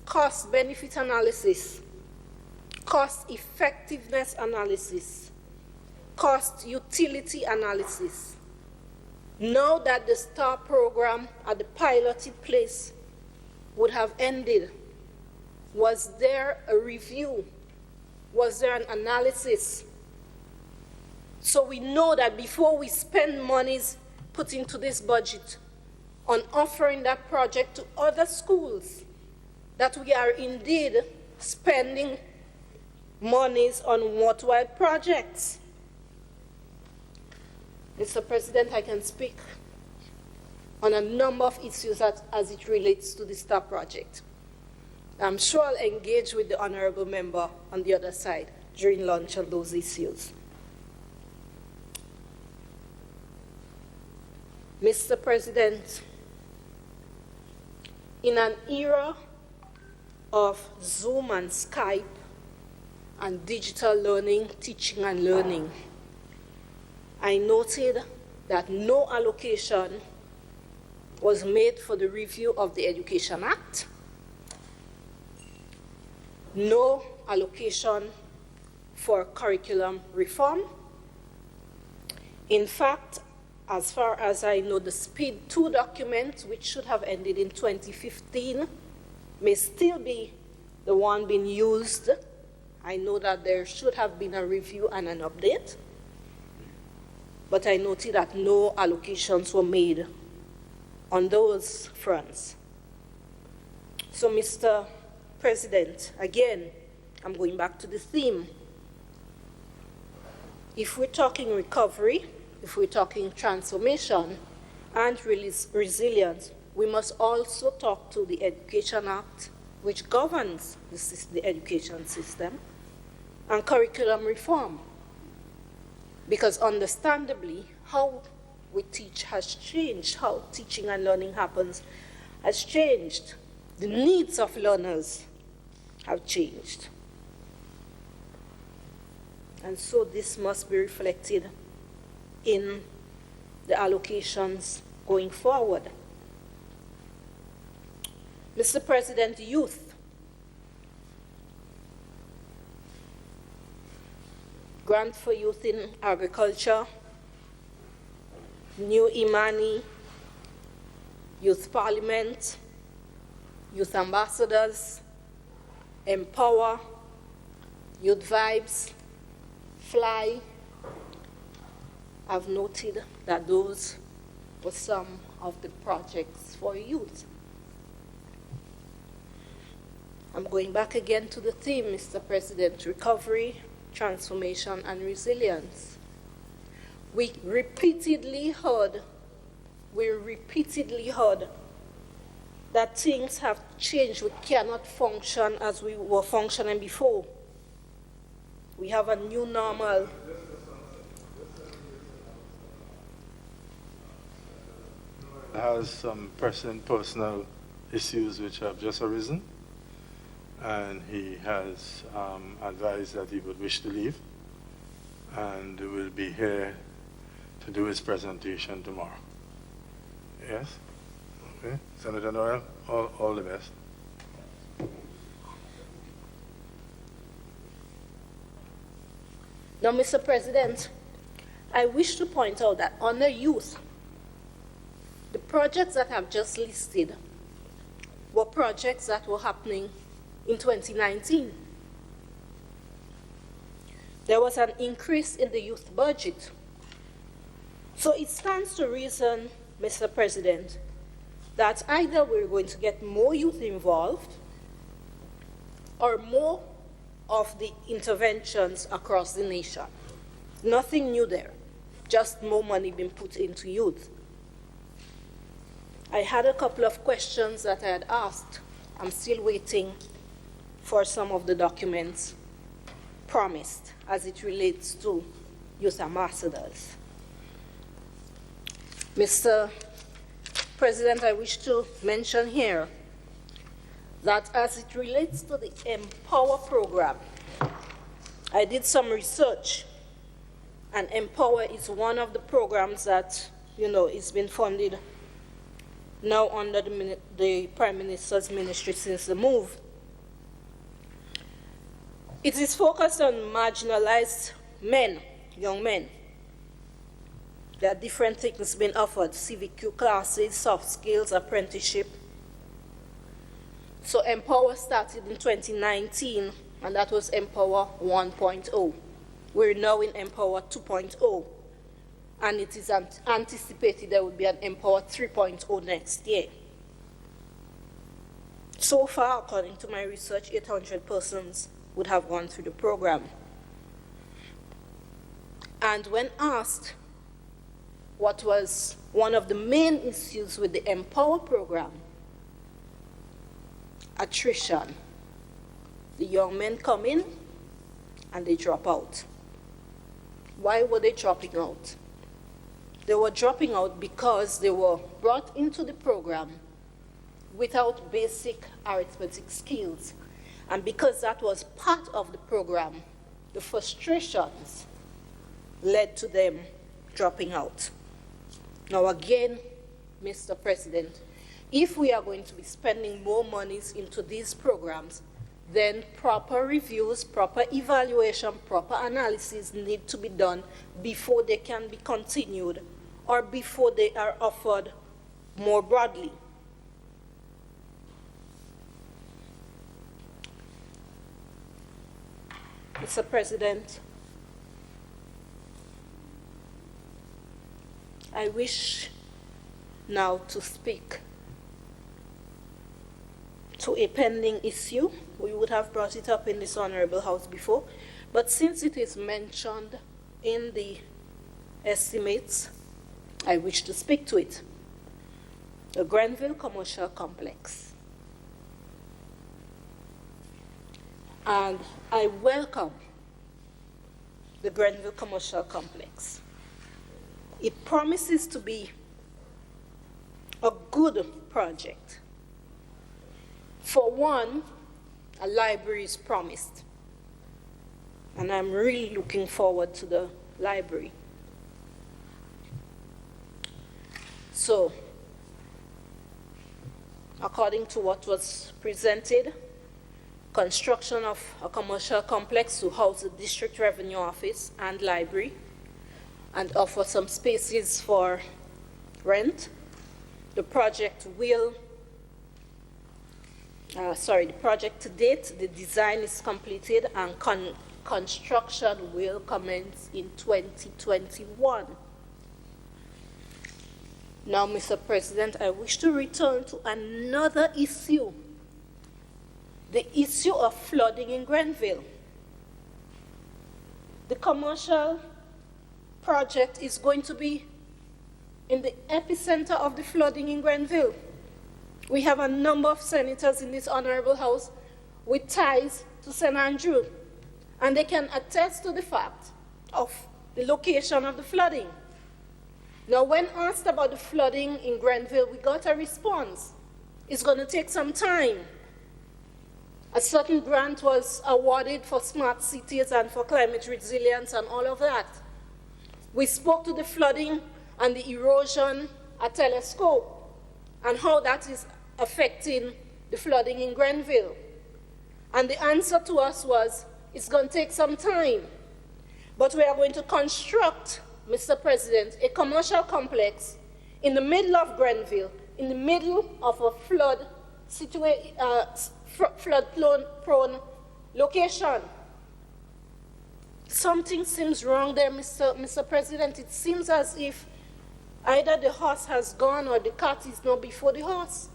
cost-benefit analysis, cost-effectiveness analysis, cost-utility analysis. Now that the STAR program at the piloted place would have ended, was there a review? Was there an analysis? So we know that before we spend monies put into this budget on offering that project to other schools, that we are indeed spending monies on worthwhile projects. Mr. President, I can speak on a number of issues as it relates to the STAR project. I'm sure I'll engage with the honorable member on the other side during lunch on those issues. Mr. President, in an era of Zoom and Skype and digital learning, teaching and learning, I noted that no allocation was made for the review of the Education Act, no allocation for curriculum reform. In fact, as far as I know, the SPEED 2 document, which should have ended in 2015, may still be the one being used. I know that there should have been a review and an update, but I noted that no allocations were made on those fronts. So, Mr. President, again, I'm going back to the theme. If we're talking recovery, if we're talking transformation and resilience, we must also talk to the Education Act, which governs the education system, and curriculum reform. Because understandably, how we teach has changed, how teaching and learning happens has changed. The needs of learners have changed. And so this must be reflected in the allocations going forward. Mr. President, youth. Grant for youth in agriculture, new Imani, youth parliament, youth ambassadors, Empower, Youth Vibes, Fly. I've noted that those were some of the projects for youth. I'm going back again to the theme, Mr. President: recovery, transformation, and resilience. We repeatedly heard that things have changed. We cannot function as we were functioning before. We have a new normal. Has some personal issues which have just arisen, and he has advised that he would wish to leave, and will be here to do his presentation tomorrow. Yes? Okay. Senator Noel, all the best. Now, Mr. President, I wish to point out that under youth, the projects that I've just listed were projects that were happening in 2019. There was an increase in the youth budget. So it stands to reason, Mr. President, that either we're going to get more youth involved or more of the interventions across the nation. Nothing new there, just more money being put into youth. I had a couple of questions that I had asked. I'm still waiting for some of the documents promised as it relates to youth ambassadors. Mr. President, I wish to mention here that as it relates to the Empower program, I did some research, and Empower is one of the programs that, is been funded now under the Prime Minister's ministry since the move. It is focused on marginalized men, young men. There are different things being offered: CVQ classes, soft skills, apprenticeship. So Empower started in 2019, and that was Empower 1.0. We're now in Empower 2.0, and it is anticipated there will be an Empower 3.0 next year. So far, according to my research, 800 persons would have gone through the program. And when asked what was one of the main issues with the Empower program, attrition. The young men come in and they drop out. Why were they dropping out? They were dropping out because they were brought into the program without basic arithmetic skills. And because that was part of the program, the frustrations led to them dropping out. Now again, Mr. President, if we are going to be spending more monies into these programs, then proper reviews, proper evaluation, proper analysis need to be done before they can be continued or before they are offered more broadly. Mr. President, I wish now to speak to a pending issue. We would have brought it up in this Honorable House before, but since it is mentioned in the estimates, I wish to speak to it. The Grenville Commercial Complex. And I welcome the Grenville Commercial Complex. It promises to be a good project. For one, a library is promised, and I'm really looking forward to the library. So, according to what was presented, construction of a commercial complex to house the district revenue office and library and offer some spaces for rent. The project will the project to date, the design is completed and construction will commence in 2021. Now, Mr. President, I wish to return to another issue, the issue of flooding in Grenville. The commercial project is going to be in the epicenter of the flooding in Grenville. We have a number of senators in this honorable house with ties to St. Andrew, and they can attest to the fact of the location of the flooding. Now, when asked about the flooding in Grenville, we got a response. It's going to take some time. A certain grant was awarded for smart cities and for climate resilience and all of that. We spoke to the flooding and the erosion at Telescope and how that is affecting the flooding in Grenville. And the answer to us was, it's going to take some time, but we are going to construct, Mr. President, a commercial complex in the middle of Grenville, in the middle of a flood-prone location. Something seems wrong there, Mr. President. It seems as if either the horse has gone or the cart is not before the horse.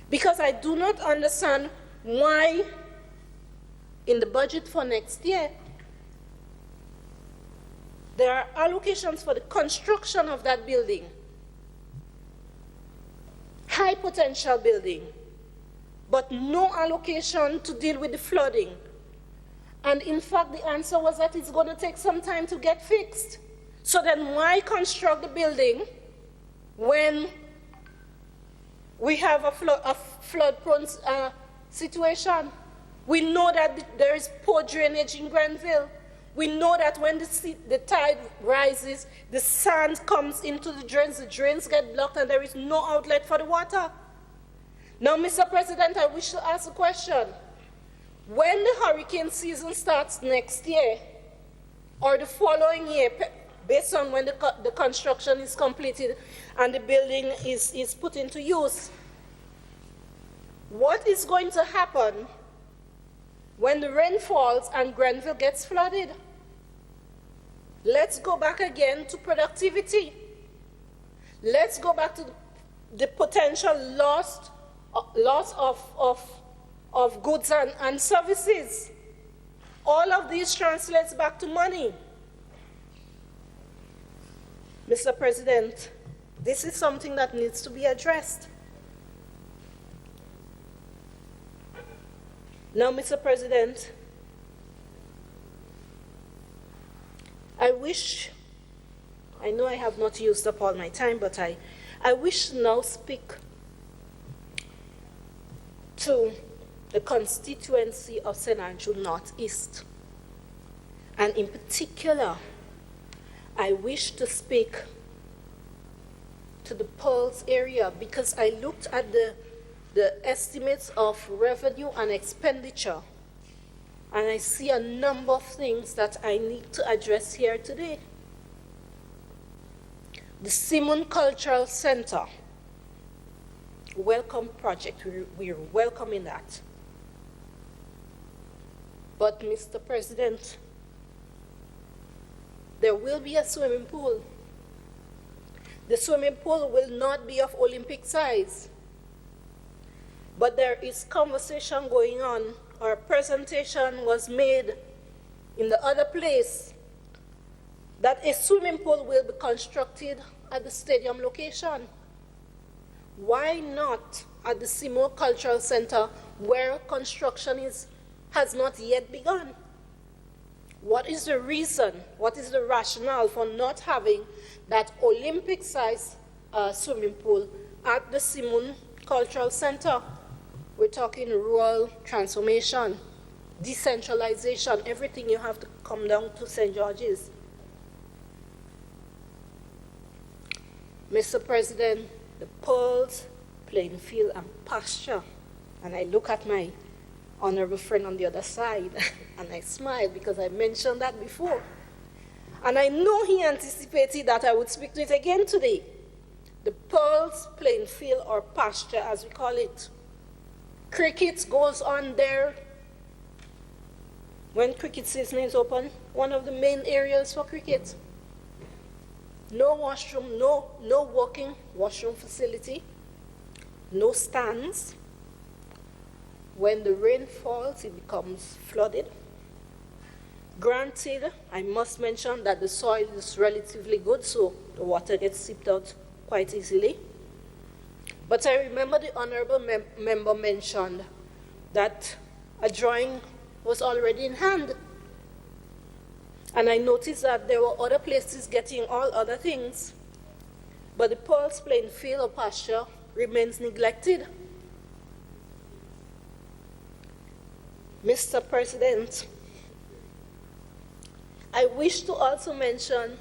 Because I do not understand why in the budget for next year, there are allocations for the construction of that building, high potential building, but no allocation to deal with the flooding. And in fact, the answer was that it's going to take some time to get fixed. So then why construct the building when we have a flood-prone situation? We know that there is poor drainage in Grenville. We know that when the tide rises, the sand comes into the drains get blocked, and there is no outlet for the water. Now, Mr. President, I wish to ask a question. When the hurricane season starts next year, or the following year, based on when the construction is completed and the building is put into use, what is going to happen when the rain falls and Grenville gets flooded? Let's go back again to productivity. Let's go back to the potential loss of goods and services. All of these translates back to money. Mr. President, this is something that needs to be addressed. Now, Mr. President, I know I have not used up all my time, but I wish to now speak to the constituency of St. Andrew Northeast. And in particular, I wish to speak to the Pearls area, because I looked at the estimates of revenue and expenditure, and I see a number of things that I need to address here today. The Simon Cultural Center, welcome project, we're welcoming that. But Mr. President, there will be a swimming pool. The swimming pool will not be of Olympic size. But there is conversation going on, or a presentation was made in the other place, that a swimming pool will be constructed at the stadium location. Why not at the Simo Cultural Center, where construction has not yet begun? What is the reason, what is the rationale for not having that Olympic-sized swimming pool at the Simon Cultural Center? We're talking rural transformation, decentralization, everything you have to come down to St. George's. Mr. President, the Pearls, playing field and pasture. And I look at my honorable friend on the other side and I smile because I mentioned that before. And I know he anticipated that I would speak to it again today. The Pearls, playing field or pasture, as we call it. Cricket goes on there. When cricket season is open, one of the main areas for cricket. No washroom, no working washroom facility, no stands. When the rain falls, it becomes flooded. Granted, I must mention that the soil is relatively good, so the water gets seeped out quite easily. But I remember the honorable member mentioned that a drawing was already in hand. And I noticed that there were other places getting all other things, but the Pearls playing field or pasture remains neglected. Mr. President, I wish to also mention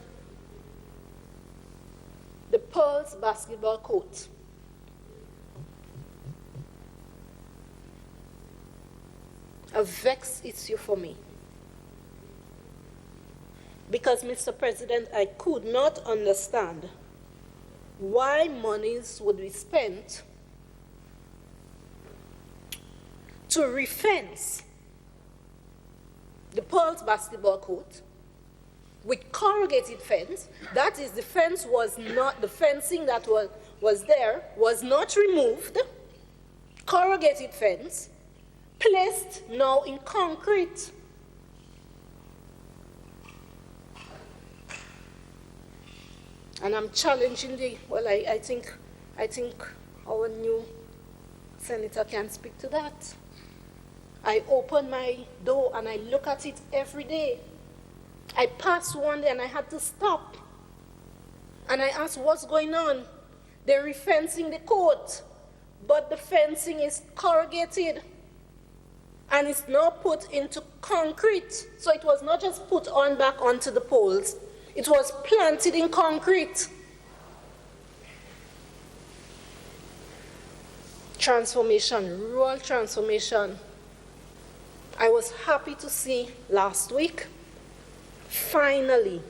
the Pearls basketball court. A vexed issue for me. Because, Mr. President, I could not understand why monies would be spent to refence the Pearls basketball court with corrugated fence. That is, the fence was not, the fencing that was there was not removed. Corrugated fence, placed now in concrete. And I'm challenging I think our new senator can speak to that. I open my door and I look at it every day. I passed one day and I had to stop. And I asked, what's going on? They're refencing the court, but the fencing is corrugated. And it's now put into concrete. So it was not just put on back onto the poles. It was planted in concrete. Transformation, rural transformation. I was happy to see last week, finally,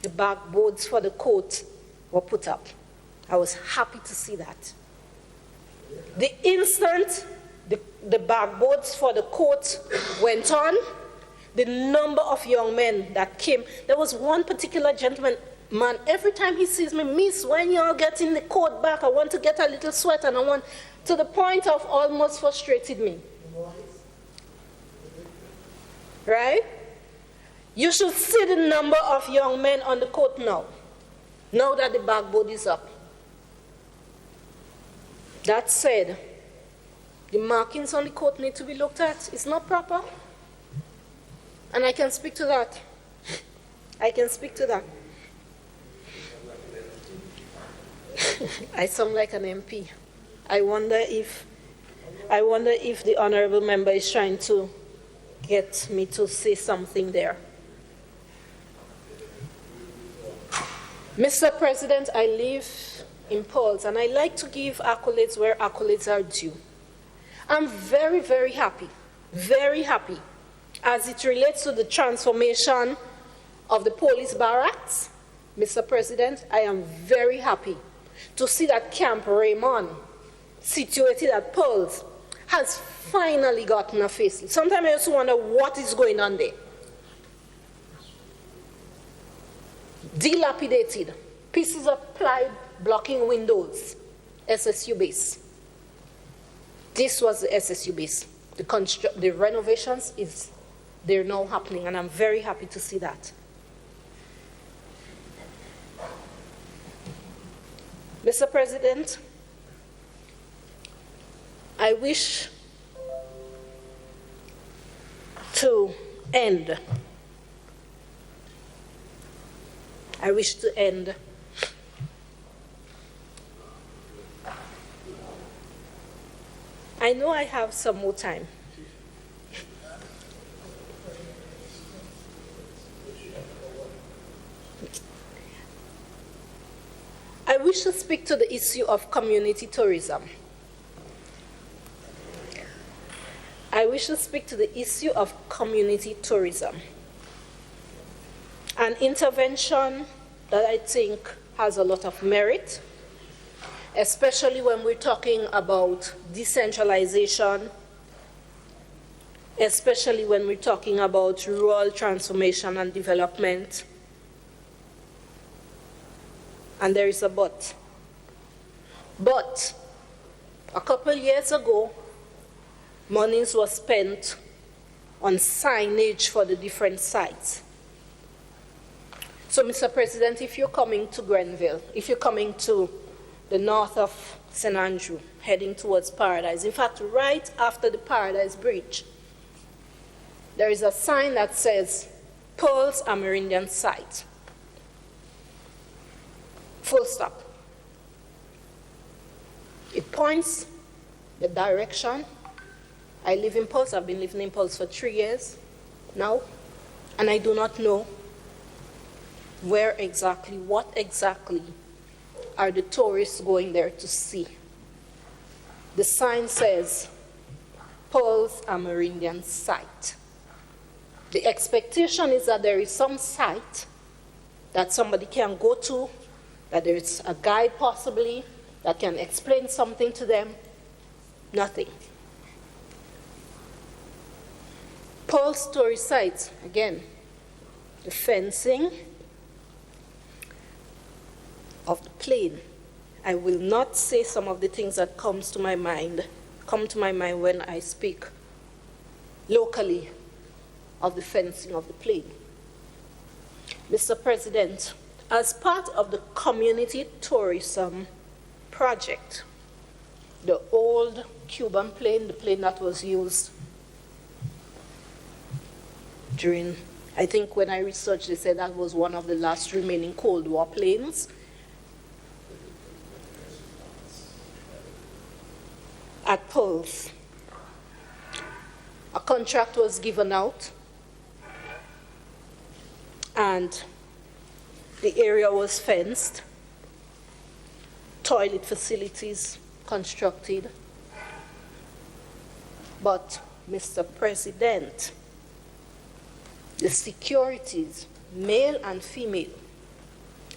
the backboards for the court were put up. I was happy to see that. The instant the backboards for the court went on, the number of young men that came, there was one particular gentleman, man, every time he sees me, miss, when y'all getting the court back, I want to get a little sweat, and I want, to the point of almost frustrated me. Right? You should see the number of young men on the court now that the backboard is up. That said, the markings on the court need to be looked at. It's not proper. And I can speak to that. I can speak to that. I sound like an MP. I wonder if the honorable member is trying to get me to say something there. Mr. President, I live in Pearls, and I like to give accolades where accolades are due. I'm very, very happy, as it relates to the transformation of the police barracks. Mr. President, I am very happy to see that Camp Raymond, situated at Pearls, has finally gotten a facelift. Sometimes I also wonder what is going on there. Dilapidated, pieces of ply blocking windows, SSU base. This was the SSU base. The renovations, they're now happening, and I'm very happy to see that. Mr. President, I wish to end. I know I have some more time. I wish to speak to the issue of community tourism. An intervention that I think has a lot of merit, especially when we're talking about decentralization, especially when we're talking about rural transformation and development. And there is a but. But a couple years ago, monies were spent on signage for the different sites. So, Mr. President, if you're coming to Grenville, if you're coming to the north of St. Andrew, heading towards Paradise, in fact, right after the Paradise Bridge, there is a sign that says, Pearls Amerindian Site. Full stop. It points the direction. I live in Pearls. I've been living in Pearls for 3 years now, and I do not know what exactly are the tourists going there to see. The sign says, Pearls Amerindian Site. The expectation is that there is some site that somebody can go to, that there is a guide possibly that can explain something to them. Nothing. Pearls tourist sites, again, the fencing of the plain. I will not say some of the things that come to my mind when I speak locally of the fencing of the plain. Mr. President, as part of the community tourism project, the old Cuban plane, the plane that was used during, I think when I researched, they said that was one of the last remaining Cold War planes. At Pearls, a contract was given out, and the area was fenced, toilet facilities constructed. But, Mr. President, the securities, male and female,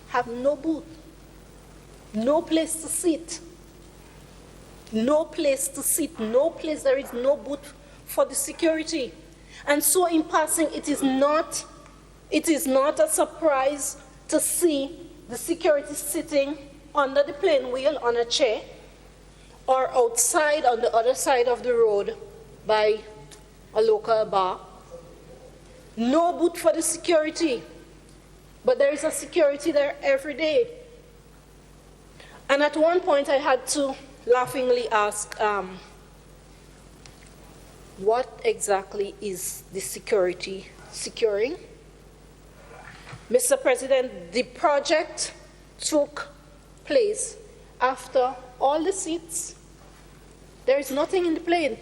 have no booth, no place to sit. No place to sit, no place, there is no booth for the security. And so in passing, it is not a surprise to see the security sitting under the plane wheel on a chair or outside on the other side of the road by a local bar. No booth for the security, but there is a security there every day. And at one point I had to laughingly ask, what exactly is the security securing? Mr. President, the project took place after all the seats. There is nothing in the plane.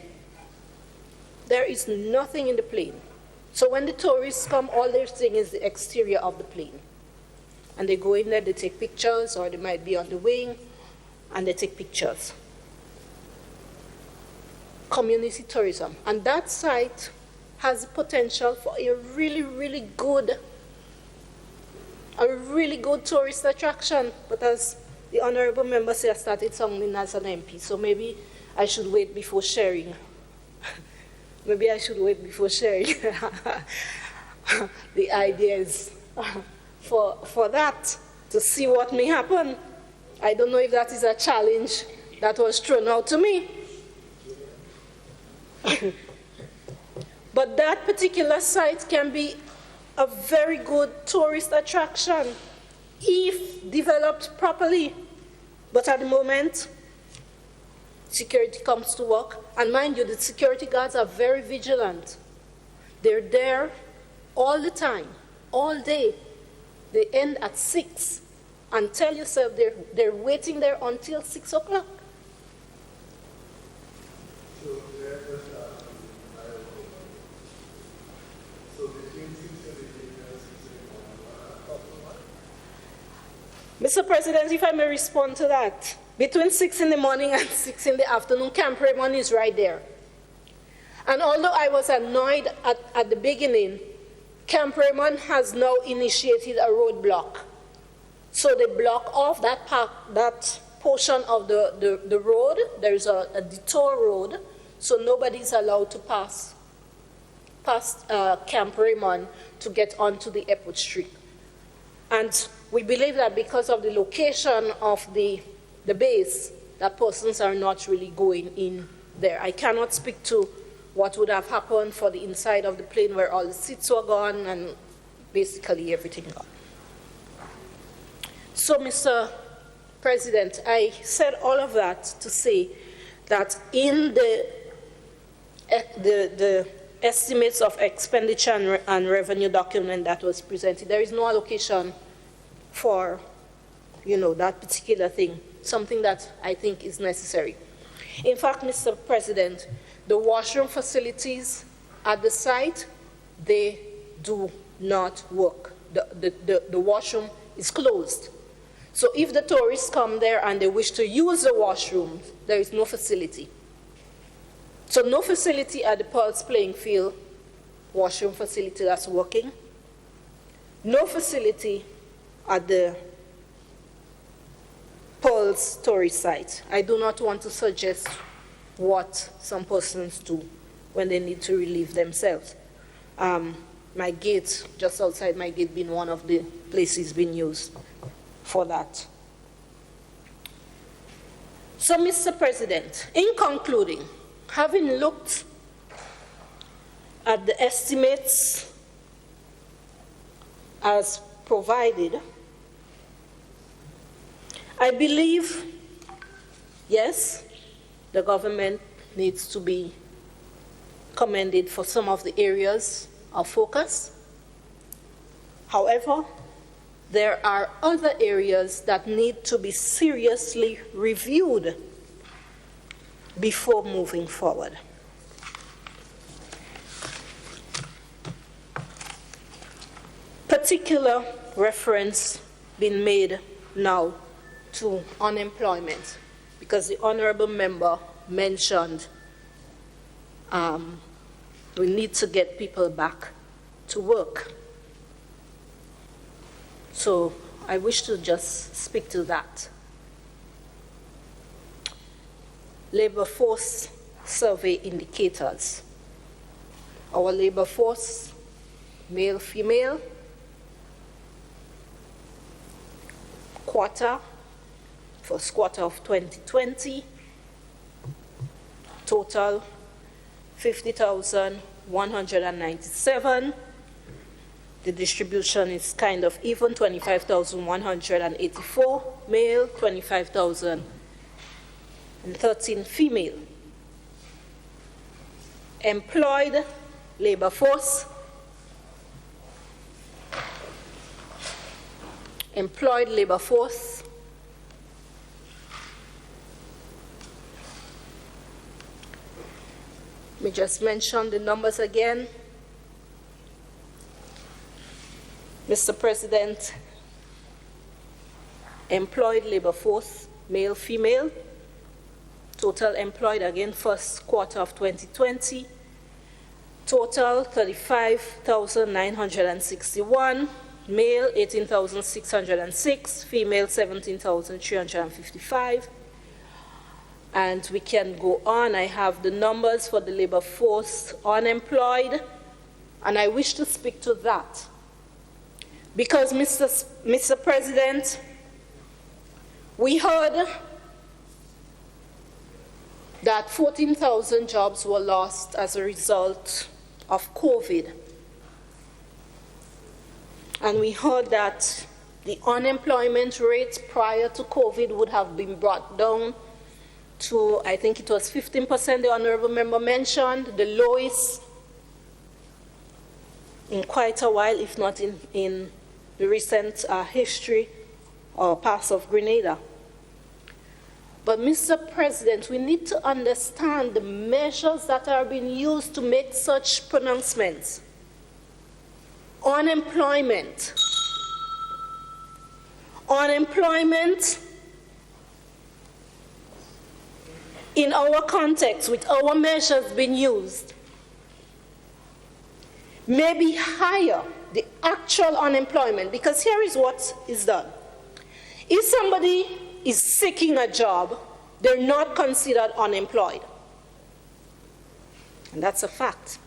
There is nothing in the plane. So when the tourists come, all they're seeing is the exterior of the plane. And they go in there, they take pictures, or they might be on the wing, and they take pictures. Community tourism. And that site has the potential for a really good tourist attraction. But as the honorable member said, I started sounding as an MP, so maybe I should wait before sharing. Maybe I should wait before sharing the ideas for that, to see what may happen. I don't know if that is a challenge that was thrown out to me. But that particular site can be a very good tourist attraction if developed properly. But at the moment, security comes to work. And mind you, the security guards are very vigilant. They're there all the time, all day. They end at 6. And tell yourself they're waiting there until 6 o'clock. Mr. President, if I may respond to that. Between 6 in the morning and 6 in the afternoon, Camp Raymond is right there. And although I was annoyed at the beginning, Camp Raymond has now initiated a roadblock. So they block off that portion of the road. There is a detour road, so nobody's allowed to pass past Camp Raymond to get onto the Epwood Street. And we believe that because of the location of the base, that persons are not really going in there. I cannot speak to what would have happened for the inside of the plane where all the seats were gone and basically everything gone. So, Mr. President, I said all of that to say that in the estimates of expenditure and revenue document that was presented, there is no allocation for, that particular thing, something that I think is necessary. In fact, Mr. President, the washroom facilities at the site, they do not work. The washroom is closed. So if the tourists come there and they wish to use the washroom, there is no facility. So no facility at the Pulse playing field, washroom facility that's working. No facility at the Pulse tourist site. I do not want to suggest what some persons do when they need to relieve themselves. My gate, just outside my gate, being one of the places being used for that. So, Mr. President, in concluding, having looked at the estimates as provided, I believe, yes, the government needs to be commended for some of the areas of focus. However, there are other areas that need to be seriously reviewed before moving forward. Particular reference being made now to unemployment, because the honorable member mentioned we need to get people back to work. So I wish to just speak to that. Labor force survey indicators. Our labor force, male, female, first quarter of 2020, total 50,197. The distribution is kind of even, 25,184 male, 25,013 female. Employed labor force. Employed labor force. Let me just mention the numbers again. Mr. President, employed labor force, male, female, total employed again, first quarter of 2020, total 35,961, male 18,606, female 17,355. And we can go on. I have the numbers for the labor force unemployed, and I wish to speak to that. Because, Mr. President, we heard that 14,000 jobs were lost as a result of COVID. And we heard that the unemployment rate prior to COVID would have been brought down to, I think it was 15%, the honorable member mentioned, the lowest in quite a while, if not in the recent history or past of Grenada. But, Mr. President, we need to understand the measures that are being used to make such pronouncements. Unemployment. Unemployment in our context, with our measures being used, may be higher, the actual unemployment, because here is what is done. If somebody is seeking a job, they're not considered unemployed. And that's a fact.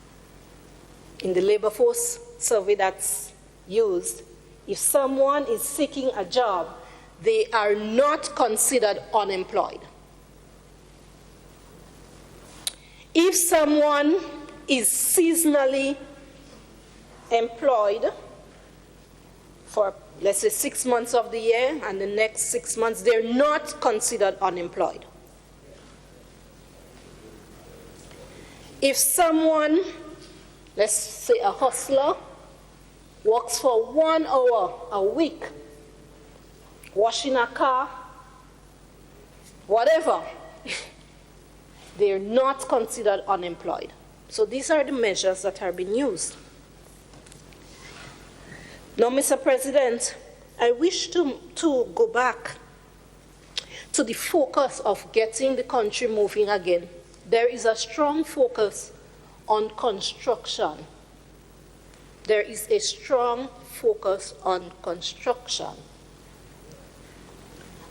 In the labor force survey that's used, if someone is seeking a job, they are not considered unemployed. If someone is seasonally employed for, let's say, 6 months of the year, and the next 6 months, they're not considered unemployed. If someone, let's say a hustler, works for 1 hour a week, washing a car, whatever, they're not considered unemployed. So these are the measures that are being used. Now, Mr. President, I wish to go back to the focus of getting the country moving again. There is a strong focus on construction. There is a strong focus on construction.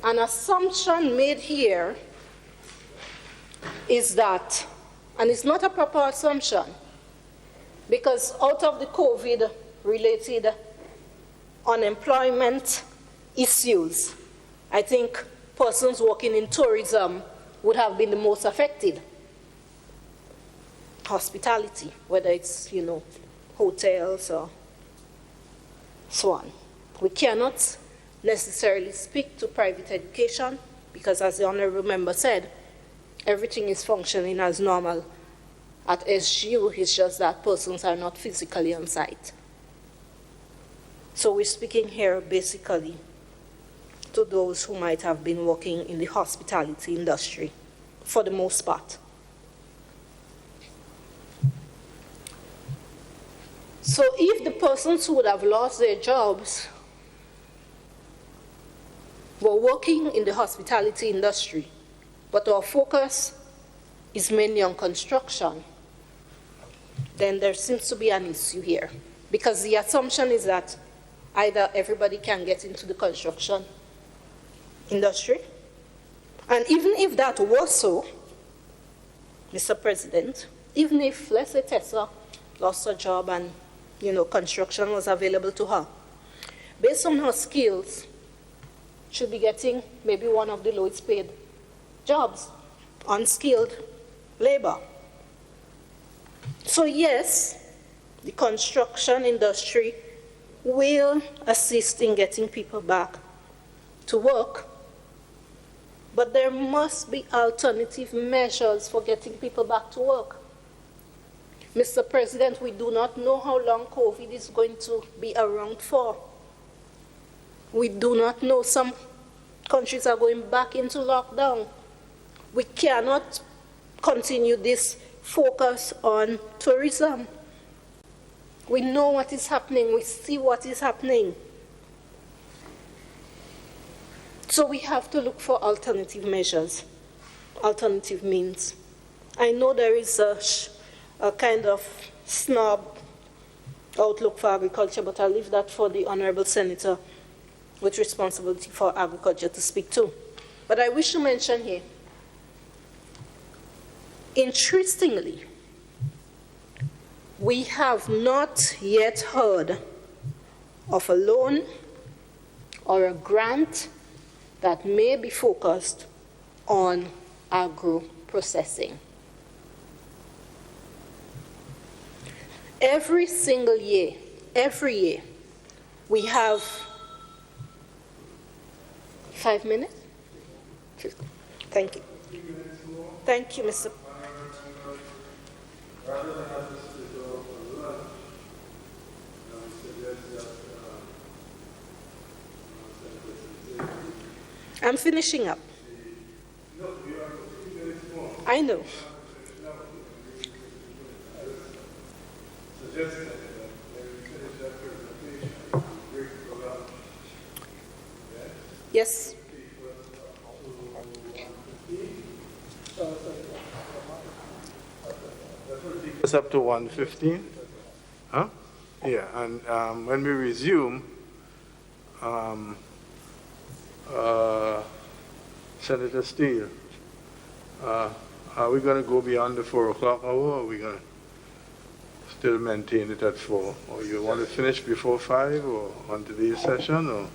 An assumption made here is that, and it's not a proper assumption, because out of the COVID-related unemployment issues, I think persons working in tourism would have been the most affected. Hospitality, whether it's, hotels or so on. We cannot necessarily speak to private education because, as the Honorable Member said, everything is functioning as normal at SGU. It's just that persons are not physically on site. So we're speaking here basically to those who might have been working in the hospitality industry for the most part. So if the persons who would have lost their jobs were working in the hospitality industry, but our focus is mainly on construction, then there seems to be an issue here. Because the assumption is that either everybody can get into the construction industry, and even if that was so, Mr. President, even if, let's say, Tessa lost her job and construction was available to her, based on her skills, she'll be getting maybe one of the lowest paid jobs, unskilled labor. So yes, the construction industry will assist in getting people back to work, but there must be alternative measures for getting people back to work. Mr. President, we do not know how long COVID is going to be around for. We do not know. Some countries are going back into lockdown. We cannot continue this focus on tourism. We know what is happening. We see what is happening. So we have to look for alternative measures, alternative means. I know there is a kind of snob outlook for agriculture, but I'll leave that for the Honorable Senator with responsibility for agriculture to speak to. But I wish to mention here, interestingly, we have not yet heard of a loan or a grant that may be focused on agro-processing. Every single year, every year, we have 5 minutes? 15. Thank you. Thank you, Mr. I'm finishing up. I know. Yes. It's up to 1:15. Huh? Yeah, and when we resume, Senator Steele, are we going to go beyond the 4 o'clock hour, or are we going to still maintain it at 4? Or you want to finish before 5 or on today's session? Or?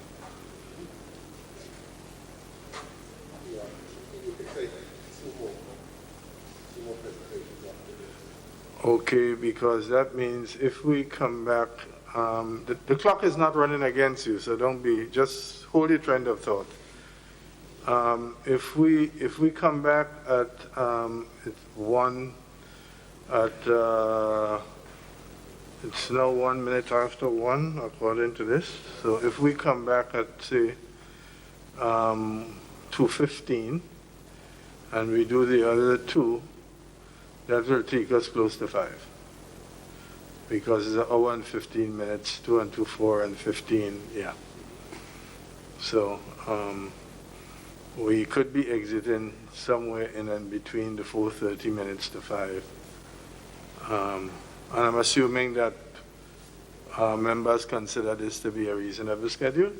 Okay, because that means if we come back, the clock is not running against you, so don't be, just hold your trend of thought. If we come back at it's now 1 minute after 1 according to this. So if we come back at say 2:15 and we do the other 2, that will take us close to 5. Because it's an hour and 15 minutes, 2 and 2, 4 and 15, yeah. So we could be exiting somewhere in and between the 4:30 minutes to 5. And I'm assuming that members consider this to be a reasonable schedule?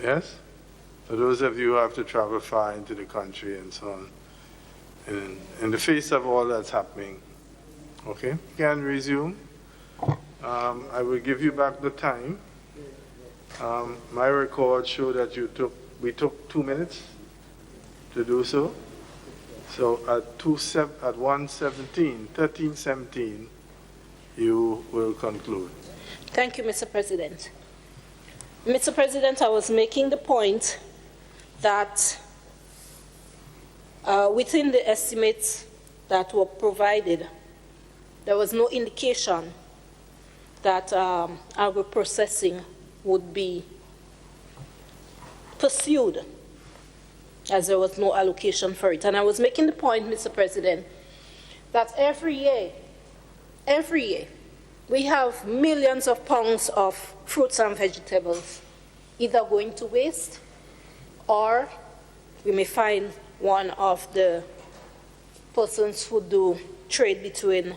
Yes? For those of you who have to travel far into the country and so on, in the face of all that's happening. Okay, you can resume. I will give you back the time. My records show that we took 2 minutes to do so. So at 13:17, you will conclude. Thank you, Mr. President. Mr. President, I was making the point that within the estimates that were provided, there was no indication that agro-processing would be pursued, as there was no allocation for it. And I was making the point, Mr. President, that every year, we have millions of pounds of fruits and vegetables either going to waste, or we may find one of the persons who do trade between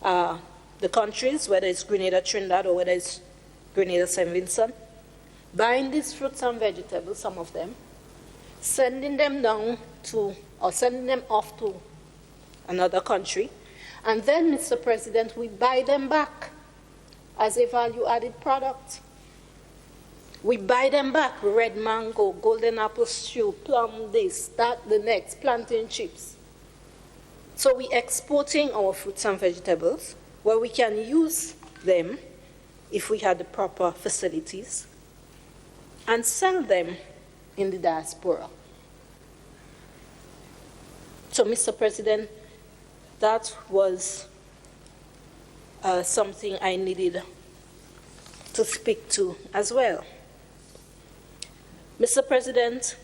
the countries, whether it's Grenada, Trinidad, or whether it's Grenada, St. Vincent, buying these fruits and vegetables, some of them, sending them down to, or sending them off to another country, and then, Mr. President, we buy them back as a value-added product. We buy them back, red mango, golden apple stew, plum this, that, the next, plantain chips. So we're exporting our fruits and vegetables where we can use them if we had the proper facilities and sell them in the diaspora. So, Mr. President, that was something I needed to speak to as well. Mr. President,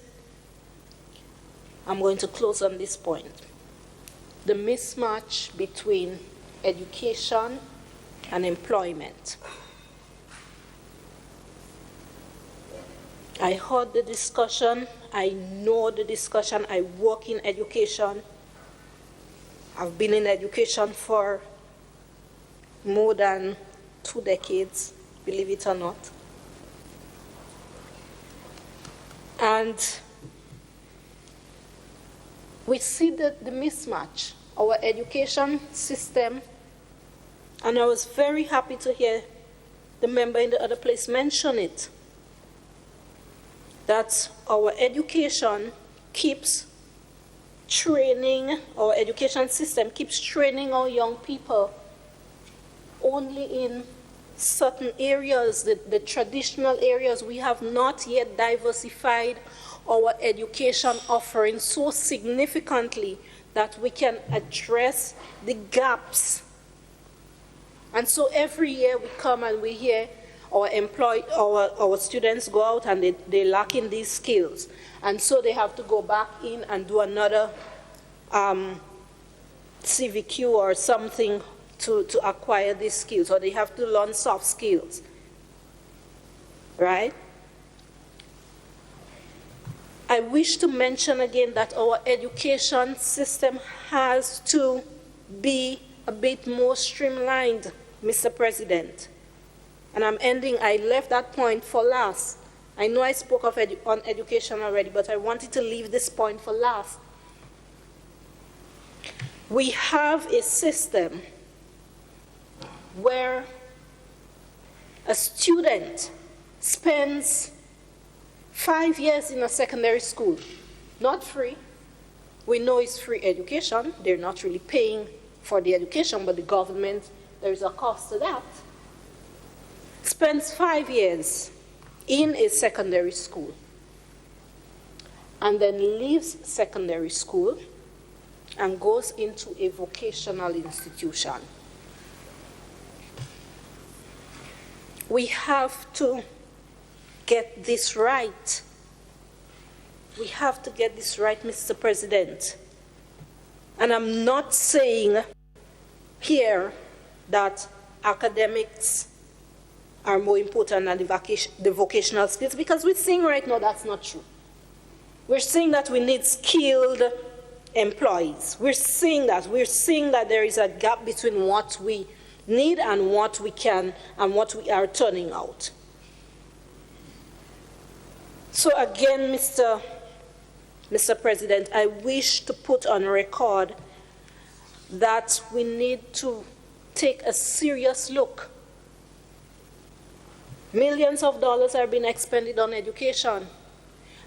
I'm going to close on this point. The mismatch between education and employment. I heard the discussion, I know the discussion, I work in education. I've been in education for more than 2 decades, believe it or not. And we see the mismatch, our education system, and I was very happy to hear the member in the other place mention it, that our education keeps training, our education system keeps training our young people only in certain areas, the traditional areas. We have not yet diversified our education offering so significantly that we can address the gaps. And so every year we come and we hear our students go out and they lack in these skills. And so they have to go back in and do another CVQ or something to acquire these skills, or they have to learn soft skills, right? I wish to mention again that our education system has to be a bit more streamlined, Mr. President. And I'm ending, I left that point for last. I know I spoke of on education already, but I wanted to leave this point for last. We have a system where a student spends 5 years in a secondary school, not free. We know it's free education. They're not really paying for the education, but the government, there's a cost to that. Spends 5 years in a secondary school and then leaves secondary school and goes into a vocational institution. We have to get this right. We have to get this right, Mr. President. And I'm not saying here that academics are more important than the vocational skills, because we're seeing right now that's not true. We're seeing that we need skilled employees. We're seeing that there is a gap between what we need and what we can and what we are turning out. So again, Mr. President, I wish to put on record that we need to take a serious look. Millions of dollars are being expended on education.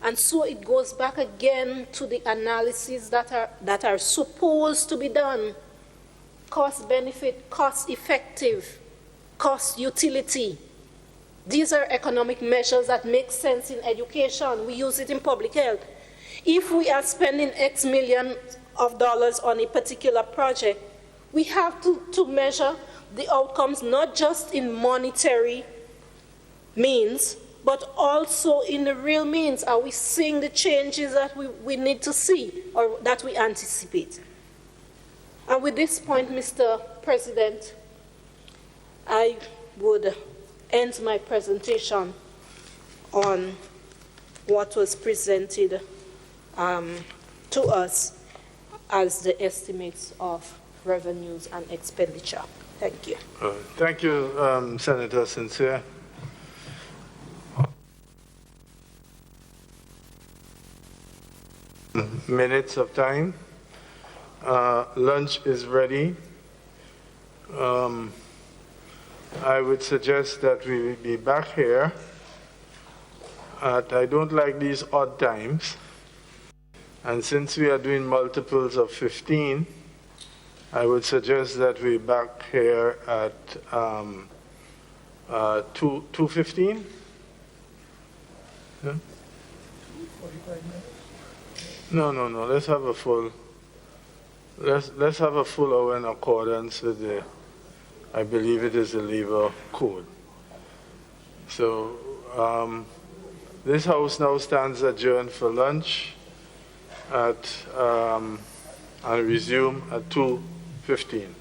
And so it goes back again to the analyses that are supposed to be done. Cost benefit, cost effective, cost utility. These are economic measures that make sense in education. We use it in public health. If we are spending X million of dollars on a particular project, we have to measure the outcomes not just in monetary means, but also in the real means. Are we seeing the changes that we need to see or that we anticipate? And with this point, Mr. President, I would end my presentation on what was presented to us as the estimates of revenues and expenditure. Thank you. Thank you, Senator Sincere. Minutes of time. Lunch is ready. I would suggest that we be back here at, I don't like these odd times, and since we are doing multiples of 15, I would suggest that we back here at 2:15. Yeah? No. Let's have a full. Let's have a full hour in accordance with the, I believe it is the labor code. So this house now stands adjourned for lunch and resume at 2:15.